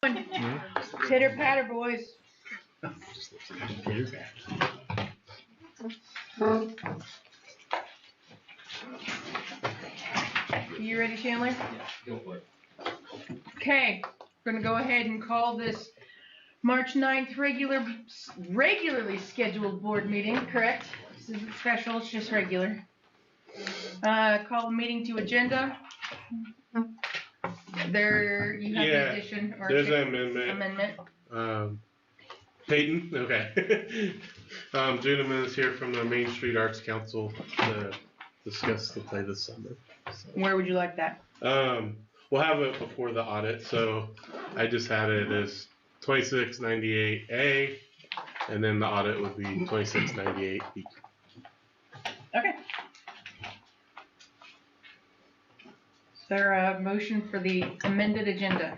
Pitter patter, boys. You ready, Chandler? Yeah, go for it. Okay, we're gonna go ahead and call this March 9th regularly scheduled board meeting, correct? This isn't special, it's just regular. Call the meeting to agenda. There, you have the addition or there's an amendment. Peyton, okay. Gentleman is here from the Main Street Arts Council to discuss the play this summer. So, Where would you like that? we'll have it before the audit, so I just had it as 2698A, and then the audit would be 2698B. Okay. Is there a motion for the amended agenda?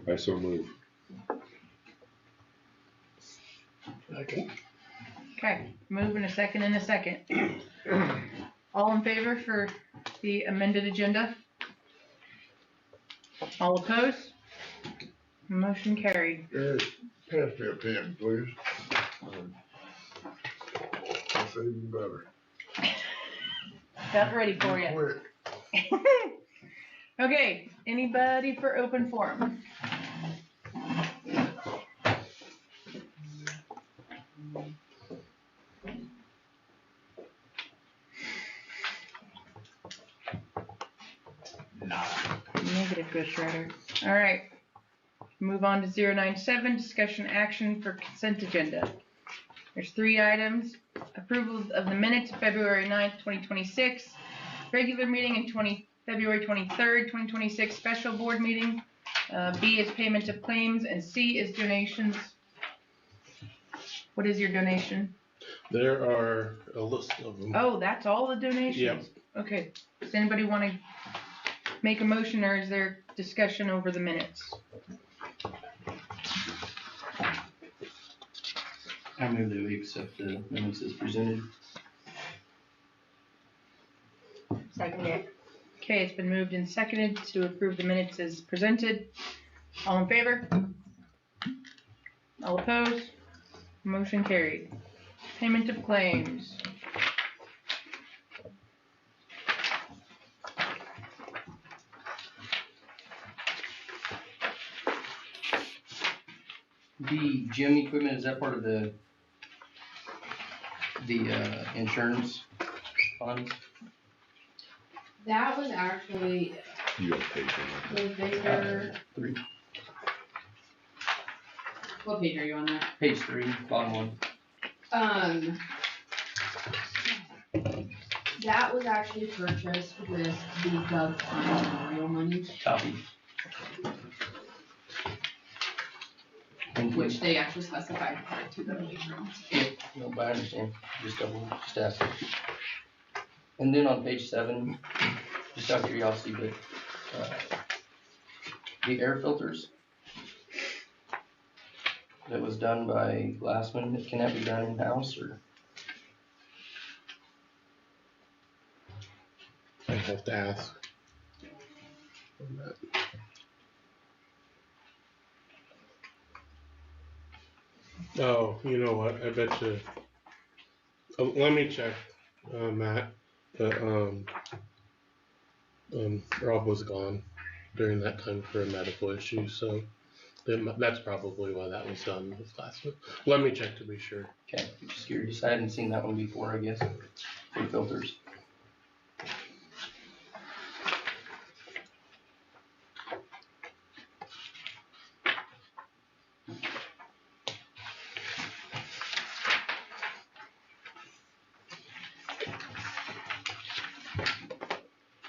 I so move. Okay, move in a second and a second. All in favor for the amended agenda? All opposed? Motion carried. Pass me a pen, please. That's even better. Got ready for you. Quick. Okay, anybody for open forum? Negative, Ghost Rider. All right. Move on to 097, discussion action for consent agenda. There's 3 items. Approval of the minutes of February 9th, 2026. Regular meeting in February 23rd, 2026. Special board meeting. B is payment of claims, and C is donations. What is your donation? There are a list of them. Oh, that's all the donations? Yep. Okay. Does anybody want to make a motion, or is there discussion over the minutes? I move that we accept the minutes as presented. Second it. Okay, it's been moved and seconded to approve the minutes as presented. All in favor? All opposed? Motion carried. Payment of claims. The gym equipment, is that part of the insurance funds? That was actually You have paid for that. the bigger. 3. What page are you on there? Page 3, bottom one. That was actually purchased with the Doug Fine Memorial money, Copy. Thank you. which they actually specified prior to the release. No, but I understand. Just ask. And then on page 7, just out of curiosity, but the air filters that was done by Glassman, can that be done in-house or? I have to ask on that. Oh, you know what? I bet you. Let me check, Matt. But Rob was gone during that time for a medical issue, so that's probably why that was done with last week. Let me check to be sure. Okay, just curious. I hadn't seen that one before, I guess, for filters.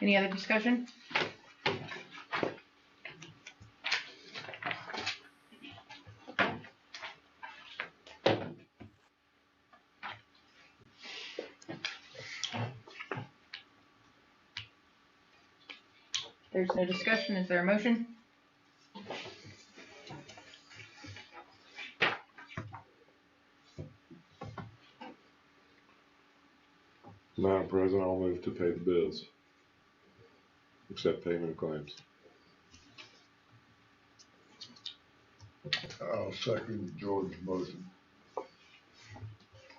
Any other discussion? There's no discussion. Is there a motion? Madam President, I'll move to pay the bills. Accept payment of claims. I'll second George's motion.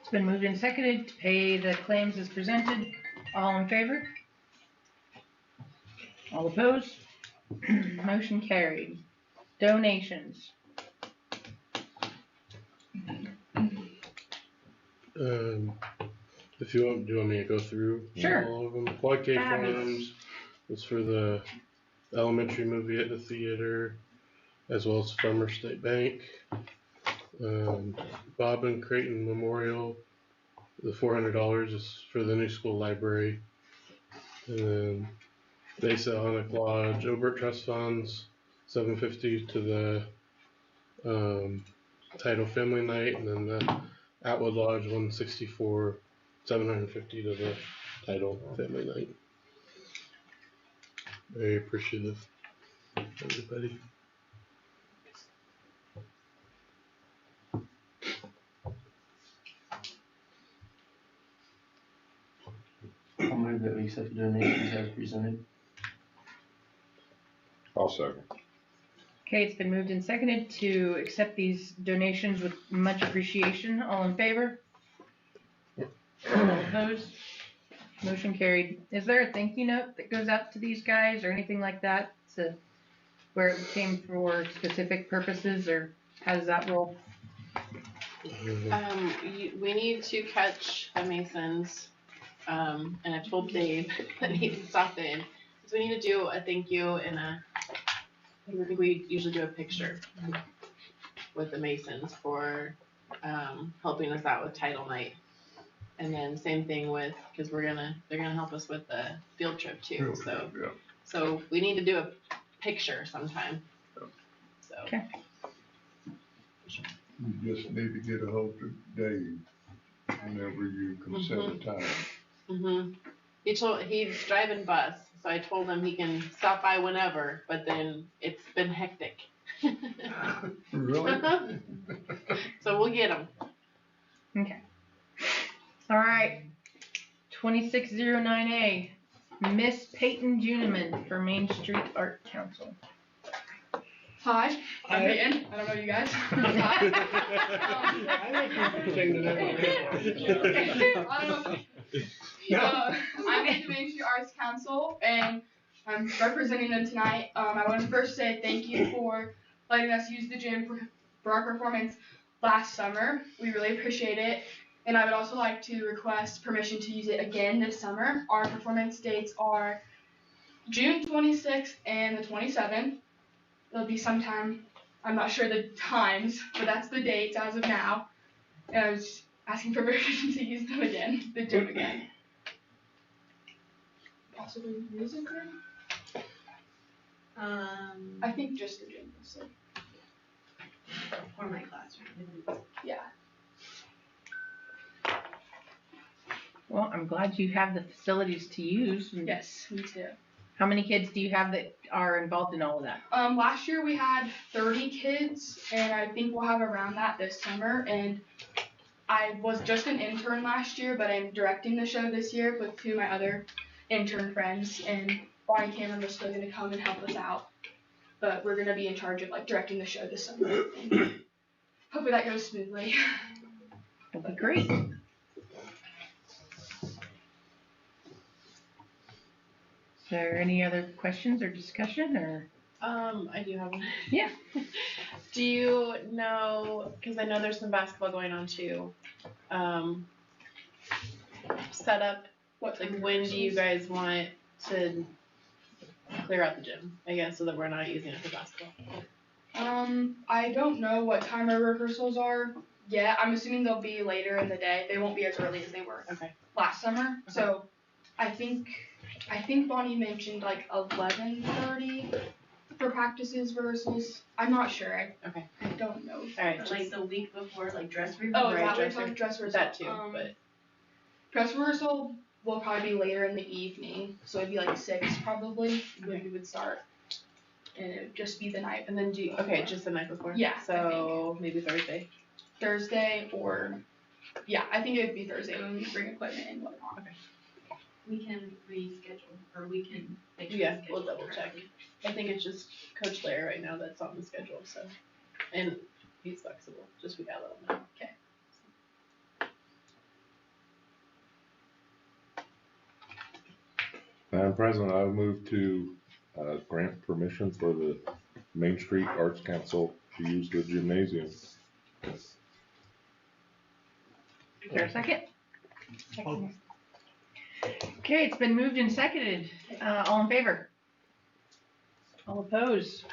It's been moved and seconded to pay the claims as presented. All in favor? All opposed? Motion carried. Donations. If you want, do you want me to go through Sure. all of them? Quad K Fabulous. Farms was for the elementary movie at the theater, as well as Farmer State Bank. Bob and Creighton Memorial, the $400 is for the new school library. And then Mesa Honic Lodge, Obert Trust Funds, $750 to the Title Family Night, and then the Atwood Lodge, $164, $750 to the Title Family Night. Very appreciative, everybody. I'll move that we accept the donations as presented. I'll second. Okay, it's been moved and seconded to accept these donations with much appreciation. All in favor? All opposed? Motion carried. Is there a thank you note that goes out to these guys or anything like that? To where it came for specific purposes, or how does that roll? We need to catch the Masons, and I told Dave that he needs to stop in. So we need to do a thank you and I think we usually do a picture with the Masons for helping us out with Title Night. And then same thing with, because they're gonna help us with the field trip too. So we need to do a picture sometime. So. Okay. You just need to get a hold of Dave whenever you can set a time. Mhm. He's driving bus, so I told him he can stop by whenever. But then it's been hectic. Really? So we'll get him. Okay. All right. 2609A, Miss Peyton Juniman for Main Street Art Council. Hi, I'm Peyton. I don't know you guys. I don't know. I'm in the Main Street Arts Council, and I'm representing them tonight. I want to first say thank you for letting us use the gym for our performance last summer. We really appreciate it. And I would also like to request permission to use it again this summer. Our performance dates are June 26th and the 27th. It'll be sometime, I'm not sure the times, but that's the dates as of now. And I was asking for permission to use them again, the gym again. Possibly music room? I think just the gym, so. Or my classroom. Yeah. Well, I'm glad you have the facilities to use. And Yes, me too. how many kids do you have that are involved in all of that? Last year we had 30 kids, and I think we'll have around that this summer. And I was just an intern last year, but I'm directing the show this year with two of my other intern friends, and Bonnie Cameron was still going to come and help us out. But we're going to be in charge of like directing the show this summer. And hopefully that goes smoothly. That'd be great. Is there any other questions or discussion, or? I do have one. Yeah. Do you know, because I know there's some basketball going on too, set up, like when do you guys want to clear out the gym, I guess, so that we're not using it for basketball? I don't know what time our rehearsals are yet. I'm assuming they'll be later in the day. They won't be as early as they were last summer. Okay. So I think Bonnie mentioned like 11:30 for practices, rehearsals. I'm not sure. I don't know. All right, Like the week before, like dress rehearsal. Oh, Right, that dress we're talking dress rehearsal. that too, but Dress rehearsal will probably be later in the evening, so it'd be like 6 probably when we would start, and it would just be the night. and then just the night before. Yeah, So maybe Thursday or I think it would be Thursday when we bring equipment and whatnot. We can reschedule, or we can make sure Yeah, it's we'll scheduled double check. correctly. I think it's just Coach Lair right now that's on the schedule. So, and he's flexible, just we gotta let him know. Okay. Madam President, I move to grant permission for the Main Street Arts Council to use the gymnasium. Is there a second? Okay, it's been moved and seconded. All in favor? All opposed?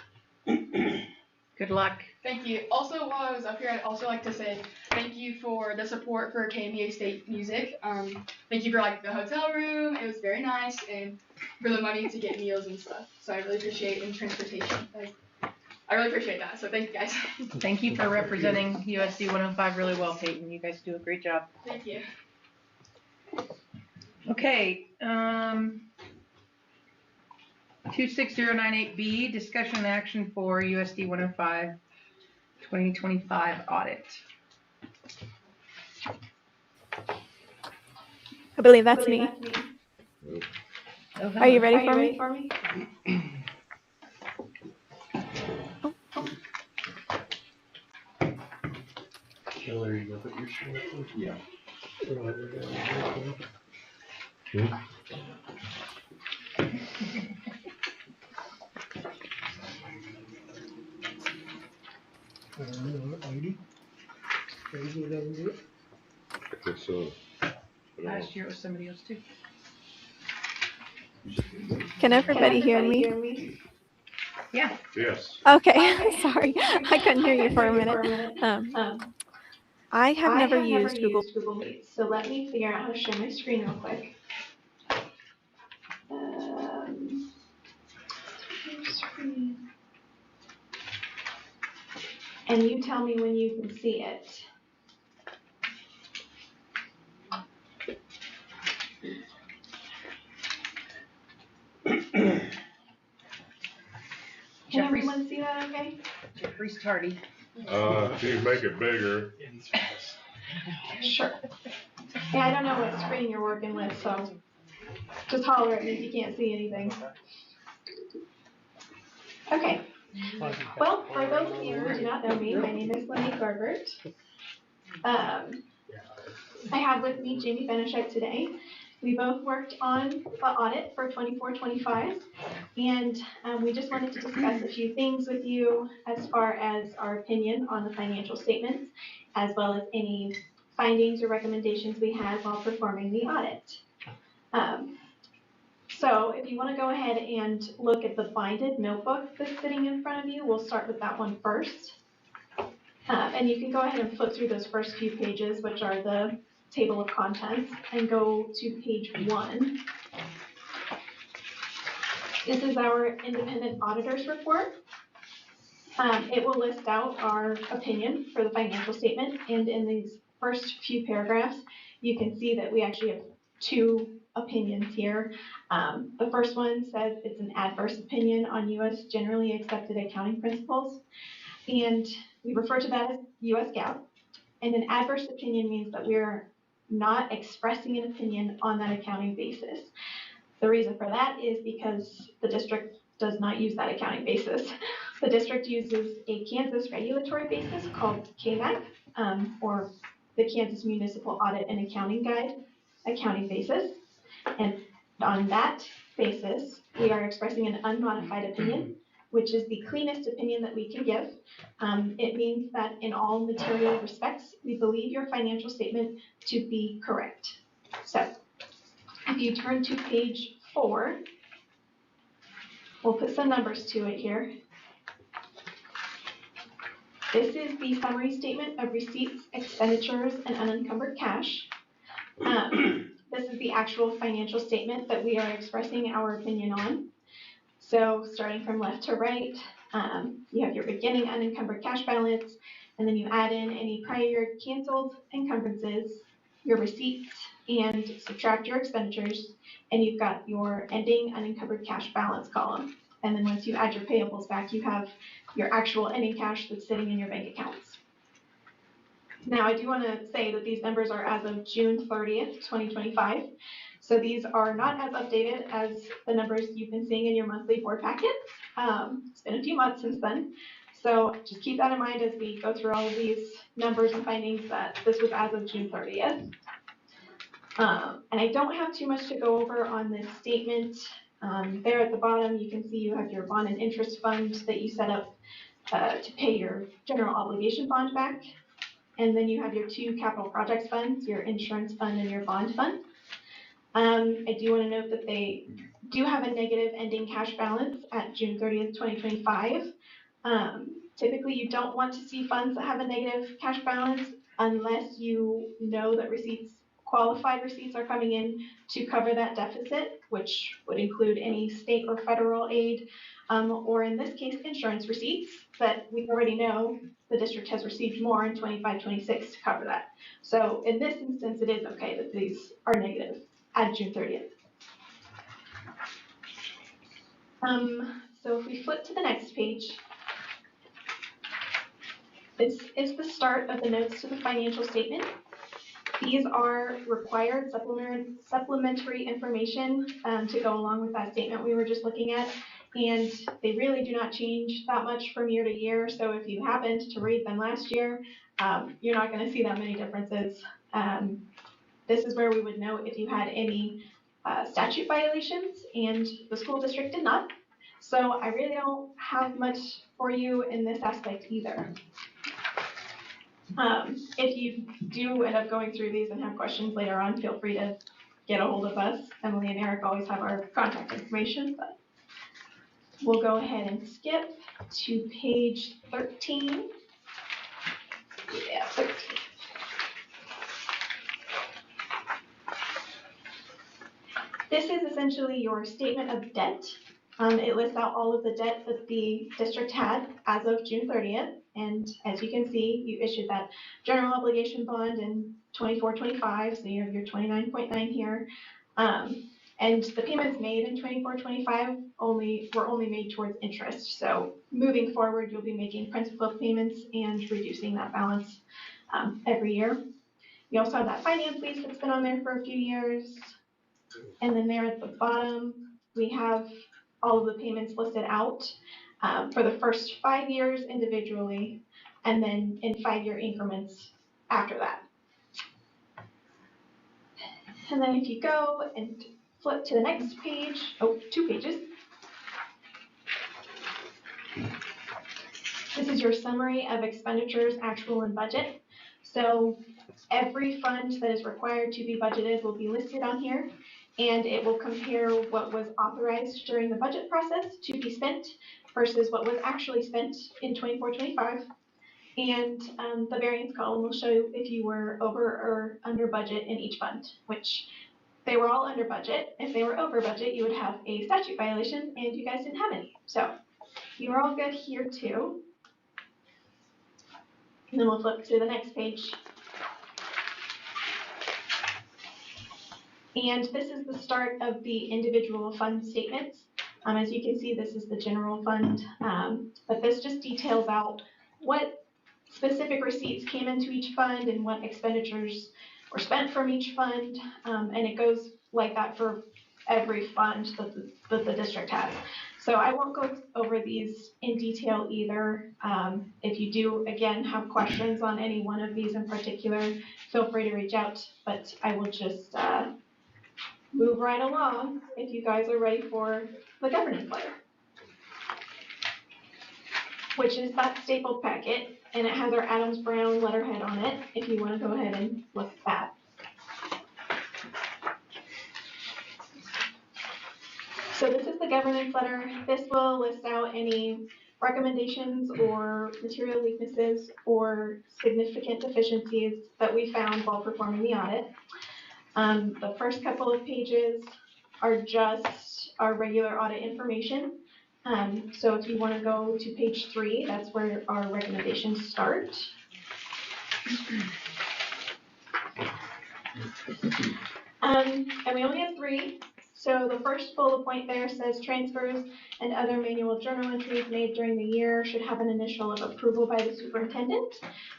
Good luck. Thank you. Also, while I was up here, I'd also like to say thank you for the support for KMBA State Music. Thank you for like the hotel room. It was very nice, and for the money to get meals and stuff. So I really appreciate and transportation. I really appreciate that. So thank you guys. Thank you for representing USD 105 really well, Peyton. You guys do a great job. Thank you. Okay, 26098B, discussion and action for USD 105 2025 audit. I believe that's me. Oh, Are you hello. ready for me? Hillary, you put your shirt on? Yeah. I guess so. Last year it was somebody else too. Can everybody hear me? Yeah. Yes. Okay, sorry. I couldn't hear you for a minute. I have never used Google. Meet, so let me figure out how to share my screen real quick. Screen. And you tell me when you can see it. Can everyone see that okay? Jeffrey's tardy. Can you make it bigger? Sure. Yeah, I don't know what screen you're working with, so just holler at me if you can't see anything. Okay. Well, for those of you who do not know me, my name is Lenny Garbert. I have with me Jamie Benishek today. We both worked on the audit for 24-25, and we just wanted to discuss a few things with you as far as our opinion on the financial statements, as well as any findings or recommendations we had while performing the audit. So if you want to go ahead and look at the binded notebook that's sitting in front of you, we'll start with that one first. And you can go ahead and flip through those first few pages, which are the table of contents, and go to page 1. This is our independent auditor's report. It will list out our opinion for the financial statement, and in these first few paragraphs, you can see that we actually have 2 opinions here. The first one says it's an adverse opinion on U.S. generally accepted accounting principles, and we refer to that as U.S. GAAP. And an adverse opinion means that we're not expressing an opinion on that accounting basis. The reason for that is because the district does not use that accounting basis. The district uses a Kansas regulatory basis called KMAC, or the Kansas Municipal Audit and Accounting Guide accounting basis. And on that basis, we are expressing an unmodified opinion, which is the cleanest opinion that we can give. It means that in all material respects, we believe your financial statement to be correct. So if you turn to page 4, we'll put some numbers to it here. This is the summary statement of receipts, expenditures, and unencumbered cash. This is the actual financial statement that we are expressing our opinion on. So starting from left to right, you have your beginning unencumbered cash balance, and then you add in any prior year canceled encumbrances, your receipts, and subtract your expenditures, and you've got your ending unencumbered cash balance column. And then once you add your payables back, you have your actual ending cash that's sitting in your bank accounts. Now, I do want to say that these numbers are as of June 30th, 2025. So these are not as updated as the numbers you've been seeing in your monthly board packet. It's been a few months since then. So just keep that in mind as we go through all of these numbers and findings that this was as of June 30th. And I don't have too much to go over on this statement. There at the bottom, you can see you have your bond and interest fund that you set up to pay your general obligation bond back. And then you have your two capital projects funds, your insurance fund and your bond fund. I do want to note that they do have a negative ending cash balance at June 30th, 2025. Typically, you don't want to see funds that have a negative cash balance unless you know that qualified receipts are coming in to cover that deficit, which would include any state or federal aid, or in this case, insurance receipts that we already know the district has received more in 25-26 to cover that. So in this instance, it is okay that these are negative at June 30th. So if we flip to the next page, this is the start of the notes to the financial statement. These are required supplementary information to go along with that statement we were just looking at, and they really do not change that much from year to year. So if you happened to read them last year, you're not going to see that many differences. This is where we would know if you had any statute violations, and the school district did not. So I really don't have much for you in this aspect either. If you do end up going through these and have questions later on, feel free to get a hold of us. Emily and Eric always have our contact information, but we'll go ahead and skip to page 13. Yeah, 13. This is essentially your statement of debt. It lists out all of the debt that the district had as of June 30th. And as you can see, you issued that general obligation bond in 24-25, so you have your 29.9 here. And the payments made in 24-25 were only made towards interest. So moving forward, you'll be making principal payments and reducing that balance every year. You also have that finance lease that's been on there for a few years. And then there at the bottom, we have all of the payments listed out for the first 5 years individually, and then in 5-year increments after that. And then if you go and flip to the next page, 2 pages. This is your summary of expenditures, actual and budget. So every fund that is required to be budgeted will be listed on here, and it will compare what was authorized during the budget process to be spent versus what was actually spent in 24-25. And the variance column will show if you were over or under budget in each fund, which they were all under budget. If they were over budget, you would have a statute violation, and you guys didn't have any. So you were all good here too. And then we'll flip to the next page. And this is the start of the individual fund statements. As you can see, this is the general fund, but this just details out what specific receipts came into each fund and what expenditures were spent from each fund, and it goes like that for every fund that the district has. So I won't go over these in detail either. If you do, again, have questions on any one of these in particular, feel free to reach out, but I will just move right along if you guys are ready for the governance letter, which is that stapled packet, and it has our Adams Brown letterhead on it if you want to go ahead and look at that. So this is the governance letter. This will list out any recommendations or material weaknesses or significant deficiencies that we found while performing the audit. The first couple of pages are just our regular audit information. So if you want to go to page 3, that's where our recommendations start. And we only have 3. So the first bullet point there says transfers and other manual journal entries made during the year should have an initial of approval by the superintendent,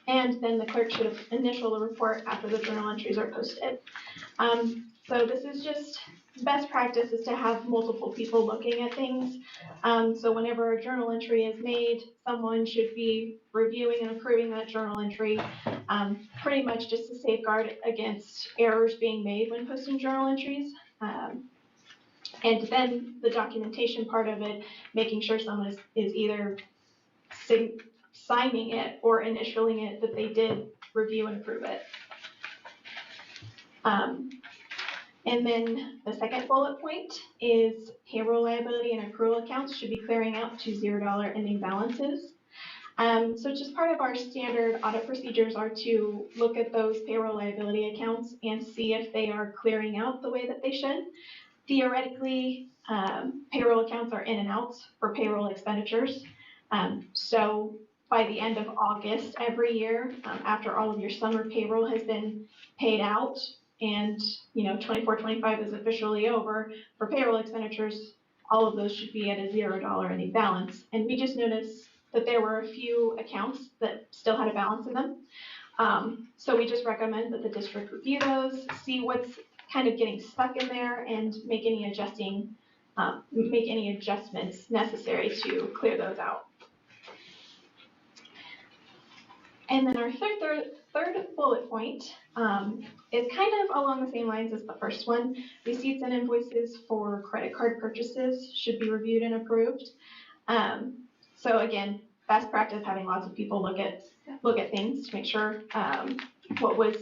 and then the clerk should initial the report after the journal entries are posted. So this is just best practice is to have multiple people looking at things. So whenever a journal entry is made, someone should be reviewing and approving that journal entry, pretty much just to safeguard against errors being made when posting journal entries. And then the documentation part of it, making sure someone is either signing it or initialing it that they did review and approve it. And then the second bullet point is payroll liability and accrual accounts should be clearing out to $0 ending balances. So just part of our standard audit procedures are to look at those payroll liability accounts and see if they are clearing out the way that they should. Theoretically, payroll accounts are in and out for payroll expenditures. So by the end of August every year, after all of your summer payroll has been paid out and 24-25 is officially over, for payroll expenditures, all of those should be at a $0 ending balance. And we just noticed that there were a few accounts that still had a balance in them. So we just recommend that the district review those, see what's kind of getting stuck in there, and make any adjustments necessary to clear those out. And then our third bullet point is kind of along the same lines as the first one. Receipts and invoices for credit card purchases should be reviewed and approved. So again, best practice, having lots of people look at things to make sure what was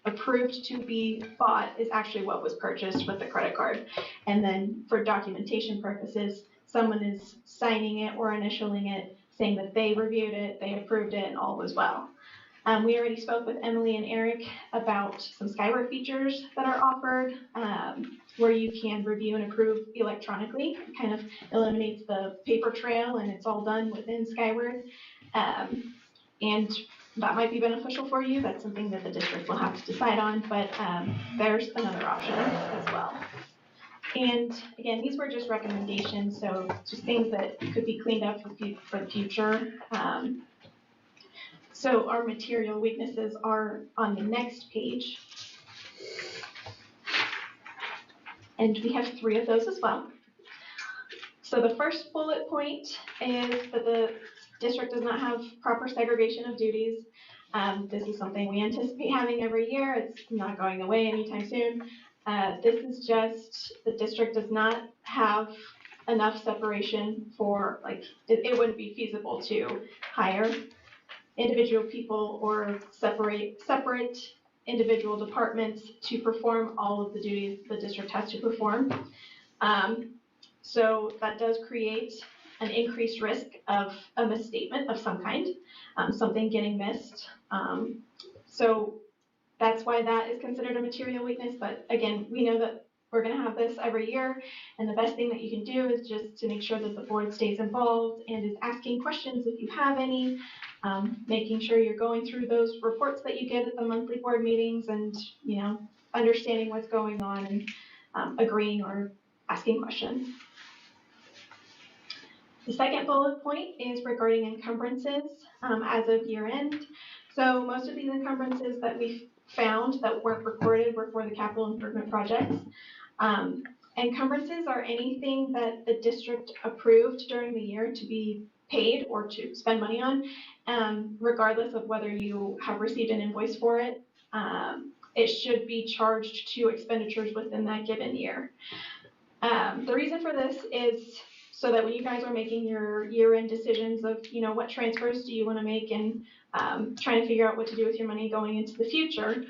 approved to be bought is actually what was purchased with the credit card. And then for documentation purposes, someone is signing it or initialing it, saying that they reviewed it, they approved it, and all was well. We already spoke with Emily and Eric about some Skyward features that are offered, where you can review and approve electronically. It kind of eliminates the paper trail, and it's all done within Skyward. And that might be beneficial for you. That's something that the district will have to decide on, but there's another option as well. And again, these were just recommendations, so just things that could be cleaned up for the future. So our material weaknesses are on the next page. And we have 3 of those as well. So the first bullet point is that the district does not have proper segregation of duties. This is something we anticipate having every year. It's not going away anytime soon. This is just, the district does not have enough separation for, it wouldn't be feasible to hire individual people or separate individual departments to perform all of the duties the district has to perform. So that does create an increased risk of a misstatement of some kind, something getting missed. So that's why that is considered a material weakness. But again, we know that we're going to have this every year, and the best thing that you can do is just to make sure that the board stays involved and is asking questions if you have any, making sure you're going through those reports that you get at the monthly board meetings and, understanding what's going on and agreeing or asking questions. The second bullet point is regarding encumbrances as of year end. So most of these encumbrances that we've found that weren't recorded were for the capital improvement projects. Encumbrances are anything that the district approved during the year to be paid or to spend money on, regardless of whether you have received an invoice for it. It should be charged to expenditures within that given year. The reason for this is so that when you guys are making your year-end decisions of, what transfers do you want to make and trying to figure out what to do with your money going into the future,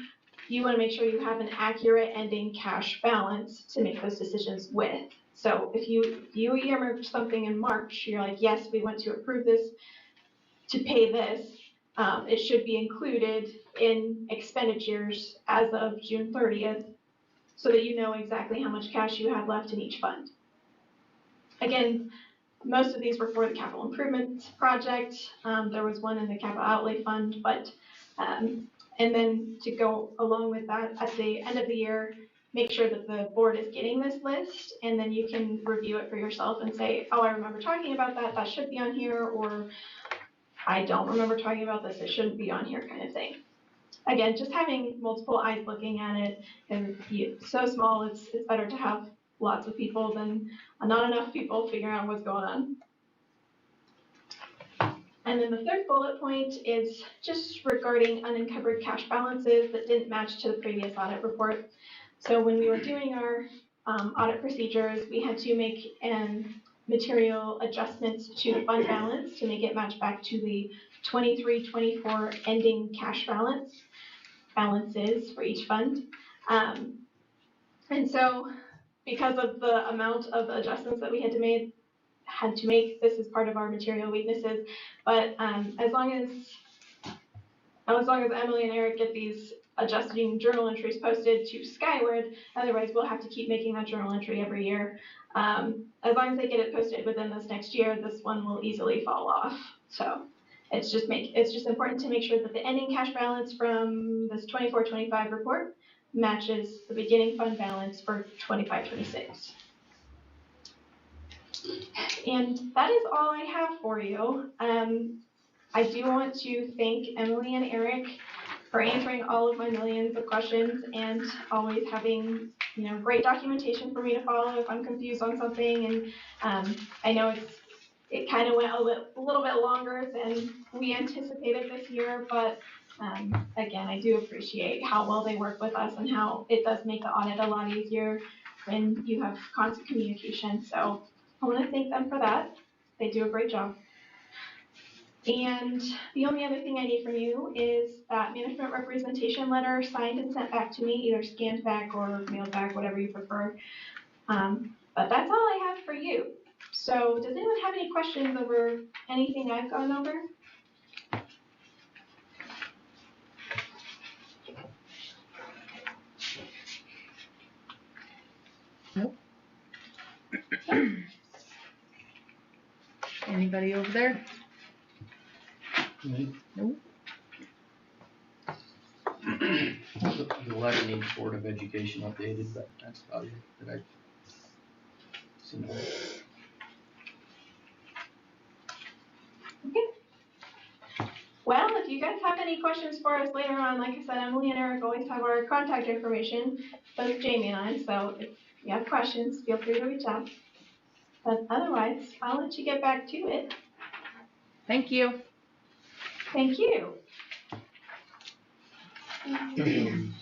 you want to make sure you have an accurate ending cash balance to make those decisions with. So if you earmarked something in March, you're like, yes, we want to approve this to pay this, it should be included in expenditures as of June 30th so that you know exactly how much cash you have left in each fund. Again, most of these were for the capital improvement project. There was one in the capital outlay fund, but and then to go along with that, at the end of the year, make sure that the board is getting this list, and then you can review it for yourself and say, oh, I remember talking about that, that should be on here, or I don't remember talking about this, it shouldn't be on here, kind of thing. again, just having multiple eyes looking at it, and it's so small, it's better to have lots of people than not enough people figuring out what's going on. And then the third bullet point is just regarding unencumbered cash balances that didn't match to the previous audit report. So when we were doing our audit procedures, we had to make material adjustments to the fund balance to make it match back to the 23-24 ending cash balances for each fund. And so because of the amount of adjustments that we had to make, this is part of our material weaknesses. But as long as Emily and Eric get these adjusting journal entries posted to Skyward, otherwise we'll have to keep making that journal entry every year. As long as they get it posted within this next year, this one will easily fall off. So it's just important to make sure that the ending cash balance from this 24-25 report matches the beginning fund balance for 25-26. And that is all I have for you. I do want to thank Emily and Eric for answering all of my millions of questions and always having, great documentation for me to follow if I'm confused on something. And I know it kind of went a little bit longer than we anticipated this year, but again, I do appreciate how well they work with us and how it does make the audit a lot easier when you have constant communication. So I want to thank them for that. They do a great job. And the only other thing I need from you is that management representation letter signed and sent back to me, either scanned back or mailed back, whatever you prefer. But that's all I have for you. So does anyone have any questions over anything I've gone over? Nope. Anybody over there? Nope. The letter needs Board of Education updated, but that's about it that I've seen. Okay. Well, if you guys have any questions for us later on, like I said, Emily and Eric always have our contact information, both Jamie and I, so if you have questions, feel free to reach out. But otherwise, I'll let you get back to it. Thank you. Thank you. Need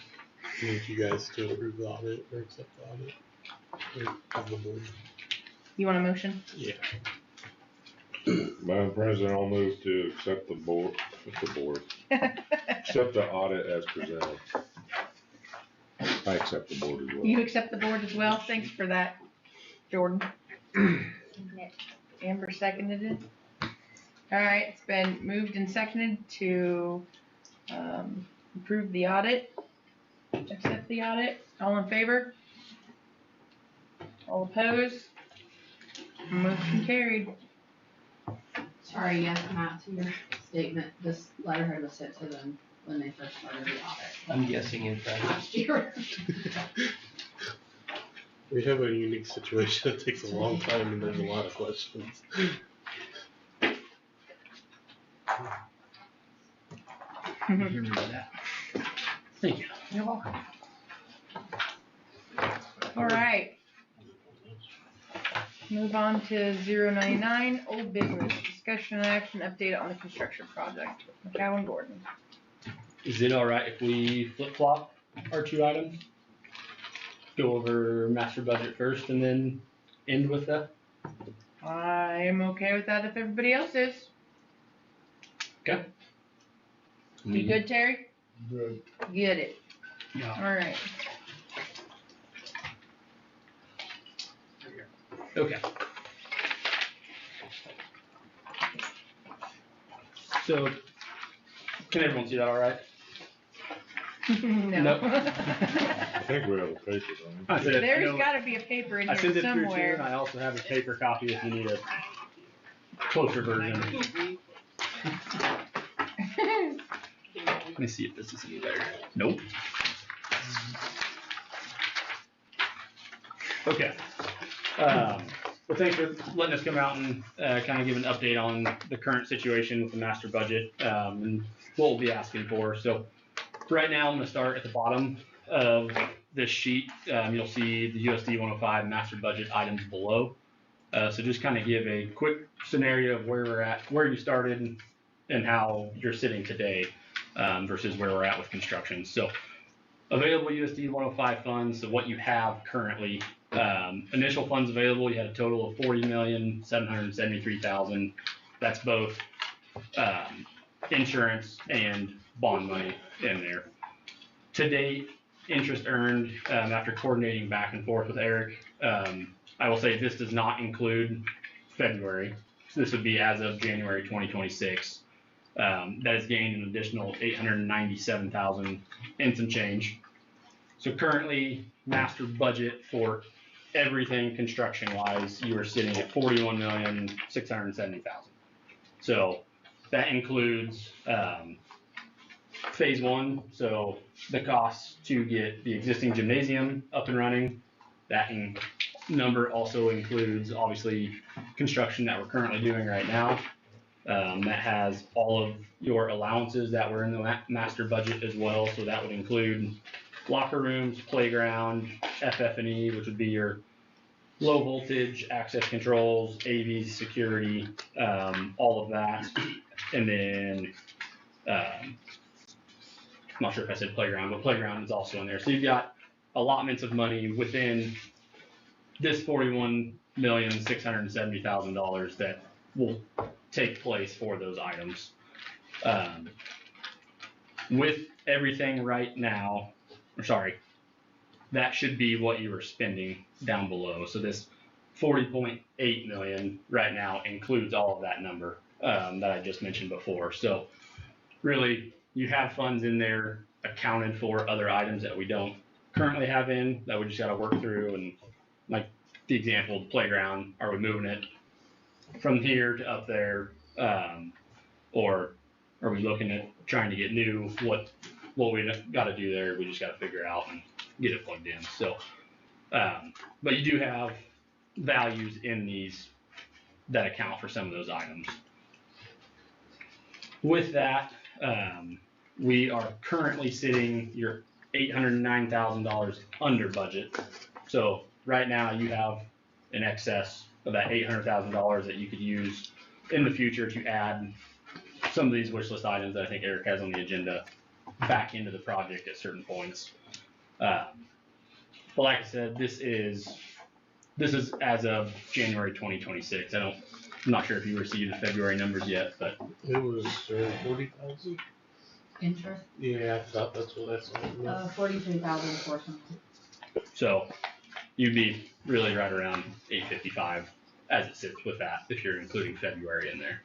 you guys to approve the audit or accept the audit of the board. You want a motion? Yeah. Madam President, I'll move to accept the audit as presented. I accept the board as well. You accept the board as well? Thanks for that, Jordan. Amber seconded it. All right, it's been moved and seconded to approve the audit, accept the audit. All in favor? All opposed? Motion carried. Sorry, yes, Matt, to your statement, this letterhead was sent to them when they first started the audit I'm guessing it's last year. We have a unique situation that takes a long time and there's a lot of questions. Thank you. You're welcome. All right. Move on to 099, old business, discussion and action update on the construction project. McCowan Gordon. Is it all right if we flip-flop our two items? Go over master budget first and then end with that? I am okay with that if everybody else is. Okay. You good, Terry? Good. Get it. Yeah. All right. Okay. So, can everyone see that all right? No. Nope. I think we have a paper, don't we? I said, There's got to be a paper in I here sent it through too, and somewhere. I also have a paper copy if you need a closer version. Let me see if this is any better. Nope. Okay. Well, thanks for letting us come out and kind of give an update on the current situation with the master budget and what we'll be asking for. So right now I'm gonna start at the bottom of this sheet. You'll see the USD 105 master budget items below. So just kind of give a quick scenario of where we're at, where you started, and how you're sitting today versus where we're at with construction. So available USD 105 funds, so what you have currently. Initial funds available, you had a total of $40,773,000. That's both insurance and bond money in there. To date, interest earned after coordinating back and forth with Eric, I will say this does not include February. So this would be as of January 2026. That has gained an additional $897,000 and some change. So currently, master budget for everything construction-wise, you are sitting at $41,670,000. So that includes phase one, so the costs to get the existing gymnasium up and running. That number also includes, obviously, construction that we're currently doing right now. That has all of your allowances that were in the master budget as well. So that would include locker rooms, playground, FF&E, which would be your low voltage access controls, AV security, all of that. And then, I'm not sure if I said playground, but playground is also in there. So you've got allotments of money within this $41,670,000 that will take place for those items. With everything right now, that should be what you are spending down below. So this 40.8 million right now includes all of that number that I just mentioned before. So really, you have funds in there accounted for other items that we don't currently have in, that we just got to work through. And like the example, the playground, are we moving it from here to up there, or are we looking at trying to get new? What we got to do there, we just got to figure out and get it plugged in. So, but you do have values in these that account for some of those items. With that, we are currently sitting your $809,000 under budget. So right now you have an excess of that $800,000 that you could use in the future to add some of these wish list items that I think Eric has on the agenda back into the project at certain points. But like I said, this is as of January 2026. I'm not sure if you received the February numbers yet, but It was 40,000. Interest, Yeah, I thought that's what I saw. 43,000 for something. so you'd be really right around 855 as it sits with that, if you're including February in there.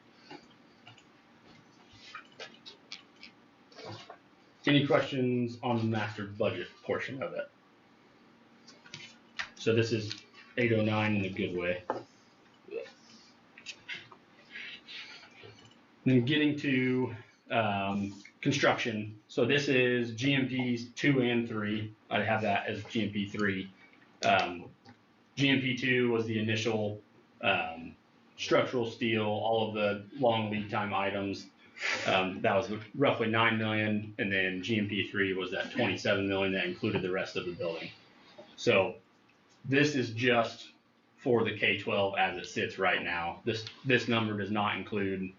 Any questions on the master budget portion of it? So this is 809 in a good way. Then getting to construction. So this is GMPs 2 and 3. I have that as GMP 3. GMP 2 was the initial structural steel, all of the long lead time items. That was roughly $9 million, and then GMP 3 was that $27 million that included the rest of the building. So this is just for the K-12 as it sits right now. This number does not include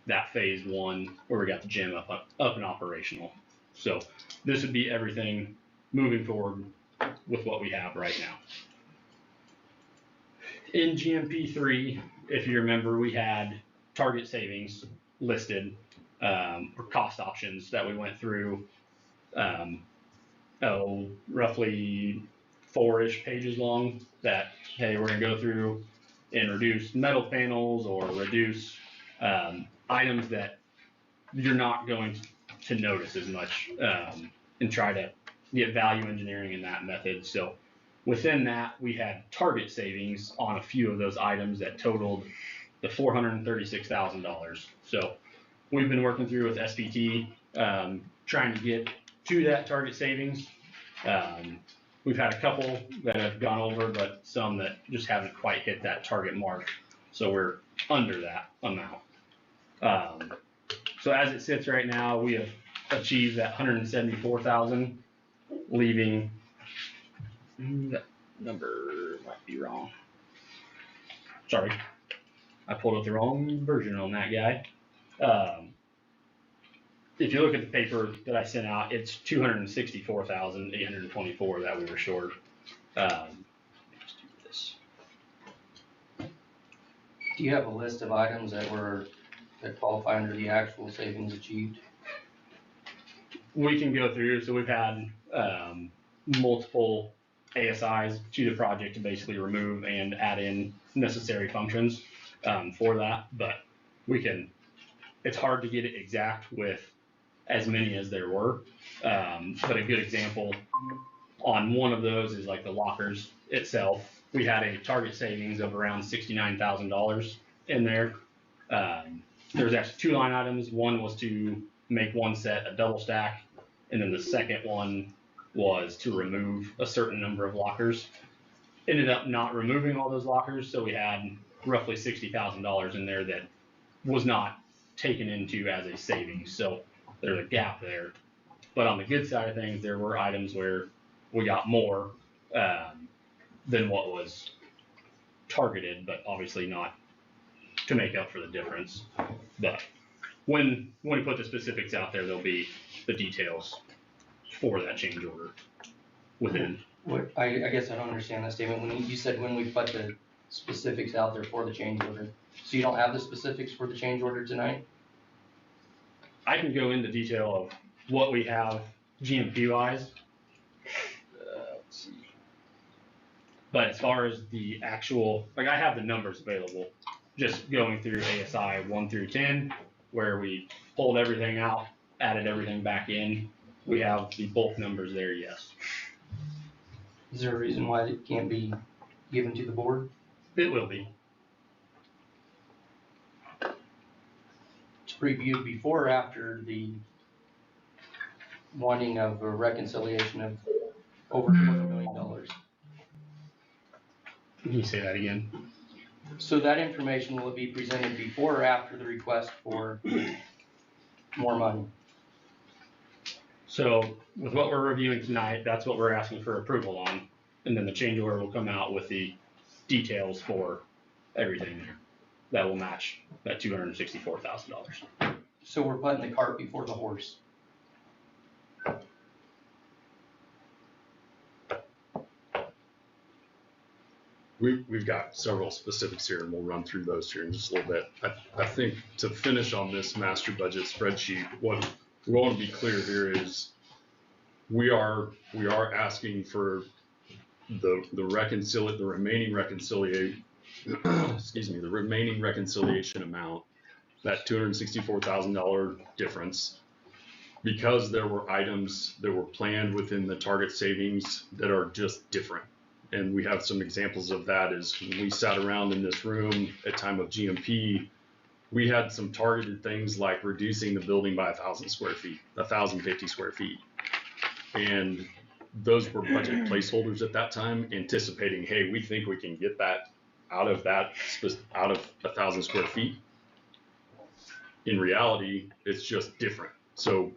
that phase one where we got the gym up and operational. So this would be everything moving forward with what we have right now. In GMP 3, if you remember, we had target savings listed, or cost options that we went through, roughly 4-ish pages long, that, hey, we're gonna go through and reduce metal panels or reduce items that you're not going to notice as much, and try to get value engineering in that method. So within that, we had target savings on a few of those items that totaled the $436,000. So we've been working through with SPT, trying to get to that target savings. We've had a couple that have gone over, but some that just haven't quite hit that target mark. So we're under that amount. So as it sits right now, we have achieve that 174,000, leaving, that number might be wrong. Sorry, I pulled up the wrong version on that guy. If you look at the paper that I sent out, it's 264,824 that we were short. Let's do this. Do you have a list of items that qualify under the actual savings achieved? We can go through, so we've had multiple ASIs to the project to basically remove and add in necessary functions for that, but it's hard to get it exact with as many as there were. But a good example on one of those is like the lockers itself. We had a target savings of around $69,000 in there. There's actually two line items. One was to make one set a double stack, and then the second one was to remove a certain number of lockers. Ended up not removing all those lockers, so we had roughly $60,000 in there that was not taken into as a savings. So there's a gap there. But on the good side of things, there were items where we got more than what was targeted, but obviously not to make up for the difference. But when we put the specifics out there, there'll be the details for that change order within. What I guess I don't understand that statement. When you said when we put the specifics out there for the change order, so you don't have the specifics for the change order tonight? I can go into detail of what we have GMP wise. Let's see. But as far as the actual, like I have the numbers available, just going through ASI 1 through 10, where we pulled everything out, added everything back in. We have the bulk numbers there, yes. Is there a reason why it can't be given to the board? It will be. It's reviewed before or after the wanting of a reconciliation of over $250 million. Can you say that again? So that information will be presented before or after the request for more money? So with what we're reviewing tonight, that's what we're asking for approval on. And then the change order will come out with the details for everything that will match that $264,000. So we're putting the cart before the horse. We've got several specifics here, and we'll run through those here in just a little bit. I think to finish on this master budget spreadsheet, what we want to be clear here is we are asking for the remaining reconciliation the remaining reconciliation amount, that $264,000 difference, because there were items that were planned within the target savings that are just different. And we have some examples of that is when we sat around in this room at time of GMP, we had some targeted things like reducing the building by 1,000 square feet, 1,050 square feet. And those were budget placeholders at that time, anticipating, hey, we think we can get that out of 1,000 square feet. In reality, it's just different. So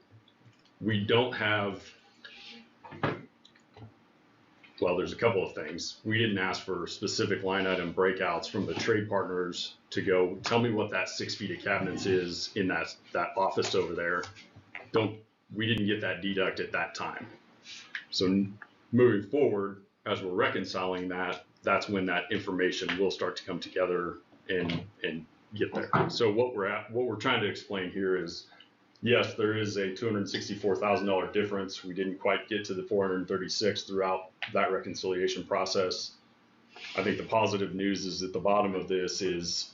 we don't have, well, there's a couple of things. We didn't ask for specific line item breakouts from the trade partners to go, tell me what that 6 feet of cabinets is in that office over there. We didn't get that deduct at that time. So moving forward, as we're reconciling that, that's when that information will start to come together and get there. So what we're trying to explain here is, yes, there is a $264,000 difference. We didn't quite get to the 436 throughout that reconciliation process. I think the positive news is at the bottom of this is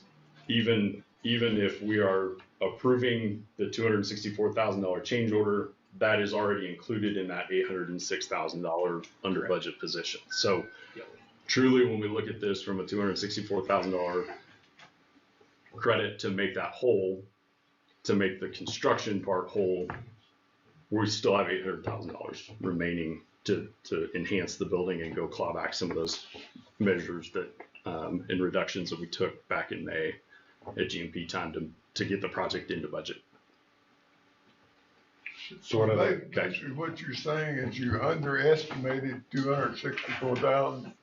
even if we are approving the $264,000 change order, that is already included in that $806,000 under budget position. So truly, when we look at this from a $264,000 credit to make that whole, to make the construction part whole, we still have $800,000 remaining to enhance the building and go claw back some of those measures that and reductions that we took back in May at GMP time to get the project into budget. So what are they? Basically, what you're saying is you underestimated 264,000.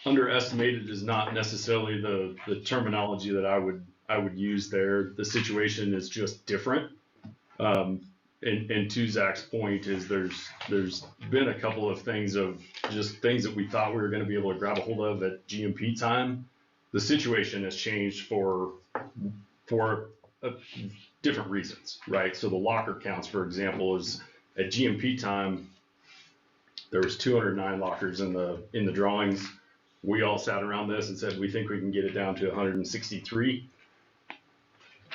Underestimated is not necessarily the terminology that I would use there. The situation is just different. And to Zach's point is there's been a couple of things of just things that we thought we were going to be able to grab a hold of at GMP time. The situation has changed for different reasons, right? So the locker counts, for example, is at GMP time, there was 209 lockers in the drawings. We all sat around this and said, we think we can get it down to 163.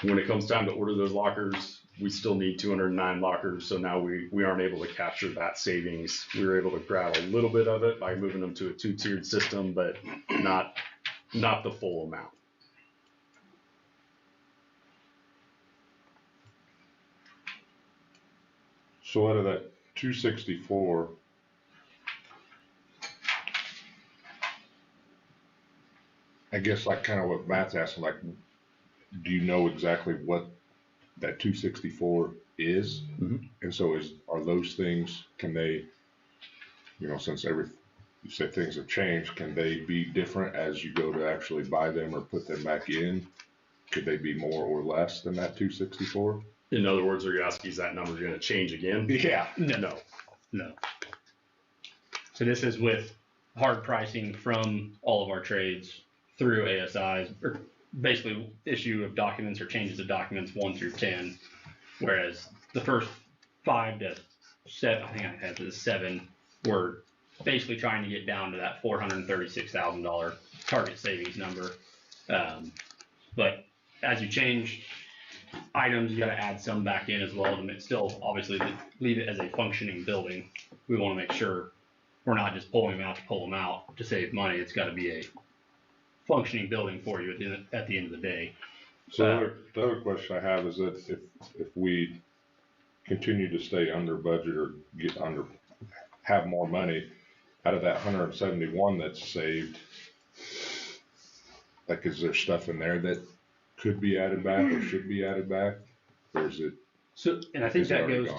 When it comes time to order those lockers, we still need 209 lockers. So now we aren't able to capture that savings. We were able to grab a little bit of it by moving them to a 2-tiered system, but not the full amount. So out of that 264, I guess like kind of what Matt's asking, like, do you know exactly what that 264 is? Mm-hmm. And so are those things, can they, since you said things have changed, can they be different as you go to actually buy them or put them back in? Could they be more or less than that 264? In other words, are you asking, is that number going to change again? Yeah. No. So this is with hard pricing from all of our trades through ASIs, or basically issue of documents or changes of documents 1 through 10, whereas the first 5 to 7, I think I had to 7, we're basically trying to get down to that $436,000 target savings number. But as you change items, you got to add some back in as well to still obviously leave it as a functioning building. We want to make sure we're not just pulling them out to pull them out to save money. It's got to be a functioning building for you at the end of the day. So the other question I have is that if we continue to stay under budget or have more money, out of that 171 that's saved, like, is there stuff in there that could be added back or should be added back, or is it? So, and I think that goes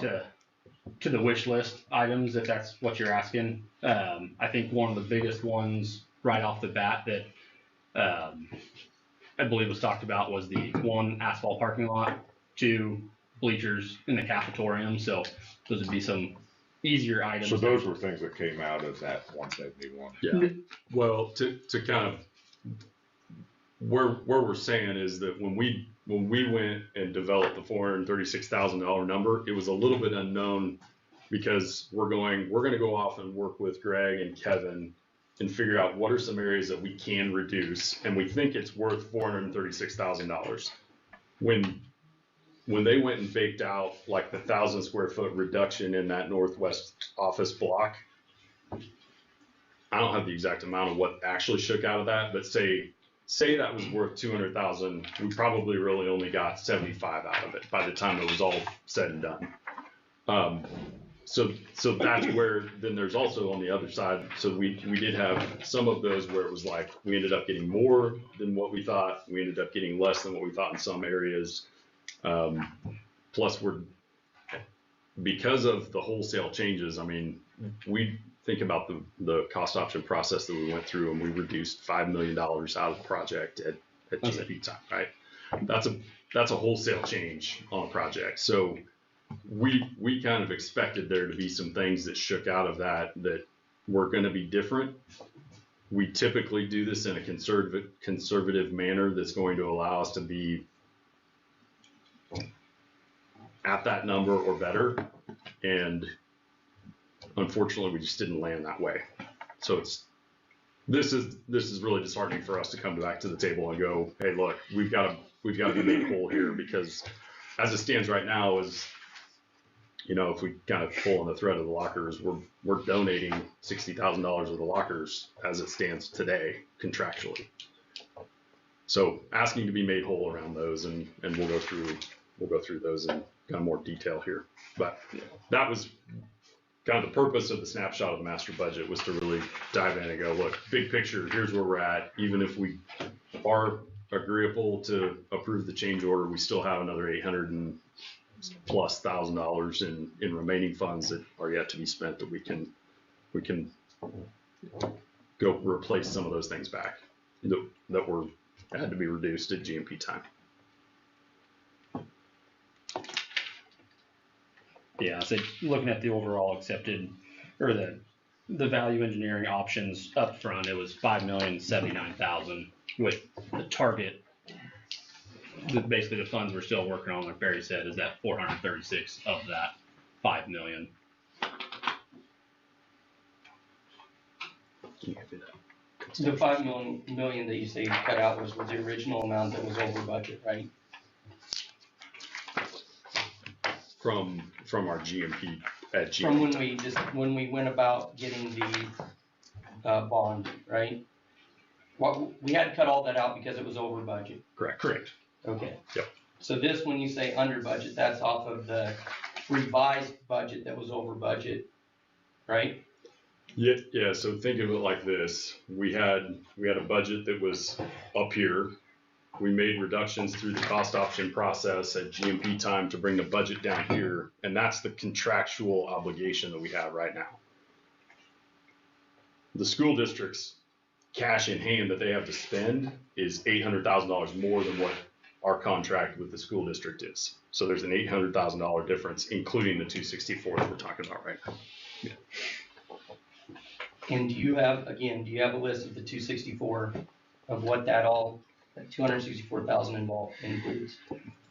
to the wish list items, if that's what you're asking. I think one of the biggest ones right off the bat that I believe was talked about was the 1 asphalt parking lot, 2 bleachers in the cafetorium. So those would be some easier items. So those were things that came out of that 171. Yeah. Well, to kind of where we're saying is that when we went and developed the $436,000 number, it was a little bit unknown because we're going to go off and work with Greg and Kevin and figure out what are some areas that we can reduce, and we think it's worth $436,000. When they went and baked out like the 1,000 square foot reduction in that northwest office block, I don't have the exact amount of what actually shook out of that, but say that was worth $200,000, we probably really only got 75 out of it by the time it was all said and done. So that's where, then there's also on the other side, so we did have some of those where it was like, we ended up getting more than what we thought, we ended up getting less than what we thought in some areas. Plus because of the wholesale changes, I mean, we think about the cost option process that we went through, and we reduced $5 million out of the project at GMP time, right? That's a wholesale change on a project. So we kind of expected there to be some things that shook out of that were going to be different. We typically do this in a conservative manner that's going to allow us to be at that number or better. And unfortunately, we just didn't land that way. So this is really disheartening for us to come back to the table and go, hey, look, we've got to be made whole here, because as it stands right now is, if we kind of pull on the thread of the lockers, we're donating $60,000 of the lockers as it stands today contractually. So asking to be made whole around those, and we'll go through those in kind of more detail here. But that was kind of the purpose of the snapshot of the master budget, was to really dive in and go, look, big picture, here's where we're at. Even if we are agreeable to approve the change order, we still have another $860,000 plus $1,000 in remaining funds that are yet to be spent that we can go replace some of those things back that had to be reduced at GMP time. Yeah, so looking at the overall accepted, or the value engineering options up front, it was $5,079,000 with the target. Basically, the funds we're still working on, like Barry said, is that 436 of that 5 million. The 5 million that you say you cut out was the original amount that was over budget, right? From our GMP at GMP. From when we went about getting the bond, right? We had to cut all that out because it was over budget. Correct. Okay. Yep. So this, when you say under budget, that's off of the revised budget that was over budget, right? Yeah. So think of it like this: we had a budget that was up here. We made reductions through the cost option process at GMP time to bring the budget down here, and that's the contractual obligation that we have right now. The school district's cash in hand that they have to spend is $800,000 more than what our contract with the school district is. So there's an $800,000 difference, including the 264 that we're talking about right now. Yeah. And do you have a list of the 264 of what that 264,000 includes?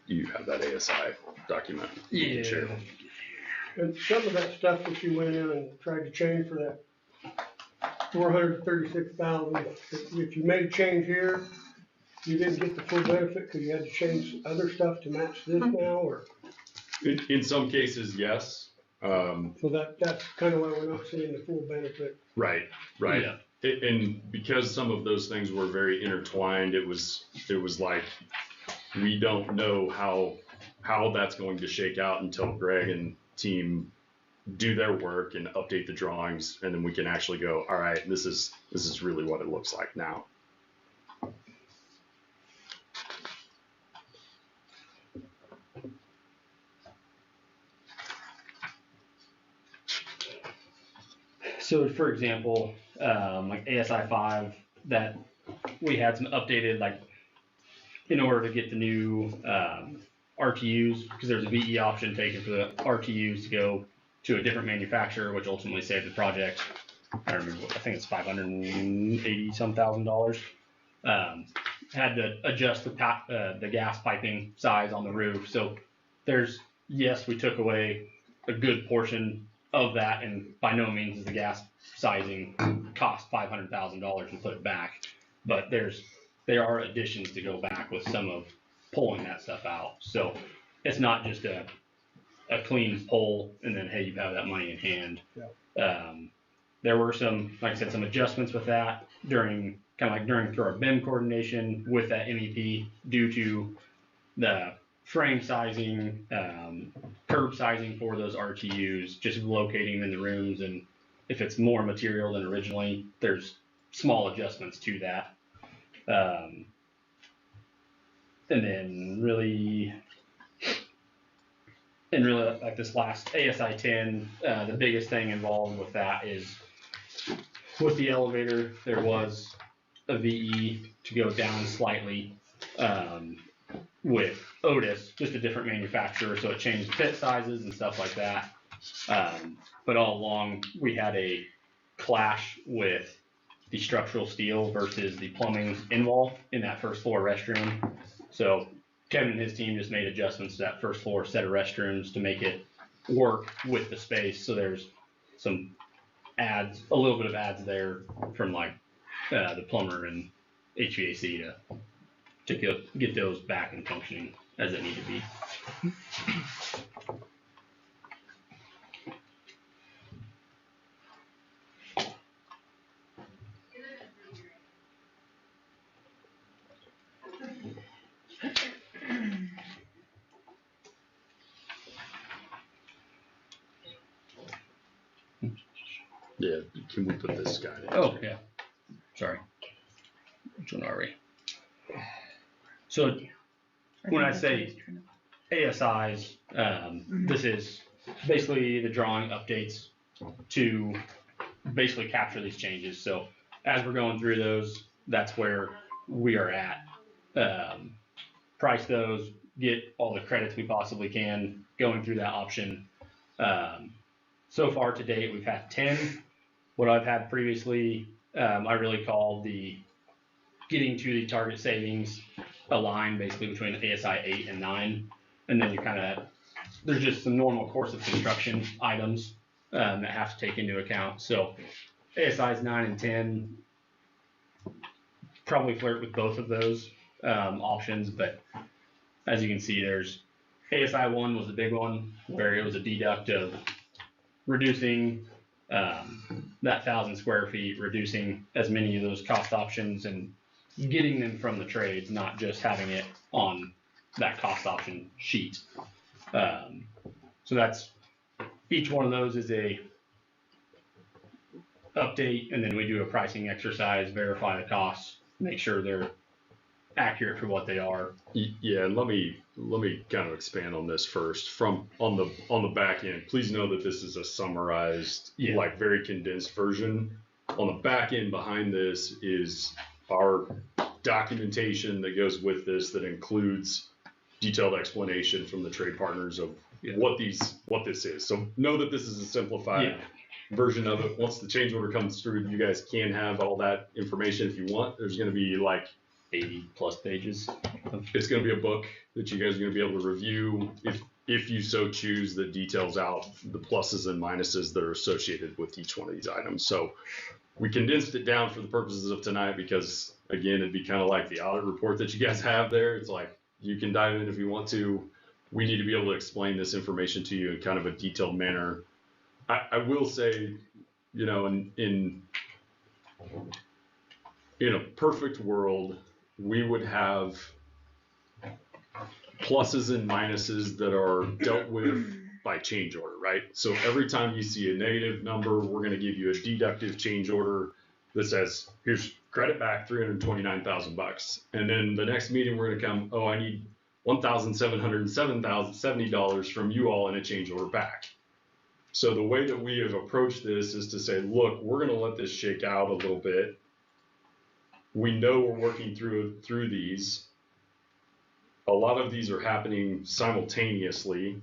You have that ASI document. Yeah. Sure. And some of that stuff that you went in and tried to change for that 436,000, if you made a change here, you didn't get the full benefit because you had to change other stuff to match this now, or? In some cases, yes. So that's kind of why we're not seeing the full benefit. Right. Yeah. And because some of those things were very intertwined, it was like we don't know how that's going to shake out until Greg and team do their work and update the drawings, and then we can actually go, all right, this is really what it looks like now. So for example, like ASI 5, that we had some updated, like in order to get the new RTUs, because there's a VE option taken for the RTUs to go to a different manufacturer, which ultimately saved the project. I think it's $580,000. Had to adjust the gas piping size on the roof. So yes, we took away a good portion of that, and by no means is the gas sizing cost $500,000 and put it back. But there are additions to go back with some of pulling that stuff out. So it's not just a clean pull and then, hey, you have that money in hand. Yeah. There were some, like I said, some adjustments with that through our BIM coordination with that MEP due to the frame sizing, curb sizing for those RTUs, just locating them in the rooms, and if it's more material than originally, there's small adjustments to that. And then really like this last ASI 10, the biggest thing involved with that is with the elevator, there was a VE to go down slightly with Otis, just a different manufacturer, so it changed fit sizes and stuff like that. But all along, we had a clash with the structural steel versus the plumbing in wall in that first floor restroom. So Kevin and his team just made adjustments to that first floor set of restrooms to make it work with the space. So there's some adds, a little bit of adds there from like the plumber and HVAC to get those back and functioning as it need to be. Yeah, can we put this guy in? Oh, yeah. Sorry. Which one are we? So when I say ASI's, this is basically the drawing updates to basically capture these changes. So as we're going through those, that's where we are at. Price those, get all the credits we possibly can, going through that option. So far to date, we've had 10. What I've had previously, I really call the getting to the target savings a line basically between ASI 8 and 9. And then you kind of, there's just some normal course of construction items that have to take into account. So ASI's 9 and 10, probably flirt with both of those options, but as you can see, there's ASI 1 was the big one, where it was a deduct of reducing that 1,000 square feet, reducing as many of those cost options and getting them from the trades, not just having it on that cost option sheet. So that's, each one of those is a update, and then we do a pricing exercise, verify the costs, make sure they're accurate for what they are. Yeah, and let me kind of expand on this first. From on the back end, please know that this is a summarized, like very condensed version. On the back end behind this is our documentation that goes with this, that includes detailed explanation from the trade partners of what this is. So know that this is a simplified version of it. Once the change order comes through, you guys can have all that information if you want. There's going to be like 80 plus pages. It's going to be a book that you guys are going to be able to review if you so choose, that details out the pluses and minuses that are associated with each one of these items. So we condensed it down for the purposes of tonight because, again, it'd be kind of like the audit report that you guys have there. It's like you can dive in if you want to. We need to be able to explain this information to you in kind of a detailed manner. I will say, you know, in a perfect world, we would have pluses and minuses that are dealt with by change order, right? So every time you see a negative number, we're going to give you a deductive change order that says, here's credit back $329,000. And then the next meeting, we're going to come, oh, I need $1,770 from you all in a change order back. So the way that we have approached this is to say, look, we're going to let this shake out a little bit. We know we're working through these. A lot of these are happening simultaneously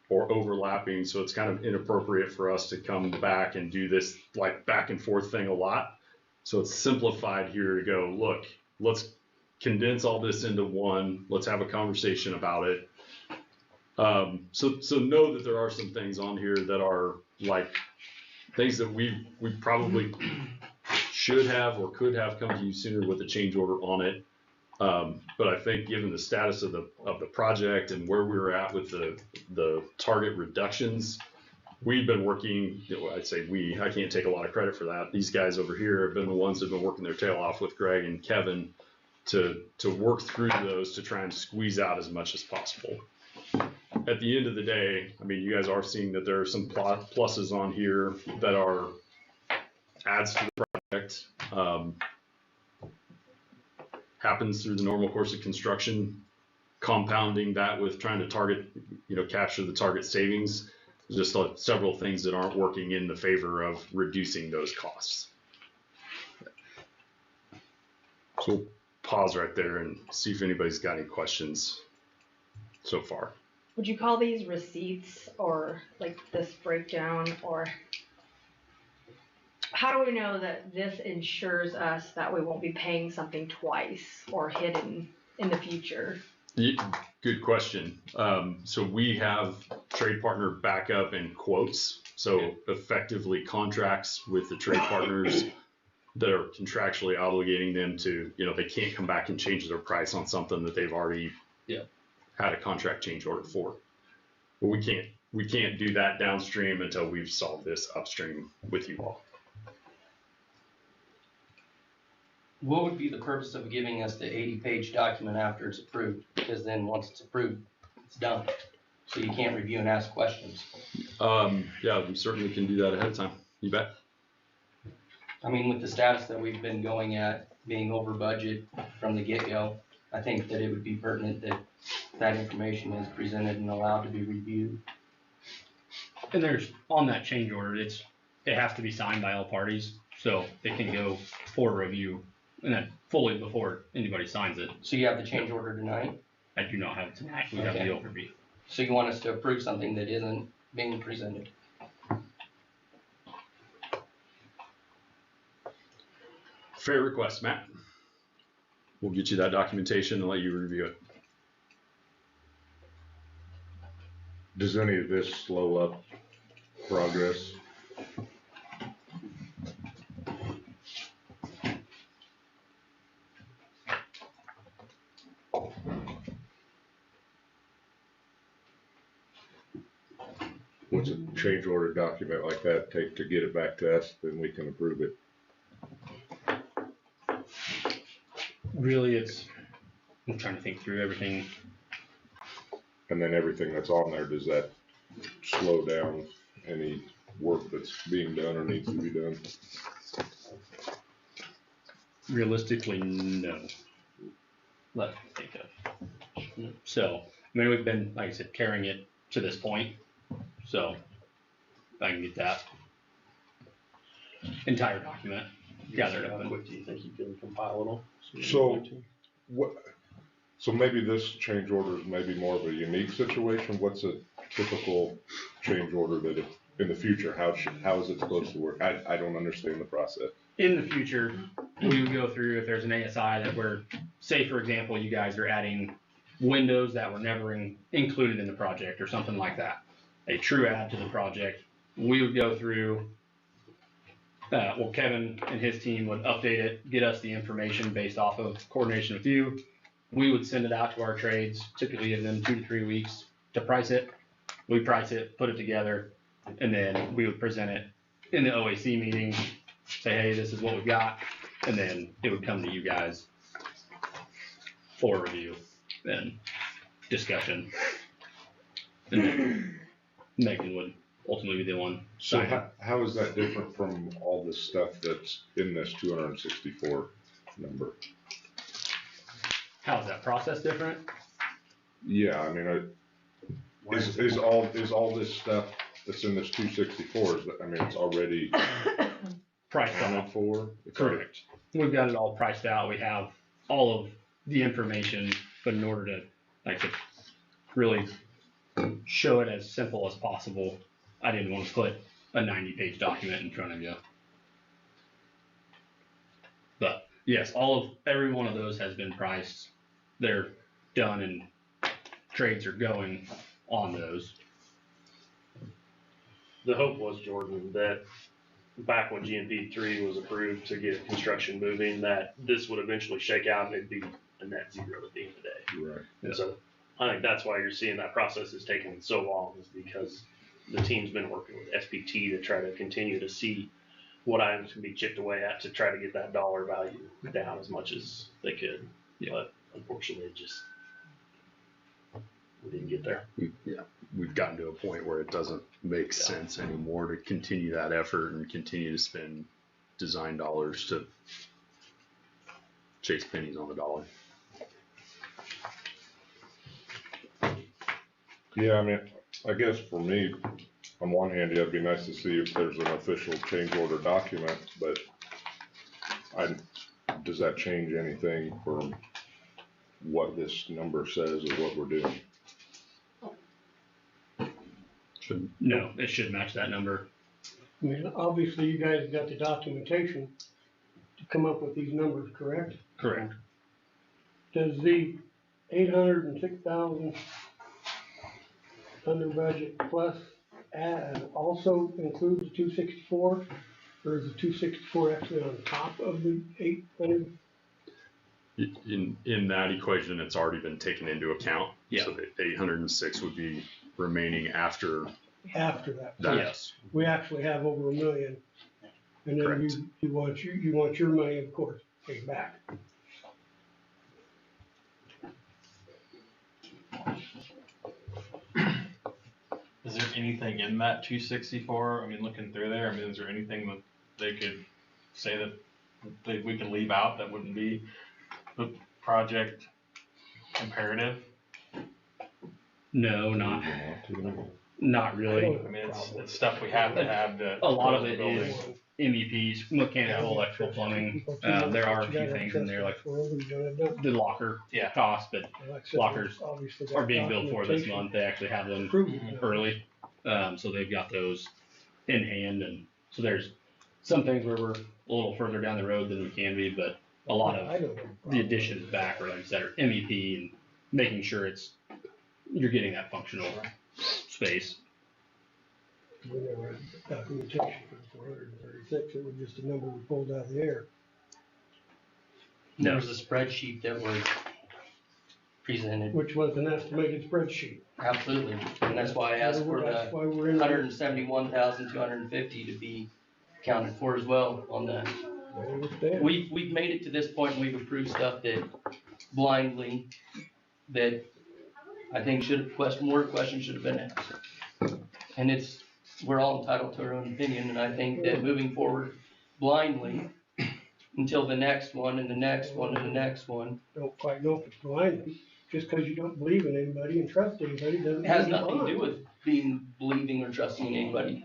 or overlapping, so it's kind of inappropriate for us to come back and do this like back and forth thing a lot. So it's simplified here to go, look, let's condense all this into one. Let's have a conversation about it. So know that there are some things on here that are like things that we probably should have or could have come to you sooner with a change order on it. But I think given the status of the project and where we were at with the target reductions, we've been working, I'd say I can't take a lot of credit for that. These guys over here have been the ones that have been working their tail off with Greg and Kevin to work through those to try and squeeze out as much as possible. At the end of the day, I mean, you guys are seeing that there are some pluses on here that are adds to the project. Happens through the normal course of construction, compounding that with trying to target, capture the target savings. Just several things that aren't working in the favor of reducing those costs. So pause right there and see if anybody's got any questions so far. Would you call these receipts or like this breakdown, or how do we know that this ensures us that we won't be paying something twice or hidden in the future? Good question. So we have trade partner backup and quotes. So effectively contracts with the trade partners that are contractually obligating them to, they can't come back and change their price on something that they've already had a contract change order for. But we can't do that downstream until we've solved this upstream with you all. What would be the purpose of giving us the 80-page document after it's approved? Because then once it's approved, it's done. So you can't review and ask questions. Yeah, we certainly can do that ahead of time. You bet. I mean, with the status that we've been going at, being over budget from the get-go, I think that it would be pertinent that that information is presented and allowed to be reviewed. And there's, on that change order, it has to be signed by all parties, so it can go for review and then fully before anybody signs it. So you have the change order tonight? I do not have it tonight, we have the Okay. overview. So you want us to approve something that isn't being presented? Fair request, Matt. We'll get you that documentation and let you review it. Does any of this slow up progress? What's a change order document like that take to get it back to us, then we can approve it? Really, I'm trying to think through everything. And then everything that's on there, does that slow down any work that's being done or needs to be done? Realistically, no. Let me think of. So, I mean, we've been, like I said, carrying it to this point. So, if I can get that entire document gathered up. How quick do you think you can compile it all? So, so maybe this change order is maybe more of a unique situation. What's a typical change order that in the future, how is it supposed to work? I don't understand the process. In the future, we would go through if there's an ASI that we're, say for example, you guys are adding windows that were never included in the project or something like that. A true add to the project. We would go through, Kevin and his team would update it, get us the information based off of coordination with you. We would send it out to our trades, typically give them 2 to 3 weeks to price it. We price it, put it together, and then we would present it in the OAC meeting, say, hey, this is what we've got, and then it would come to you guys for review and discussion. And then Megan would ultimately be the one. So how is that different from all this stuff that's in this 264 number? How's that process different? Yeah, I mean, is all this stuff that's in this 264, I mean, it's already priced accounted for? Correct. We've got it all priced out. We have all of the information, but in order to, like, to really show it as simple as possible, I didn't want to put a 90-page document in front of you. But yes, every one of those has been priced. They're done and trades are going on those. The hope was, Jordan, that back when GMP 3 was approved to get construction moving, that this would eventually shake out and it'd be a net zero at the end of the day. Right. And so I think that's why you're seeing that process is taking so long, is because the team's been working with SPT to try to continue to see what items can be chipped away at to try to get that dollar value down as much as they could. Yeah. But unfortunately, we didn't get there. We've gotten to a point where it doesn't make sense anymore to continue that effort and continue to spend design dollars to chase pennies on the dollar. Yeah, I mean, I guess for me, on one hand, yeah, it'd be nice to see if there's an official change order document, but does that change anything from what this number says or what we're doing? No, it should match that number. I mean, obviously you guys got the documentation to come up with these numbers, correct? Correct. Does the 806,000 under budget plus also include the 264? Or is the 264 actually on top of the 800? In that equation, it's already been taken into account. Yeah. So the 806 would be remaining after After that. Yes. We actually have over $1 million. And then you want your money, of course, paid back. Is there anything in that 264? I mean, looking through there, I mean, is there anything that they could say that we can leave out that wouldn't be the project imperative? No, not really. I mean, it's stuff we have to have to. A lot of it building. is MEPs, mechanical, electrical, plumbing. There are a few things in there like the locker cost, but lockers are being billed for this month. They actually have them early, so they've got those in hand, and so there's some things where we're a little further down the road than we can be, but a lot of the additions back, or like I said, are MEP and making sure you're getting that functional space. We never had documentation for 436, it was just a number we pulled out of the air. There was a spreadsheet that was presented. Which was an estimated spreadsheet. Absolutely, and that's why I asked for the 171,250 to be accounted for as well on that. We've made it to this point and we've approved stuff that blindly, that I think more questions should have been asked. And we're all entitled to our own opinion, and I think that moving forward blindly until the next one and the next one and the next one. Don't quite know if it's blindly. Just because you don't believe in anybody and trust anybody doesn't mean It has it's nothing to blind. do with believing or trusting in anybody.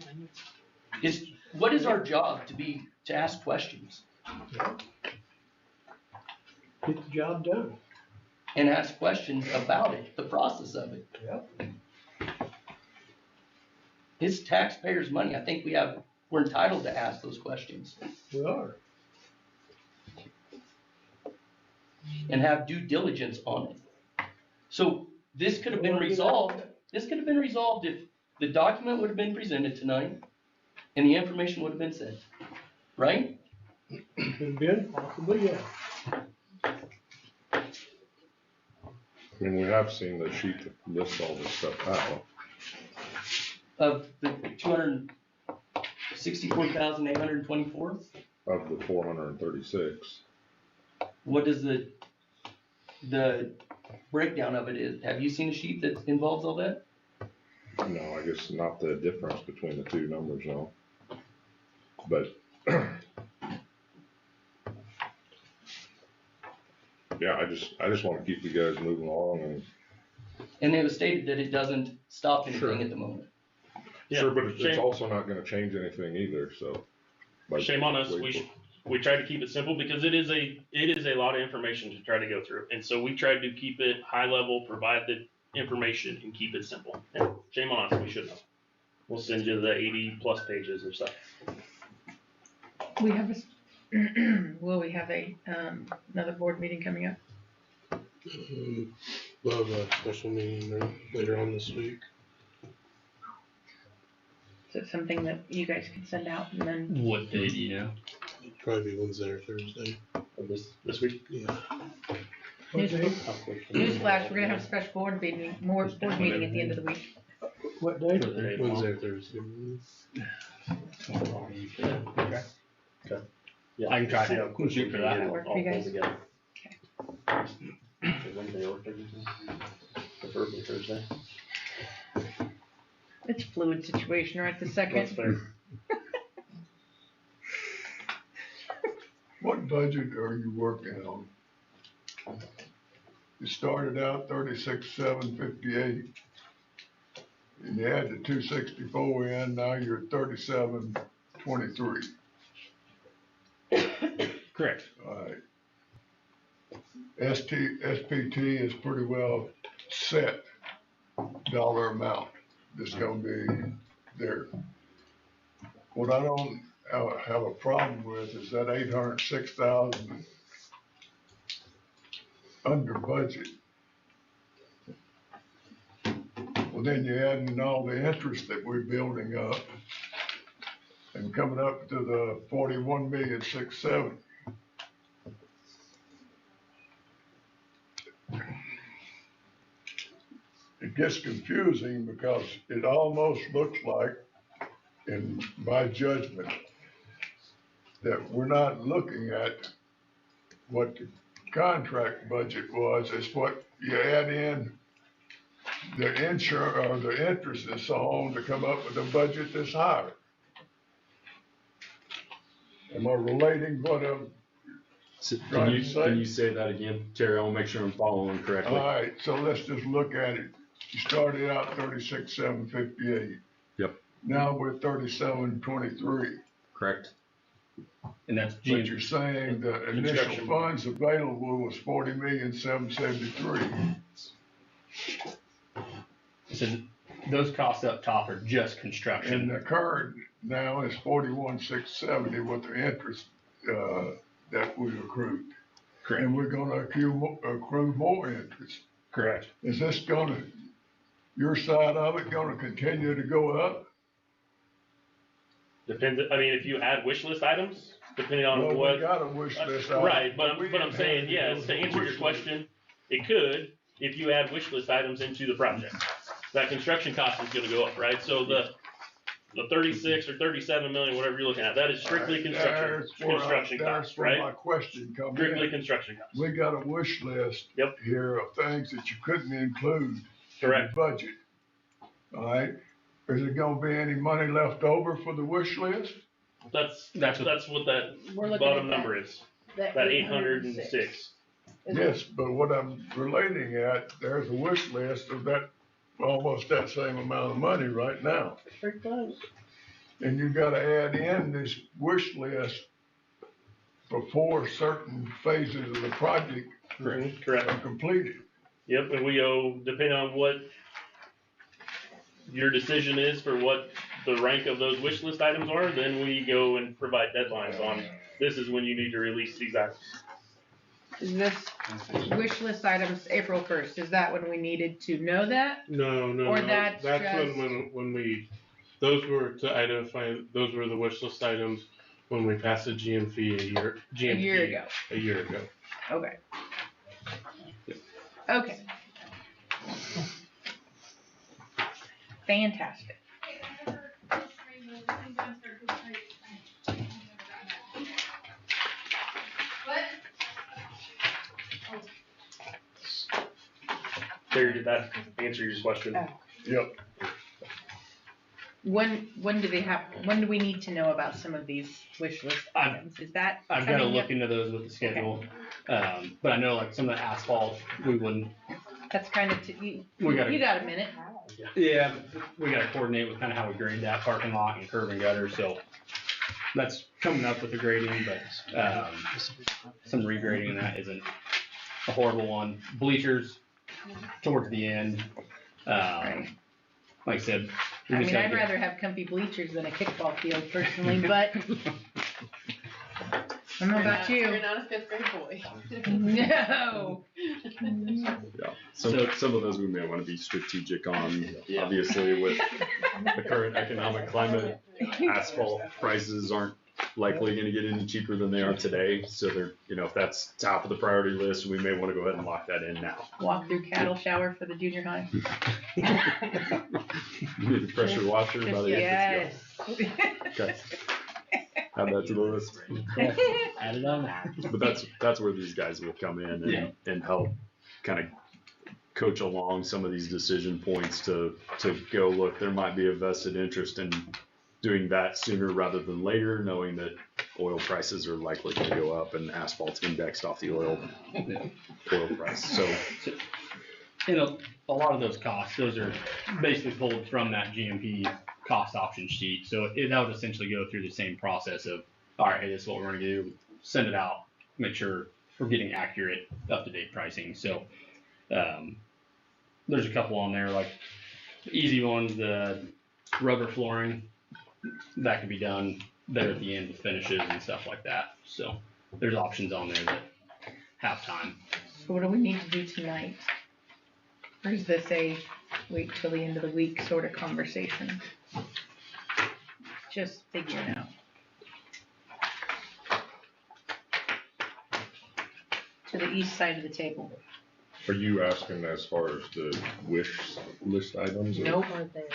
What is our job to ask questions? Get the job done. And ask questions about it, the process of it. Yep. It's taxpayers' money. I think we're entitled to ask those questions. We are. And have due diligence on it. So this could have been resolved. This could have been resolved if the document would have been presented tonight and the information would have been sent. Right? Could been, possibly, yeah. I mean, we have seen the sheet that lists all this stuff out. Of the 264,824? Of the 436. What does the breakdown of it is? Have you seen a sheet that involves all that? No, I guess not the difference between the two numbers, no. But, yeah, I just want to keep you guys moving along And it was stated that it doesn't stop anything at the moment. Yeah, sure, but it's shame. also not going to change anything either, so. Shame on us. We tried to keep it simple because it is a lot of information to try to go through, and so we tried to keep it high level, provide the information, and keep it simple. And shame on us. We shouldn't have. We'll send you the 80+ pages of stuff. We have will we have another board meeting coming up? We'll have a special meeting later on this week. Is it something that you guys could send out and then? What day do you know? Probably be Wednesday or Thursday. This week? Yeah. Newsflash, we're gonna have a special board meeting at the end of the week. What day? Wednesday or Thursday. Okay. Yeah, I can try to shoot for that. Work for you guys? Wednesday or Thursday. Preferably Thursday. It's a fluid situation right this second. That's fair. What budget are you working on? You started out 36,758. And you had the 264 in, now you're 3723. Correct. Alright. SPT is pretty well set dollar amount that's gonna be there. What I don't have a problem with is that 806,000 under budget. Well, then you add in all the interest that we're building up and coming up to the 41,670,000. It gets confusing because it almost looks like, in my judgment, that we're not looking at what the contract budget was, it's what you add in the or the interest and so on to come up with a budget that's higher. Am I relating what I'm So Trying to say. can you say that again, Terry? I want to make sure I'm following correctly. All right, so let's just look at it. You started out 36,758. Yep. Now we're 37,23. Correct. And that's But you're saying the initial Construction. funds available was 40,773. So those costs up top are just And construction. the current now is 41,670 with the interest, that we accrued. Correct. And we're gonna accrue more interest. Correct. Is this gonna, your side of it gonna continue to go up? Depends, I mean, if you add wish list items, depending on Well, we what. got a wish list item. Right, but We I'm saying, had yes, to answer wish your list. question, it could, if you add wish list items into the project. That construction cost is gonna go up, right? So the 36 or 37 million, whatever you're looking at, that is strictly construction That's costs, where my right? question comes Strictly in. construction costs. We got a wish list Yep. here of things that you couldn't include in the Correct. budget. All right, is there gonna be any money left over for the wish list? That's what that We're looking bottom at number is, that 806. Yes, but what I'm relating at, there's a wish list of that, almost that same amount of money right now. Pretty close. And you gotta add in this wish list before certain phases of the project Correct. are completed. Yep, and we owe, depending on what your decision is for what the rank of those wish list items are, then we go and provide deadlines on, this is when you need to release these items. Is this wish list items April 1st? Is that when we needed to know that? No, Or no. that's just- when we, those were to identify, those were the wish list items when we passed the GMP a year ago. A year ago. Okay. Okay. Fantastic. Terry, did that answer your question? Yep. When do we need to know about some of these wish list items? Is that I've got to coming look up? into those with the schedule. But I know like some of the asphalt, we wouldn't. That's kind of, you gotta- got a minute. Yeah, we got to coordinate with kind of how we grade that parking lot and curb and gutter. So that's coming up with the grading, but some regrading and that isn't a horrible one. Bleachers towards the end. Like I said, we I just mean, gotta I'd get- rather have comfy bleachers than a kickball field personally, but I don't know about you. You're not a fifth grade boy. No. Yeah. Some of those we may want to be strategic on. Obviously, with the current economic climate, asphalt prices aren't likely going to get any cheaper than they are today. So they're, if that's top of the priority list, we may want to go ahead and lock that in now. Walk through cattle shower for the junior high. You need a pressure washer by the end. Yes. Okay. Add that to the list. Add it on that. But that's where these guys will come in and help kind of coach along some of these decision points to go, look, there might be a vested interest in doing that sooner rather than later, knowing that oil prices are likely going to go up and asphalt's indexed off the oil price. So a lot of those costs, those are basically pulled from that GMP cost option sheet. So that would essentially go through the same process of, all right, hey, this is what we're going to do, send it out, make sure we're getting accurate, up-to-date pricing. So there's a couple on there, like the easy ones, the rubber flooring, that can be done there at the end with finishes and stuff like that. So there's options on there that have time. So what do we need to do tonight? Or is this a wait till the end of the week sort of conversation? Just figuring out. To the east side of the table. Are you asking as far as the wish list items? or- Nope.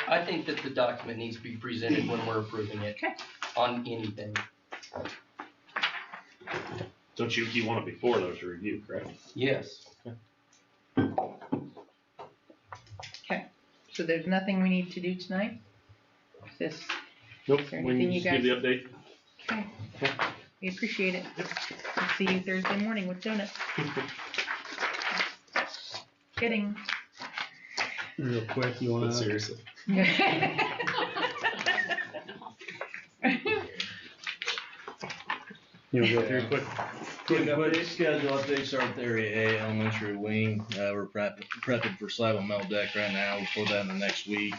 I think that the document needs to be presented when we're approving it on anything. Don't you want it before those are reviewed, correct? Yes. Okay. So there's nothing we need to do tonight? Is Nope, there we anything can you just give guys- the update. Okay. We appreciate it. We'll see you Thursday morning with donuts. Kidding. Real quick, you wanna? But seriously. You wanna go through quick? Quick schedule update, start with Area A, elementary wing. We're prepping for slab on metal deck right now. We'll put that in the next week.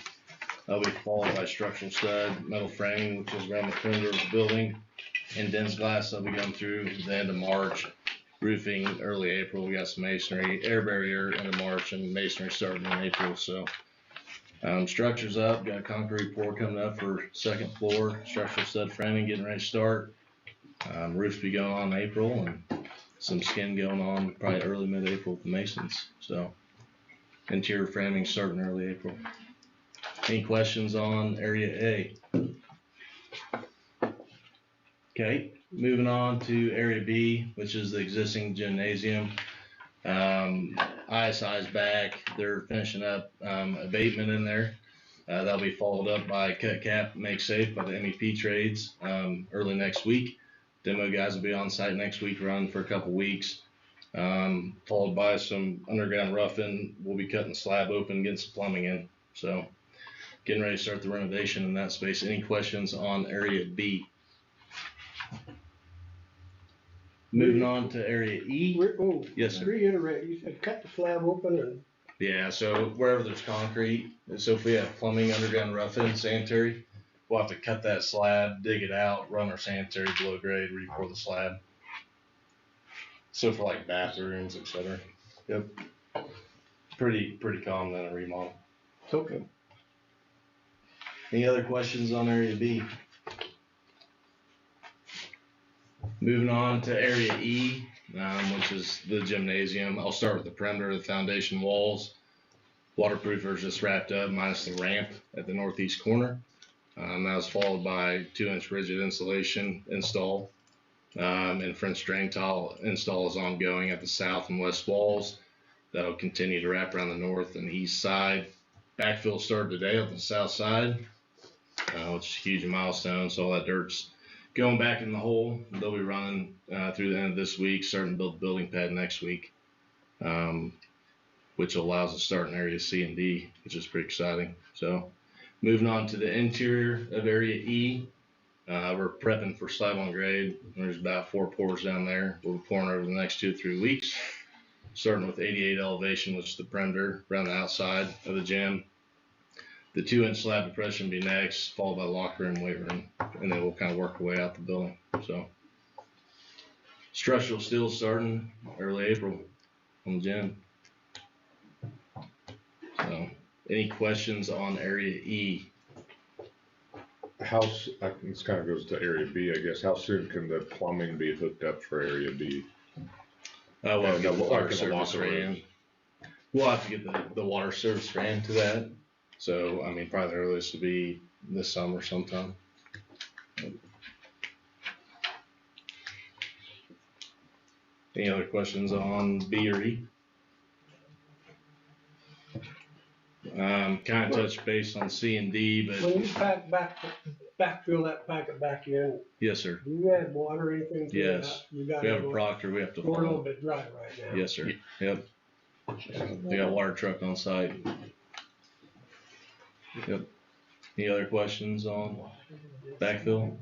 That'll be followed by structural stud, metal framing, which is around the perimeter of the building. And dense glass, that'll be going through the end of March. Roofing, early April. We got some masonry, air barrier, end of March, and masonry starting in April, so. Structure's up, got a concrete pour coming up for second floor, structural stud framing getting ready to start. Roof's be going on in April, and some skin going on probably early mid-April with the masons, so. Interior framing starting early April. Any questions on Area A? Okay, moving on to Area B, which is the existing gymnasium. ISI's back, they're finishing up abatement in there. That'll be followed up by cut cap, make safe by the MEP trades early next week. Demo guys will be on site next week, run for a couple weeks. Followed by some underground roughing. We'll be cutting the slab open, getting some plumbing in. So getting ready to start the renovation in that space. Any questions on Area B? Moving on to Area E. Yes, sir. Reiterate, you said cut the slab open and. Yeah, so wherever there's concrete, so if we have plumbing, underground roughing, sanitary, we'll have to cut that slab, dig it out, run our sanitary below grade, re-pour the slab. So for like bathrooms, et cetera. Yep. Pretty common in a remodel. Okay. Any other questions on Area B? Moving on to Area E, which is the gymnasium. I'll start with the perimeter of the foundation walls. Waterproofers just wrapped up, minus the ramp at the northeast corner. That was followed by 2-inch rigid insulation install. And French drain tile install is ongoing at the south and west walls. That'll continue to wrap around the north and east side. Backfill started today on the south side, which is a huge milestone. So all that dirt's going back in the hole. They'll be running through the end of this week, starting to build the building pad next week, which allows us to start in Area C and D, which is pretty exciting. So moving on to the interior of Area E, we're prepping for slab on grade. There's about 4 pours down there. We'll be pouring over the next 2 to 3 weeks, starting with 88 elevation, which is the perimeter around the outside of the gym. The 2-inch slab depression will be next, followed by locker room, weight room, and then we'll kind of work our way out the building. So structural steel starting early April on the gym. So any questions on Area E? This kind of goes to Area B, I guess. How soon can the plumbing be hooked up for Area B? We'll have to get the water service ran. We'll have to get the water service ran to that. So, I mean, probably the earliest will be this summer sometime. Any other questions on B or E? Kind of touch base on C and D, but. When you backfill that packet back in. Yes, sir. Do you add water or anything to it? Yes. We have a proctor. We have to. We're a little bit dry right now. Yes, sir. Yep. They got a water truck on site. Yep. Any other questions on backfill?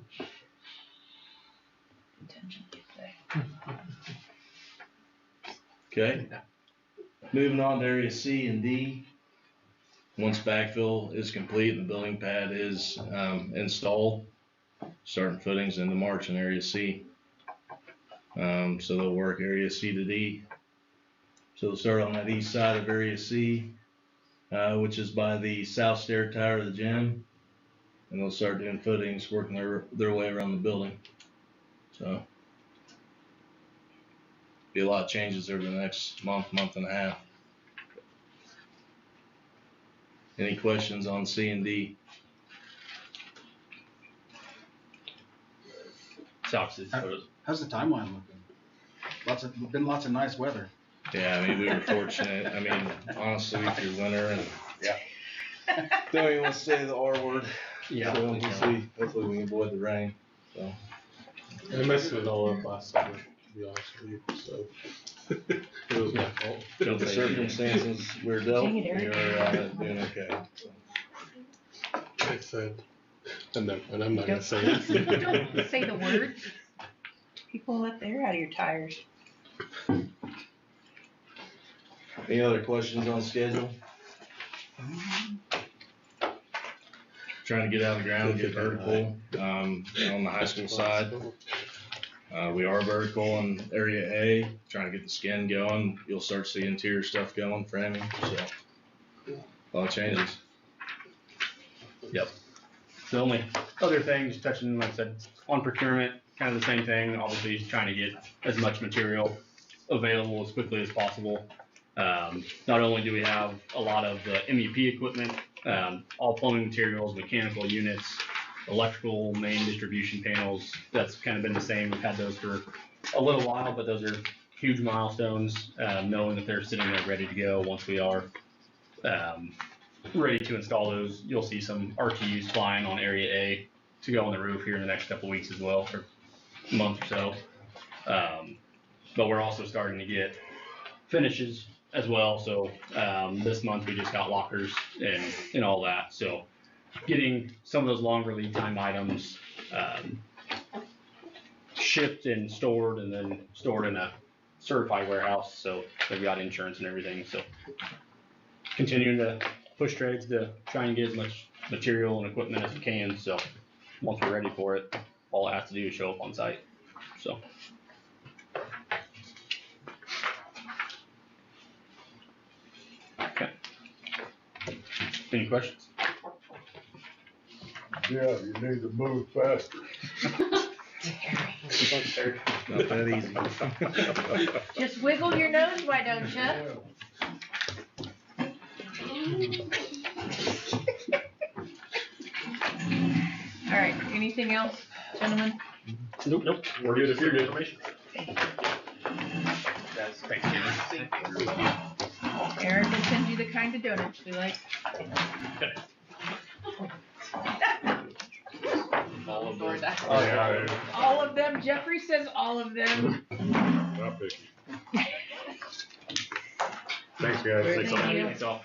Okay. Moving on to Area C and D. Once backfill is complete and the building pad is installed, starting footings into March in Area C. So they'll work Area C to D. So they'll start on that east side of Area C, which is by the south stair tower of the gym, and they'll start doing footings, working their way around the building. So be a lot of changes over the next month and a half. Any questions on C and D? How's the timeline looking? Been lots of nice weather. Yeah, I mean, we were fortunate. I mean, honestly, through winter and don't even want to say the R word. Yeah. So hopefully we can avoid the rain. So I messed it all up last summer, to be honest with you, so. It was my fault. The circumstances we're dealt, Dang it, we Eric. are doing okay. So. I said, and I'm not gonna say Don't it. say the words. People let the air out of your tires. Any other questions on schedule? Trying to get out of the ground, get vertical, on the high school side. We are vertical in area A, trying to get the skin going. You'll start seeing interior stuff going, framing, so. A lot of changes. Yep. The only other thing, just touching, like I said, on procurement, kind of the same thing. Obviously, trying to get as much material available as quickly as possible. Not only do we have a lot of the MEP equipment, all plumbing materials, mechanical units, electrical main distribution panels. That's kind of been the same. We've had those for a little while, but those are huge milestones, knowing that they're sitting there ready to go. Once we are ready to install those, you'll see some RTUs flying on area A to go on the roof here in the next couple weeks as well, or a month or so. But we're also starting to get finishes as well. So this month we just got lockers and all that. So getting some of those longer lead time items shipped and stored, and then stored in a certified warehouse. So they've got insurance and everything. So continuing to push trades to try and get as much material and equipment as we can. So once we're ready for it, all it has to do is show up on site. So. Okay. Any questions? Yeah, you need to move faster. Not that easy. Just wiggle your nose, why don't you? All right, anything else, gentlemen? Nope. We're good if you're good. Thanks, Aaron will send you the kind of donuts we like. All of Or that. Oh, yeah. All of them. Jeffrey says all of them. Not picky. Thanks, guys. Thank Thanks all. you. Thanks all.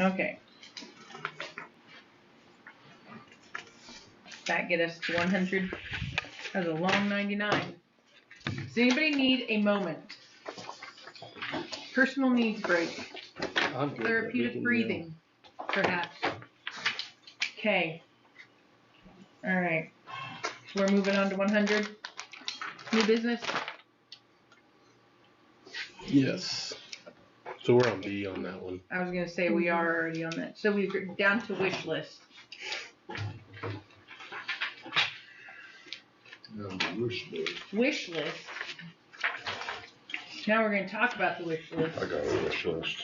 Okay. That get us to 100. That was a long 99. Does anybody need a moment? Personal needs break. Therapeutic breathing, perhaps. Okay. All right. We're moving on to 100. New business. Yes. So we're on B on that one. I was gonna say we are already on that. So we're down to wish list. Wish list. Now we're gonna talk about the wish list. I got a wish list.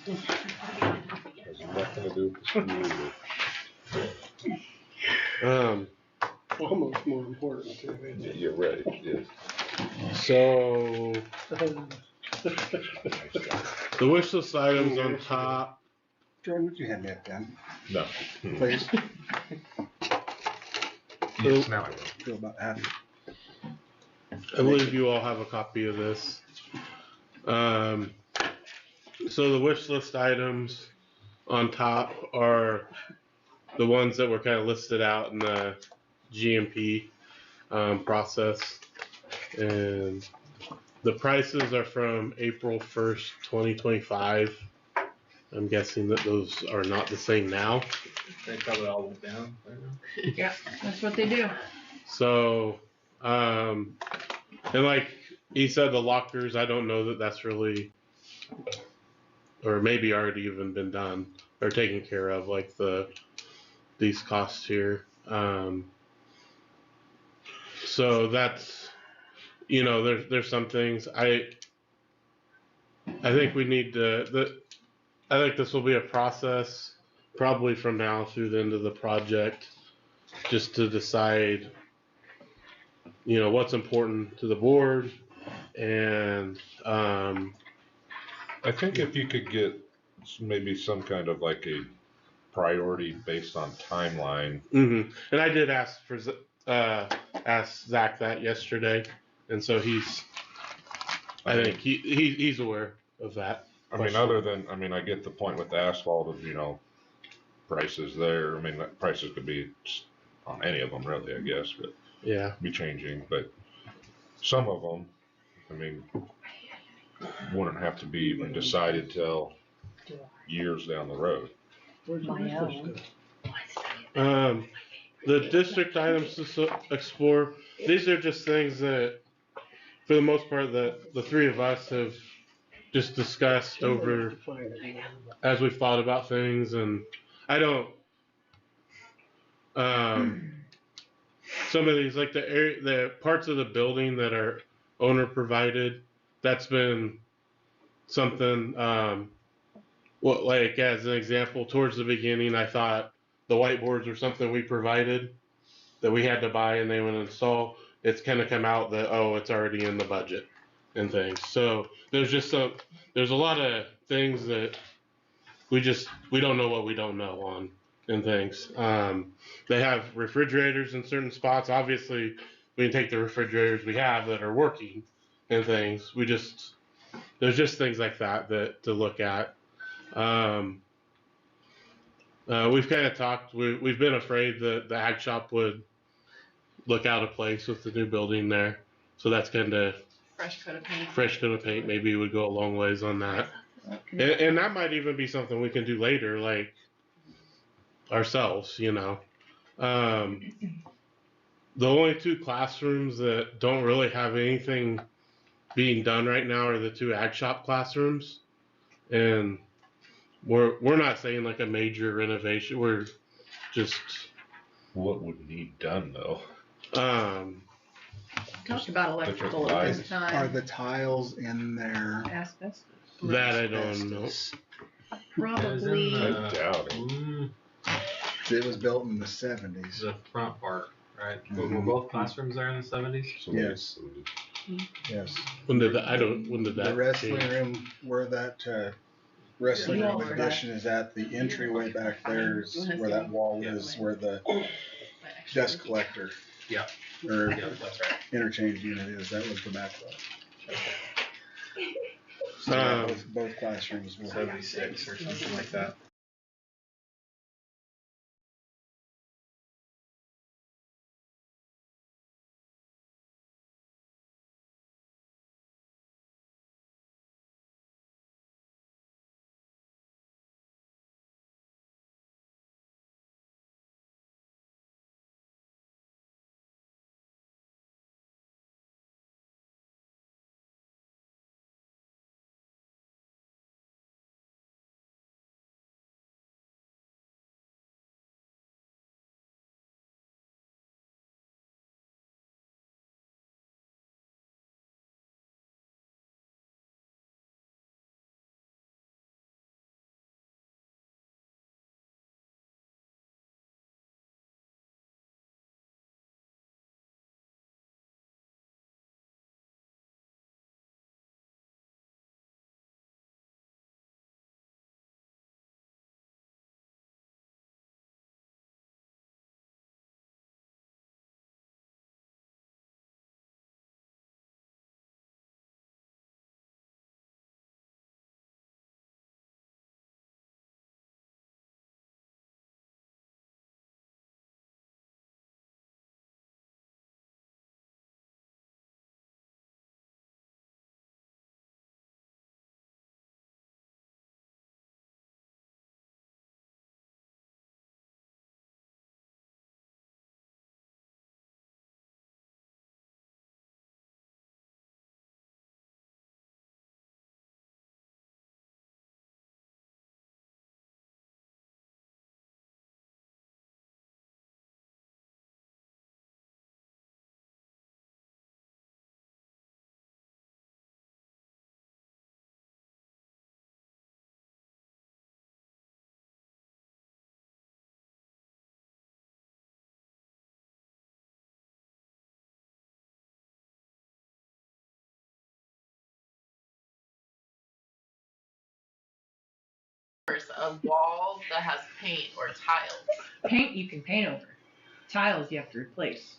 Has nothing to do with the school. Almost more important too. isn't it? You're ready, yes. So the wish list items on top. Jordan, would you hand me a pen? No. Please. Yes, now I will. Feel about half. I believe you all have a copy of this. So the wish list items on top are the ones that were kind of listed out in the GMP process, and the prices are from April 1st, 2025. I'm guessing that those are not the same now. They probably all went down. Yeah, that's what they do. So, and like he said, the lockers, I don't know that that's really, or maybe already even been done or taken care of, like these costs here. So that's, there's some things I think we need to, I think this will be a process probably from now through the end of the project, just to decide, what's important to the board, and I think if you could get maybe some kind of like a priority based on timeline. And I did ask Zach that yesterday, and so I think he's aware of that. I mean, I get the point with the asphalt of, prices there. I mean, prices could be on any of them really, I guess, but yeah, be changing. But some of them, I mean, wouldn't have to be even decided till years down the road. The district items to explore, these are just things that, for the most part, the three of us have just discussed over as we've thought about things, and I don't. Some of these, like the parts of the building that are owner provided, that's been something. Well, like as an example, towards the beginning, I thought the whiteboards were something we provided that we had to buy and they would install. It's kind of come out that it's already in the budget and things. So there's a lot of things that we don't know what we don't know on and things. They have refrigerators in certain spots. Obviously, we can take the refrigerators we have that are working and things. There's just things like that to look at. We've kind of talked. We've been afraid that the ag shop would look out of place with the new building there. So that's kind of Fresh coat of paint. Fresh coat of paint maybe would go a long ways on that. And that might even be something we can do later, like ourselves, The only two classrooms that don't really have anything being done right now are the two ag shop classrooms. And we're not saying like a major renovation. We're just. What would need done though? Talked about electrical at this time. Are the tiles in there? Asbestos. That I don't know. Probably. I doubt it. It was built in the 70s. The front part, right? Were both classrooms there in the 70s? Yes. Yes. When did that The wrestling change? room where that wrestling Yeah. room addition is at, the entryway back there is where that wall is, where the dust collector. Yeah. Or Yeah, that's right. interchange unit is. That was the back wall. So both classrooms were 76 or something like that. there's a wall that has paint or tiles. Paint you can paint over. Tiles you have to replace.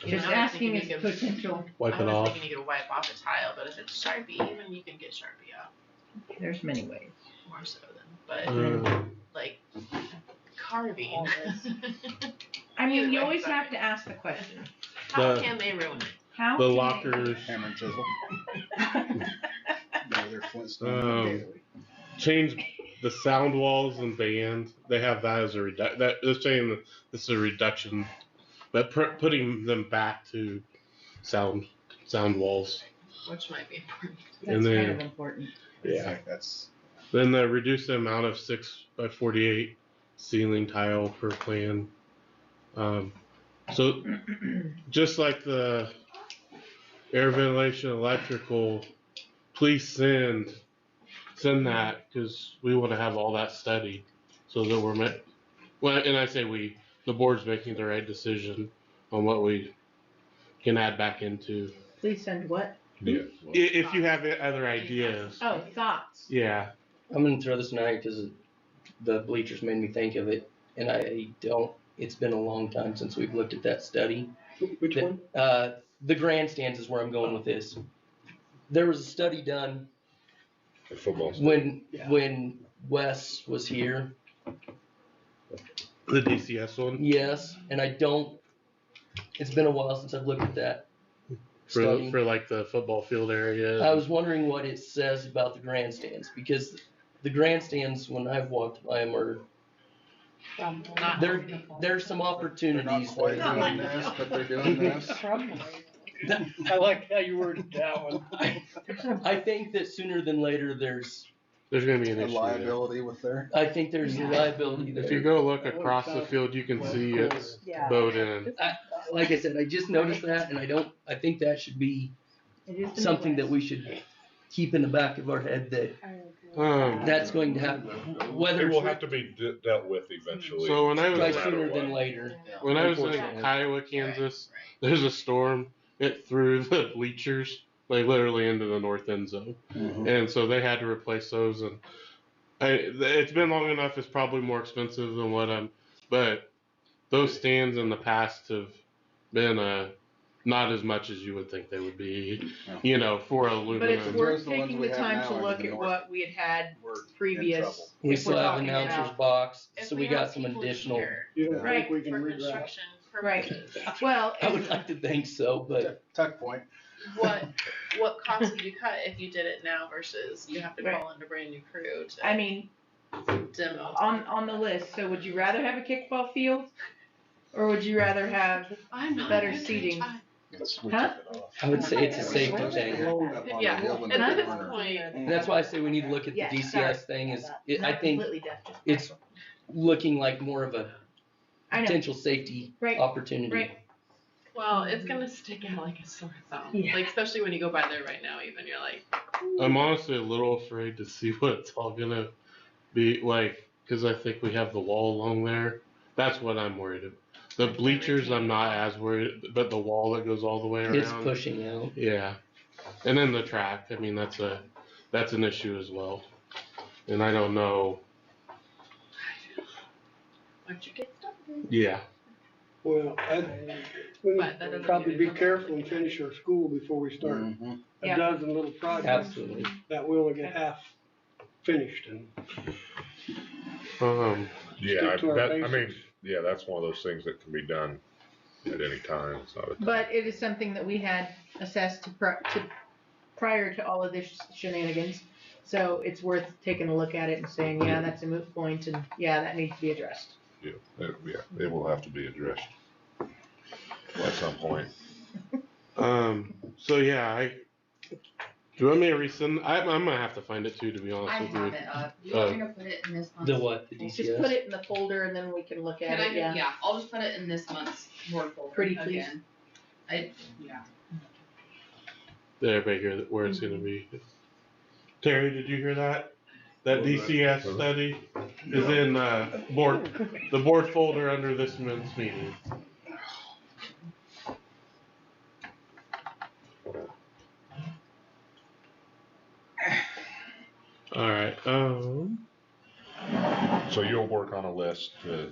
Just asking is potential. Wipe it I was off. thinking you could wipe off a tile, but if it's Sharpie, even you can get Sharpie out. There's many ways. More so than, but like carving. I mean, you always have to ask the question. How can they ruin it? How The can lockers. Hammer and chisel. No, they're Flintstone. Change the sound walls and band. They have that as a they're saying that this is a reduction, but putting them back to sound walls. Which might be important. That's And then- kind of important. Yeah. That's Then reduce the amount of 6x48 ceiling tile per plan. So just like the air ventilation, electrical, please send that because we want to have all that studied so that and I say the board's making the right decision on what we can add back into. Please send what? Yeah. If you have other ideas. Oh, thoughts. Yeah. I'm gonna throw this tonight because the bleachers made me think of it, and it's been a long time since we've looked at that study. Which one? The grandstands is where I'm going with this. There was a study done The football. when Wes was here. The DCS one? Yes, and it's been a while since I've looked at that study. For like the football field area. I was wondering what it says about the grandstands, because the grandstands, when I've walked by them, are there's some opportunities. They're not quite doing this, but they're doing this. I like how you worded that one. I think that sooner than later there's going to be an A issue. liability with their. I think there's a liability there. If you go look across the field, you can see it's bowed in. Like I said, I just noticed that, and I think that should be something that we should keep in the back of our head that that's going to happen. It will have to be dealt with eventually. So when I was Try sooner than later. When I was in Kiowa, Kansas, there's a storm. It threw the bleachers like literally into the north end zone, and so they had to replace those. And it's been long enough. It's probably more expensive than but those stands in the past have been not as much as you would think they would be, for aluminum. But it's worth taking the time to look at what we had previous. We if still we're have talking announcer's about- box, If so we we got have some people additional. here You don't Right. think we can for read that? construction Right. purposes. Well, I would like to think so, but Tuck point. What cost would you cut if you did it now versus you have to call in a brand new crew to I mean, demo? on the list. So would you rather have a kickball field, or would you rather have I'm not better a good seating? We Huh? took it off. I would say it's a safety thing. Yeah, and at this point, And that's why I say we need to look at the Yeah, DCS thing. I think it's looking like more of a I know. potential safety Right. opportunity. Right. well, it's gonna stick out like a sore thumb. Yeah. Like especially when you go by there right now, even you're like, I'm honestly a little afraid to see what it's all gonna be like, because I think we have the wall along there. That's what I'm worried about. The bleachers, I'm not as worried, but the wall that goes all the way around. It's pushing out. Yeah, and then the track. I mean, that's an issue as well. And I don't know. why'd you get started? Yeah. Well, we But that doesn't probably mean be it's- careful and finish our school before we start a Yeah. dozen little projects Absolutely. that we only get half finished and. Yeah, Stick to our I mean, basics. yeah, that's one of those things that can be done at any time. It's not a. But it is something that we had assessed prior to all of this shenanigans. So it's worth taking a look at it and saying, yeah, that's a moot point, and yeah, that needs to be addressed. Yeah, it will have to be addressed at some point. So yeah, do you want me to resend? I'm gonna have to find it too, to be honest I with you. have it up. You want me to put it in this month's? The what? The Just DCS? put it in the folder and then we can look at Can I, it, yeah. I'll just put it in this month's board folder. Pretty please. Again. Did everybody hear where it's gonna be? Terry, did you hear that? That DCS study is in the board folder under this month's meeting. All right. So you'll work on a list to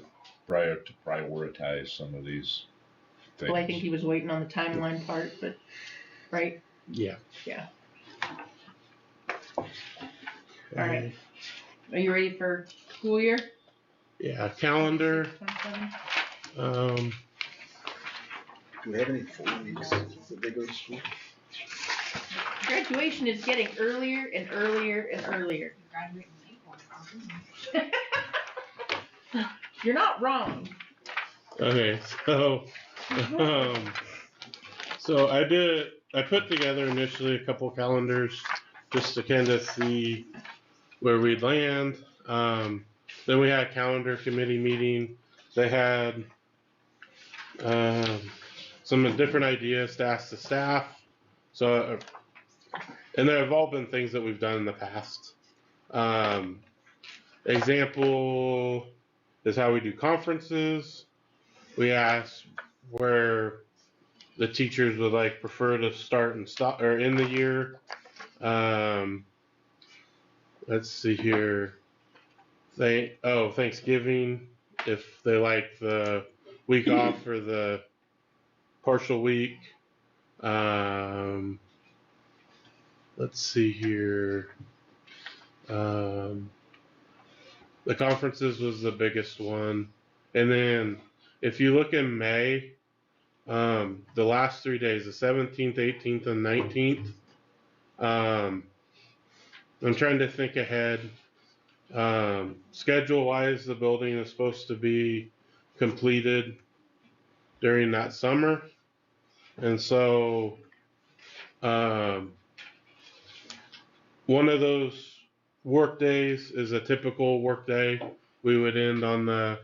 prioritize some of these things. Well, I think he was waiting on the timeline part, but, right? Yeah. Yeah. All right. Are you ready for school year? Yeah, calendar. 27? Do we have any 40s that they go to school? Graduation is getting earlier and earlier and earlier. You're not wrong. Okay, so I put together initially a couple calendars just to kind of see where we'd land. Then we had a calendar committee meeting. They had some different ideas to ask the staff. So, and there have all been things that we've done in the past. Example is how we do conferences. We asked where the teachers would like prefer to start and stop or end the year. Let's see here. Thanksgiving, if they like the week off or the partial week. Let's see here. The conferences was the biggest one. And then if you look in May, the last 3 days, the 17th, 18th, and 19th, I'm trying to think ahead. Schedule-wise, the building is supposed to be completed during that summer. And so one of those work days is a typical work day. We would end on the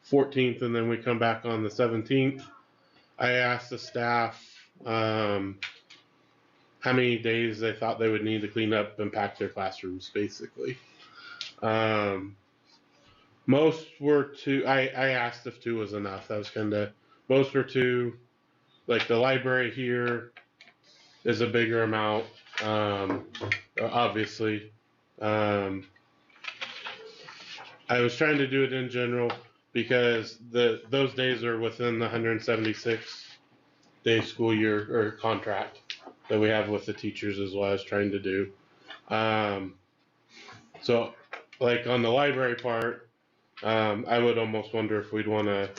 14th and then we come back on the 17th. I asked the staff how many days they thought they would need to clean up and pack their classrooms, basically. Most were 2. I asked if 2 was enough. That was kind of, most were 2. Like the library here is a bigger amount, obviously. I was trying to do it in general because those days are within the 176-day school year or contract that we have with the teachers is what I was trying to do. So like on the library part, I would almost wonder if we'd want to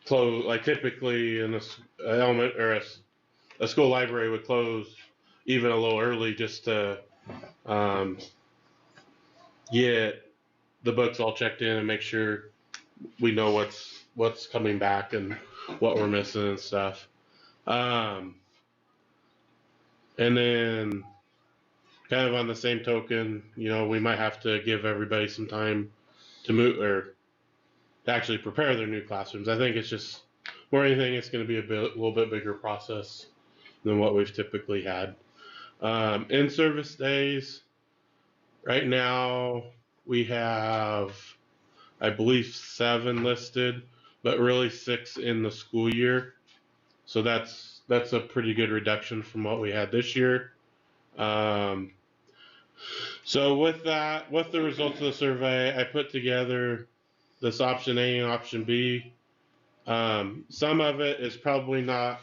close, like typically in a element or a school library would close even a little early just to get the books all checked in and make sure we know what's coming back and what we're missing and stuff. And then kind of on the same token, we might have to give everybody some time to move or to actually prepare their new classrooms. I think it's just more anything, it's going to be a little bit bigger process than what we've typically had. In-service days, right now we have, I believe, 7 listed, but really 6 in the school year. So that's a pretty good reduction from what we had this year. So with that, with the results of the survey, I put together this option A and option B. Some of it is probably not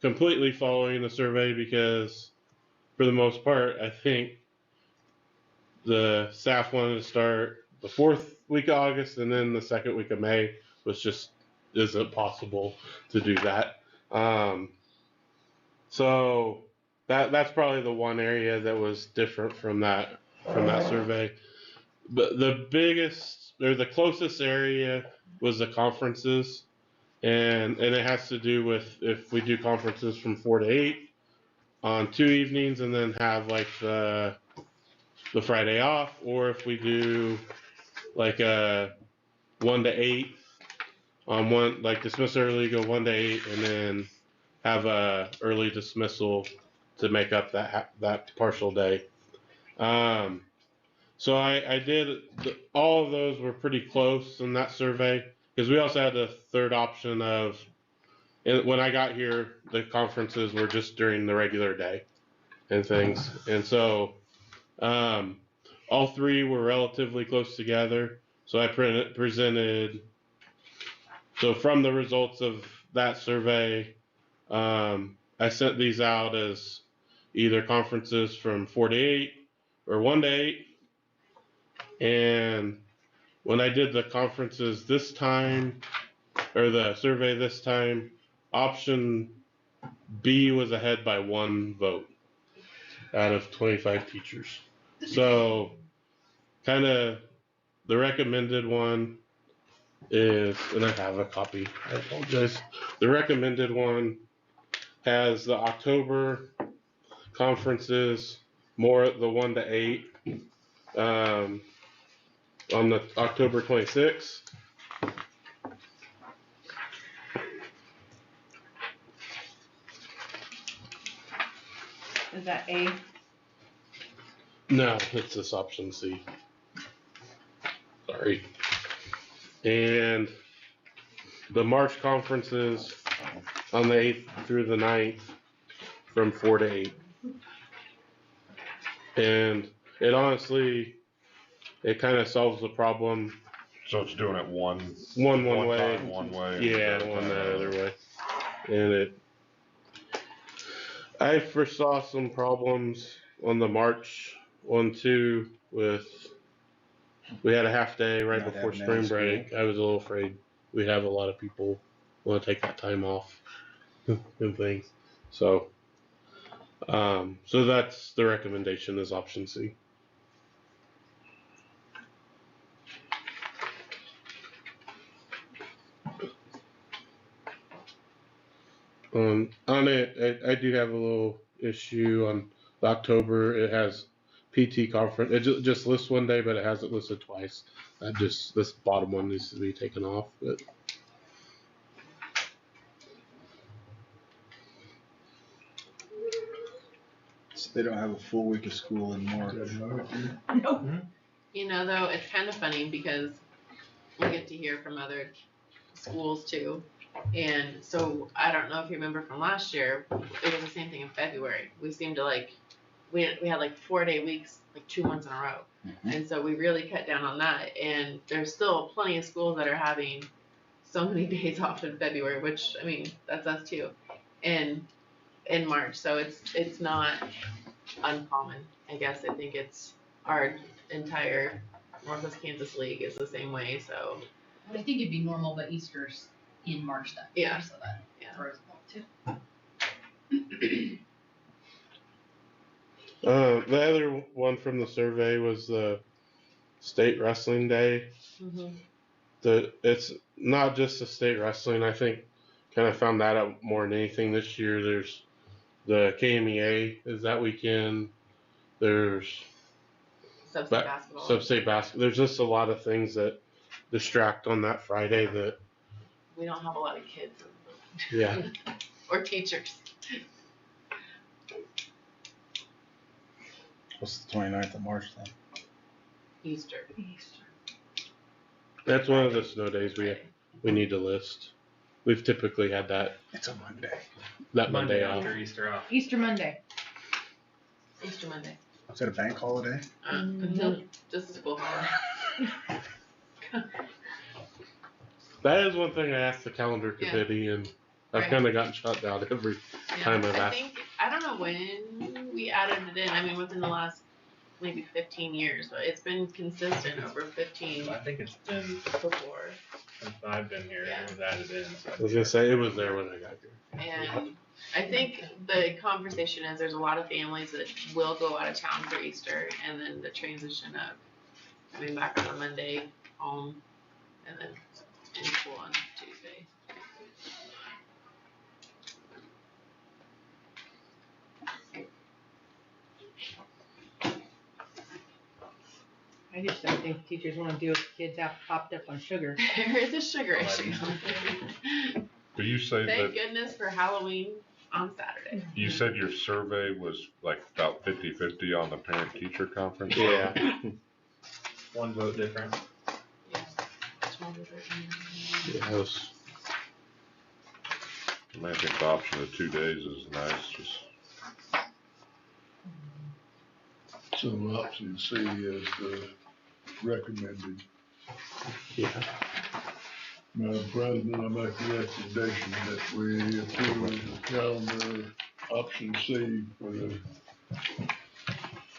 completely following the survey because for the most part, I think the staff wanted to start the 4th week of August and then the 2nd week of May, which just isn't possible to do that. So that's probably the one area that was different from that survey. But the biggest or the closest area was the conferences, and it has to do with if we do conferences from 4 to 8 on 2 evenings and then have like the Friday off, or if we do like a 1 to 8 on one, like dismiss early, go 1 to 8, and then have a early dismissal to make up that partial day. So I did, all of those were pretty close in that survey because we also had the third option of, when I got here, the conferences were just during the regular day and things. And so all 3 were relatively close together. So I presented, so from the results of that survey, I sent these out as either conferences from 4 to 8 or 1 to 8. And when I did the conferences this time, or the survey this time, option B was ahead by 1 vote out of 25 teachers. So kind of the recommended one is, and I have a copy, I apologize. The recommended one has the October conferences, more the 1 to 8, on the October 26th. Is that A? No, it's this option C. Sorry. And the March conferences on the 8th through the 9th from 4 to 8. And it honestly, it kind of solves the problem. So it's doing it one way. time, one way. Yeah, one the other way. And I foresaw some problems on the March 1, 2 with, we had a half day right Not before having spring any break. school. I was a little afraid we'd have a lot of people want to take that time off and things. So, so that's the recommendation is option C. On it, I do have a little issue on October. It has PT conference. It just lists 1 day, but it has it listed twice. This bottom one needs to be taken off. But So they don't have a full week of school in March. Nope. You know, though, it's kind of funny because we get to hear from other schools too. And so I don't know if you remember from last year, it was the same thing in February. We seemed to we had like 4-day weeks, like 2 months in a row. And so we really cut down on that. And there's still plenty of schools that are having so many days off in February, which, I mean, that's us too. And in March. So it's not uncommon. I guess I think it's our entire Northwest Kansas League is the same way. So I think it'd be normal, but Easter's in March that year, so that throws them off too. the other one from the survey was the state wrestling day. It's not just the state wrestling. I think kind of found that out more than anything this year. There's the KMEA is that weekend. There's sub-state basketball. Sub-state basketball. There's just a lot of things that distract on that Friday that. We don't have a lot of kids. Yeah. Or teachers. What's the 29th of March then? Easter. That's one of the snow days we need to list. We've typically had that. It's a Monday. That Monday off. After Easter off. Easter Monday. Easter Monday. Is that a bank holiday? Just a school holiday. That is one thing I asked the calendar committee, and I've Right. kind of gotten shut down every time I've asked. I don't know when we added it in. I mean, within the last maybe 15 years, but it's been consistent over 15. I think it's been before. Since I've been here, it was added in. So I was gonna say it was there when I got here. And I think the conversation is there's a lot of families that will go out of town for Easter, and then the transition of coming back on a Monday home, and then in school on Tuesday. I just don't think teachers want to deal with kids out popped up on sugar. There is a sugar issue. Do you say Thank that, goodness for Halloween on Saturday. you said your survey was like about 50-50 on the parent-teacher conference? Yeah. one vote difference. Yeah, it was, I mean, I think the option of 2 days is nice, just. So option C is the recommended. Yeah. Madam President, I make the recommendation that we approve the calendar option C for the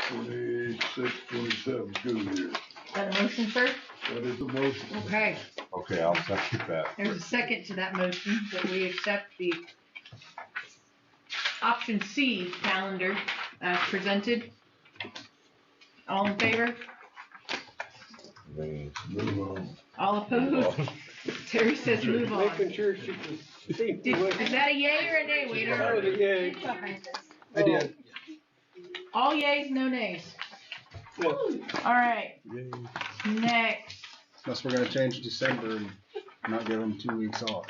26-27 school year. Is that a motion, sir? That is a motion. Okay, Okay, I'll second that. there's a second to that motion that we accept the option C calendar as presented. All in favor? Move on. All opposed? Terry says move on. Making sure she can see. Is that a yay or a nay, waiter? That was a yay. I did. All yays, no nays. Yeah. All right, next. Unless we're gonna change December and not give them 2 weeks off.